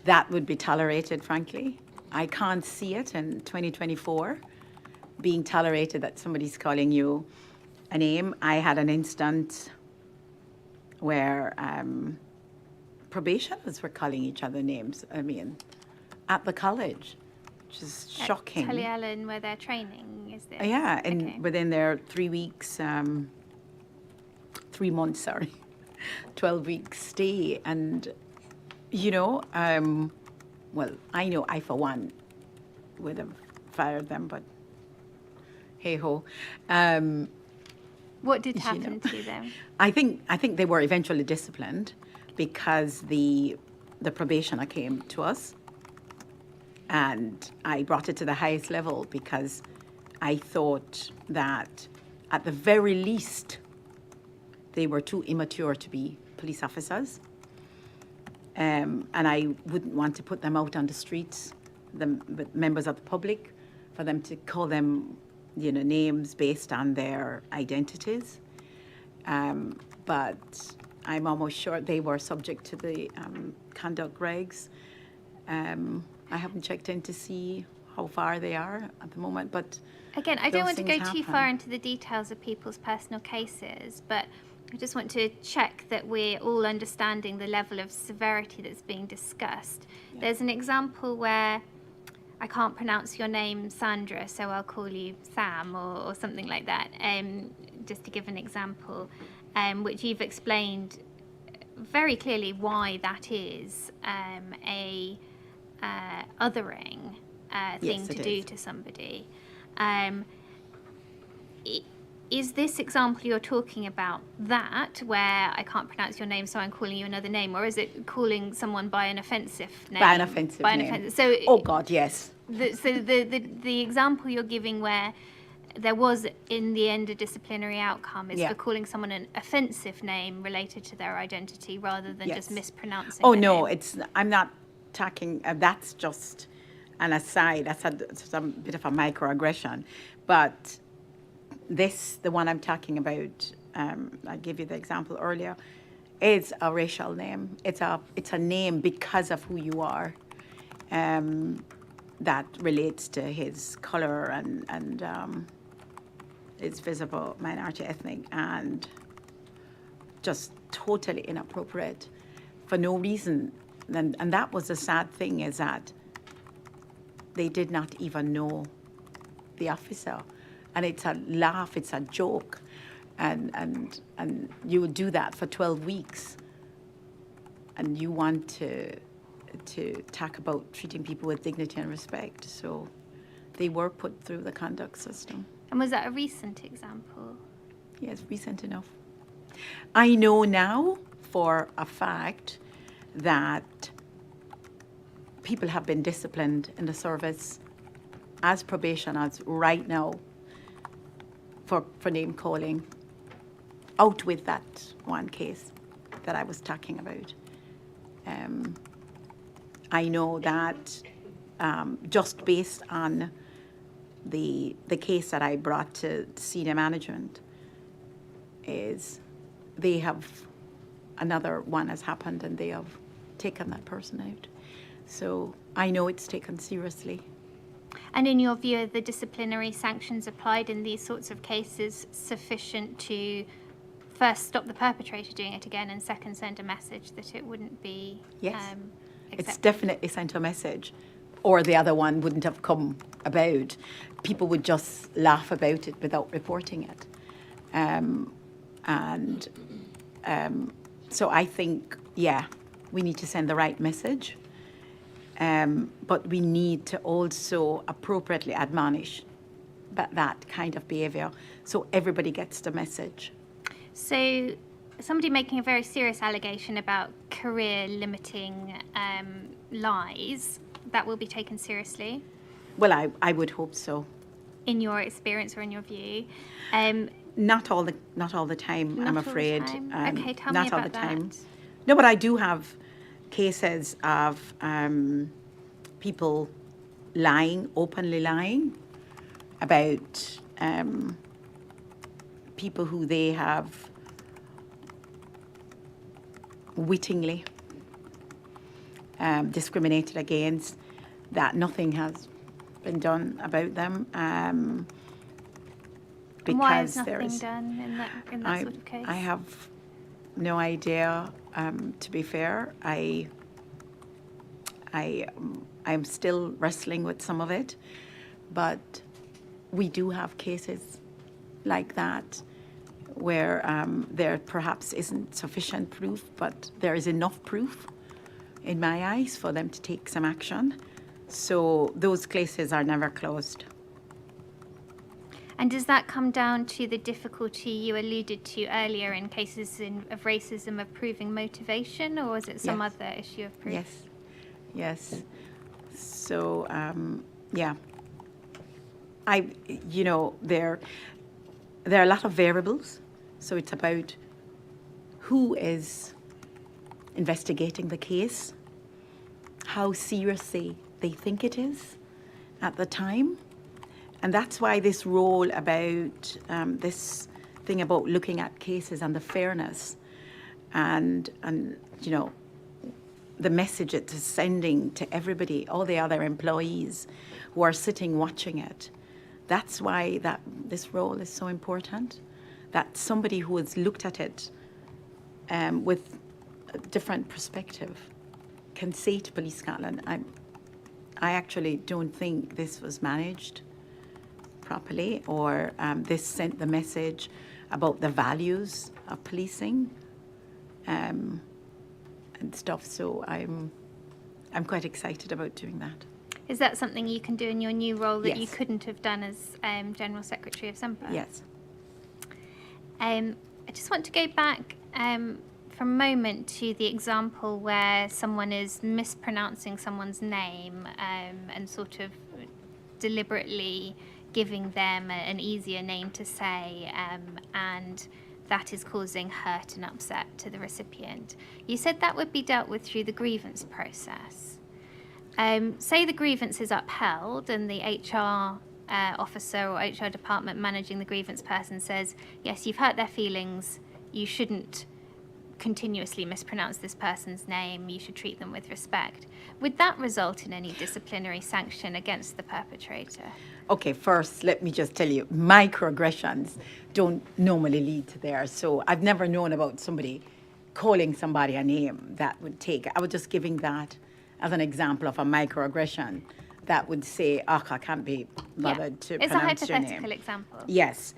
that would be tolerated, frankly. I can't see it in 2024 being tolerated that somebody's calling you a name. I had an instance where probationers were calling each other names, at the college, which is shocking. Tully Allen, where they're training, is this? Yeah, and Okay. within their 3 weeks, 3 months, 12-week stay. And, well, I know I, for one, would have fired them, but hey-ho. What did happen to them? I think they were eventually disciplined because the probationer came to us, and I brought it to the highest level because I thought that at the very least they were too immature to be police officers, and I wouldn't want to put them out on the streets, with members of the public, for them to call them names based on their identities. But I'm almost sure they were subject to the conduct regs. I haven't checked in to see how far they are at the moment, but Again, I don't those want to go things too happen. far into the details of people's personal cases, but I just want to check that we're all understanding the level of severity that's being discussed. Yeah. There's an example where I can't pronounce your name, Sandra, so I'll call you Sam or something like that, just to give an example, which you've explained very clearly why that is a othering thing Yes, to it do is. to somebody. Is this example you're talking about that, where I can't pronounce your name, so I'm calling you another name, or is it calling someone by an offensive name? By an offensive name. So, Oh God, yes. the example you're giving where there was in the end a disciplinary outcome is Yeah. for calling someone an offensive name related to their identity rather than just Yes. mispronouncing. Oh their no, name. I'm not talking. That's just an aside. That's some bit of a microaggression, but the one I'm talking about, I gave you the example earlier, is a racial name. It's a name because of who you are, that relates to his color and his visible minority ethnic, and just totally inappropriate for no reason. And that was the sad thing, is that they did not even know the officer. And it's a laugh, it's a joke. And you would do that for 12 weeks. And you want to talk about treating people with dignity and respect. So they were put through the conduct system. And was that a recent example? Yes, recent enough. I know now for a fact that people have been disciplined in the service as probationers right now for name calling, out with that one case that I was talking about. I know that just based on the case that I brought to senior management, is they have, another one has happened and they have taken that person out. So I know it's taken seriously. And in your view, are the disciplinary sanctions applied in these sorts of cases sufficient to first stop the perpetrator doing it again, and second send a message that it wouldn't be Yes. It's accepted? definitely sent a message, or the other one wouldn't have come about. People would just laugh about it without reporting it. So I think, yeah, we need to send the right message, but we need to also appropriately admonish that kind of behaviour so everybody gets the message. So somebody making a very serious allegation about career limiting lies, that will be taken seriously, Well, I would hope so. in your experience or in your view. Not all the time, Not I'm all the afraid. time? Okay, tell me not all about the time. that. No, but I do have cases of people lying, openly lying about people who they have wittingly discriminated against, that nothing has been done about them. And why is Because there nothing is, done in that sort of case? I have no idea. To be fair, I'm still wrestling with some of it, but we do have cases like that where there perhaps isn't sufficient proof, but there is enough proof in my eyes for them to take some action. So those cases are never closed. And does that come down to the difficulty you alluded to earlier in cases of racism of proving motivation, or is it some Yes. other issue of proof? Yes. So, yeah. There are a lot of variables. So it's about who is investigating the case, how seriously they think it is at the time. And that's why this role about this thing about looking at cases and the fairness and you know, the message it's sending to everybody, all the other employees who are sitting watching it. That's why this role is so important, that somebody who has looked at it with a different perspective can say to Police Scotland, I actually don't think this was managed properly, or this sent the message about the values of policing and stuff. So I'm quite excited about doing that. Is that something you can do in your new role that you Yes. couldn't have done as General Secretary of SEMPA? Yes. I just want to go back for a moment to the example where someone is mispronouncing someone's name and sort of deliberately giving them an easier name to say, and that is causing hurt and upset to the recipient. You said that would be dealt with through the grievance process. Say the grievance is upheld and the HR officer or HR department managing the grievance person says, yes, you've hurt their feelings, you shouldn't continuously mispronounce this person's name, you should treat them with respect. Would that result in any disciplinary sanction against the perpetrator? Okay, first, let me just tell you, microaggressions don't normally lead to there. So I've never known about somebody calling somebody a name that would take. I was just giving that as an example of a microaggression that would say, I can't be bothered to It's a pronounce your name. hypothetical example. Yes,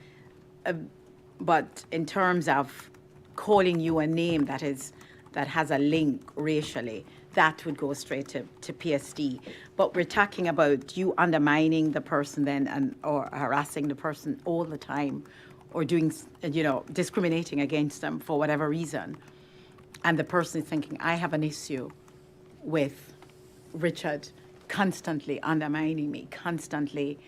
but in terms of calling you a name that has a link racially, that would go straight to PSD. But we're talking about you undermining the person then or harassing the person all the time, or doing, discriminating against them for whatever reason. And the person is thinking, I have an issue with Richard constantly undermining me, constantly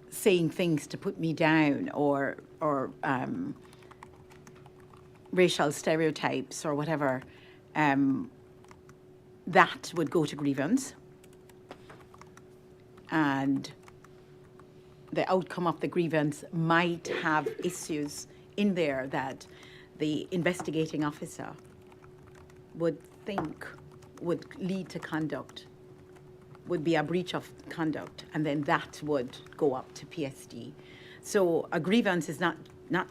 saying things to put me down, or racial stereotypes or whatever, that would go to grievance. And the outcome of the grievance might have issues in there that the investigating officer would think would lead to conduct, would be a breach of conduct, and then that would go up to PSD. So a grievance is not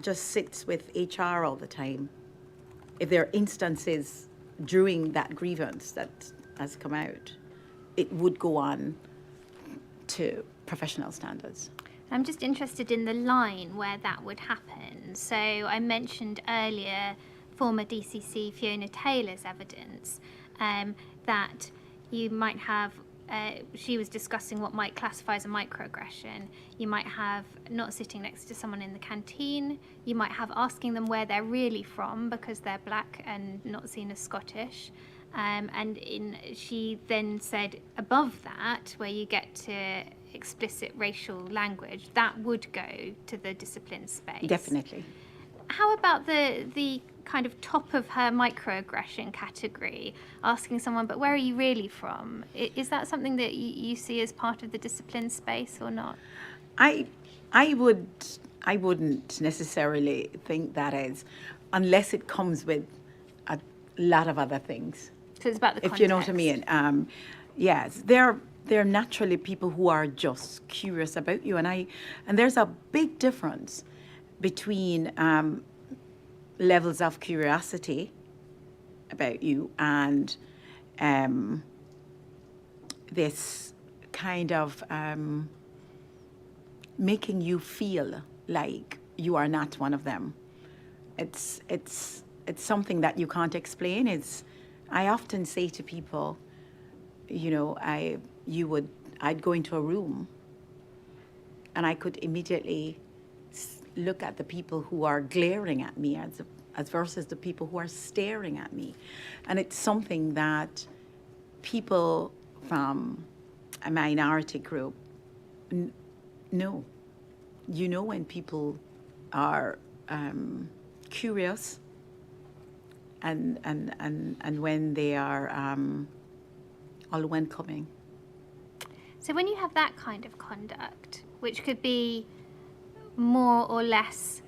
just sits with HR all the time. If there are instances during that grievance that has come out, it would go on to professional standards. I'm just interested in the line where that would happen. So I mentioned earlier former DCC Fiona Taylor's evidence that you might have, she was discussing what might classify as a microaggression. You might have not sitting next to someone in the canteen. You might have asking them where they're really from because they're black and not seen as Scottish. She then said above that, where you get to explicit racial language, that would go to the discipline space. Definitely. How about the kind of top of her microaggression category, asking someone, but where are you really from? Is that something that you see as part of the discipline space or not? I wouldn't necessarily think that is, unless it comes with a lot of other things. So it's about the context. If you know what I mean. Yes, they're naturally people who are just curious about you, and there's a big difference between levels of curiosity about you and this kind of making you feel like you are not one of them. It's something that you can't explain. I often say to people, I'd go into a room and I could immediately look at the people who are glaring at me as versus the people who are staring at me. And it's something that people from a minority group know. You know when people are curious and when they are all-welcoming. So when you have that kind of conduct, which could be more or less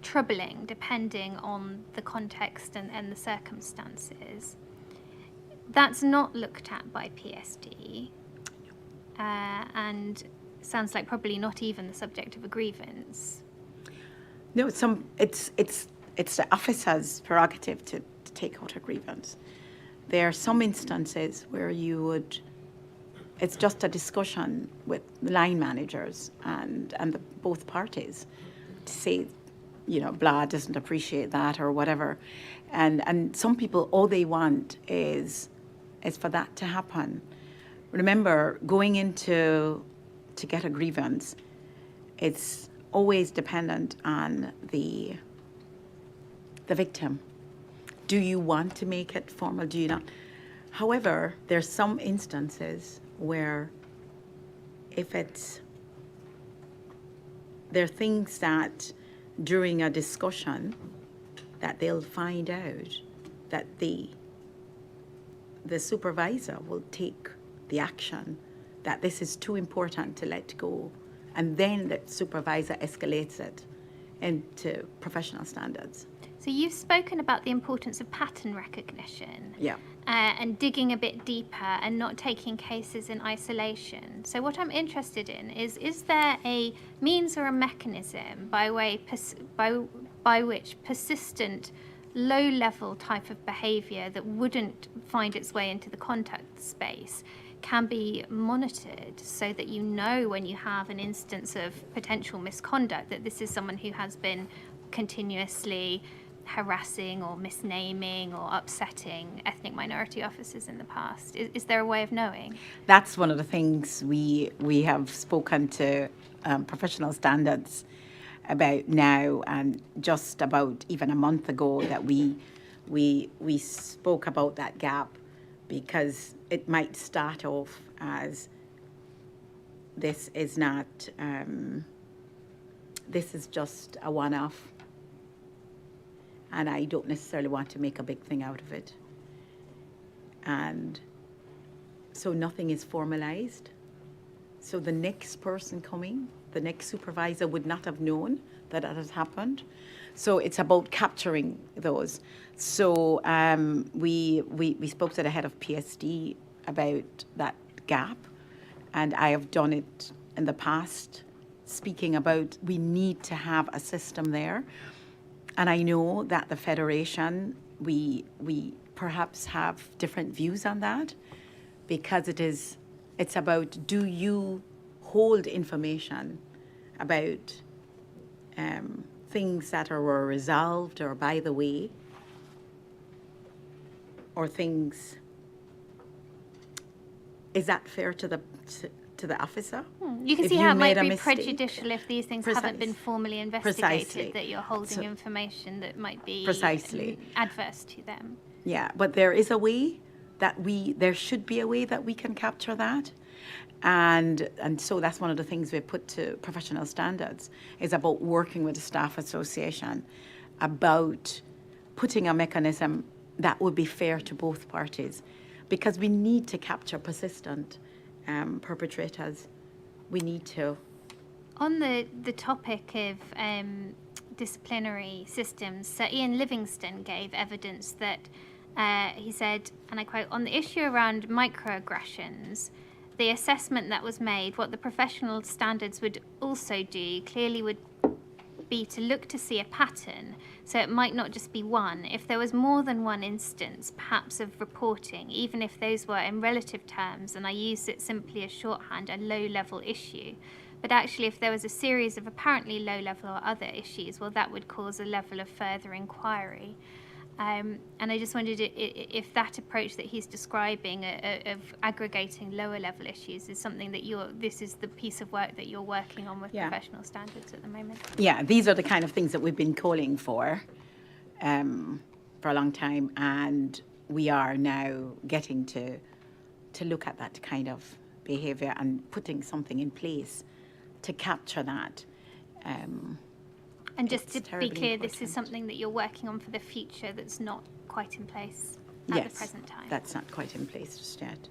troubling depending on the context and the circumstances. That's not looked at by PSD, and sounds like probably not even the subject of a grievance. No, it's the officer's prerogative to take out a grievance. There are some instances where it's just a discussion with the line managers and both parties to say, blah, doesn't appreciate that or whatever. And some people, all they want is for that to happen. Remember, going to get a grievance, it's always dependent on the victim. Do you want to make it formal? Do you not? However, there's some instances where there are things that during a discussion that they'll find out that the supervisor will take the action that this is too important to let go, and then the supervisor escalates it into professional standards. So you've spoken about the importance of pattern recognition. Yeah. And digging a bit deeper and not taking cases in isolation. So what I'm interested in is there a means or a mechanism by which persistent low-level type of behaviour that wouldn't find its way into the contact space can be monitored so that you know when you have an instance of potential misconduct that this is someone who has been continuously harassing or misnaming or upsetting ethnic minority officers in the past? Is there a way of knowing? That's one of the things we have spoken to professional standards about now, and just about even a month ago that we spoke about that gap, because it might start off as this is not this is just a one-off, and I don't necessarily want to make a big thing out of it. And so nothing is formalized. So the next person coming, the next supervisor would not have known that has happened. So it's about capturing those. So we spoke to the head of PSD about that gap, and I have done it in the past, speaking about we need to have a system there. And I know that the Federation, we perhaps have different views on that, because it's about, do you hold information about things that were resolved or by the way, or things, is that fair to the officer? You can If see you how it might made a be mistake? prejudicial if these things haven't been formally investigated, Precisely. that you're holding So- information that might be Precisely. adverse to them. Yeah, but there is a way that there should be a way that we can capture that. And so that's one of the things we put to professional standards, is about working with the staff association about putting a mechanism that would be fair to both parties, because we need to capture persistent perpetrators. We need to. On the topic of disciplinary systems, Sir Ian Livingstone gave evidence that he said, and I quote, "On the issue around microaggressions, the assessment that was made, what the professional standards would also do, clearly would be to look to see a pattern. So it might not just be one. If there was more than one instance, perhaps of reporting, even if those were in relative terms, and I use it simply as shorthand, a low-level issue. But actually, if there was a series of apparently low-level or other issues, well, that would cause a level of further inquiry." And I just wondered if that approach that he's describing of aggregating lower level issues is something that this is the piece of work that you're working on with professional standards at the moment. Yeah, these are the kind of things that we've been calling for a long time, and we are now getting to look at that kind of behaviour and putting something in place to capture that. And just to be terribly clear, this is important. something that you're working on for the future that's not quite in place at the present time. That's not quite in place just yet.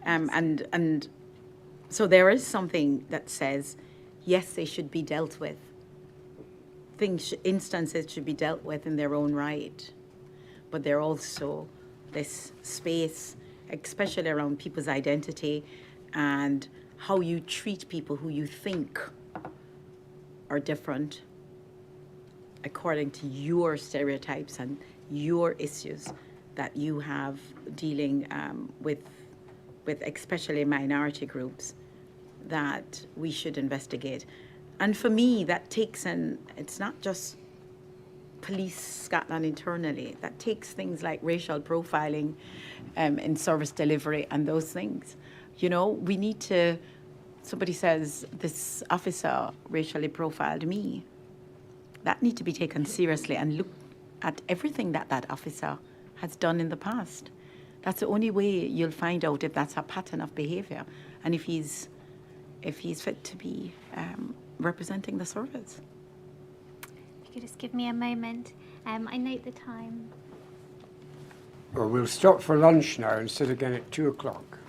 And so there is something that says, yes, they should be dealt with instances should be dealt with in their own right, but they're also this space, especially around people's identity and how you treat people who you think are different according to your stereotypes and your issues that you have dealing with especially minority groups, that we should investigate. And for me, that takes it's not just police Scotland internally, that takes things like racial profiling in service delivery and those things. You know, we need to, somebody says, this officer racially profiled me. That need to be taken seriously and look at everything that officer has done in the past. That's the only way you'll find out if that's a pattern of behaviour and if he's fit to be representing the service. If you could just give me a moment. I note the time. Well, we'll stop for lunch now and sit again at 2 o'clock.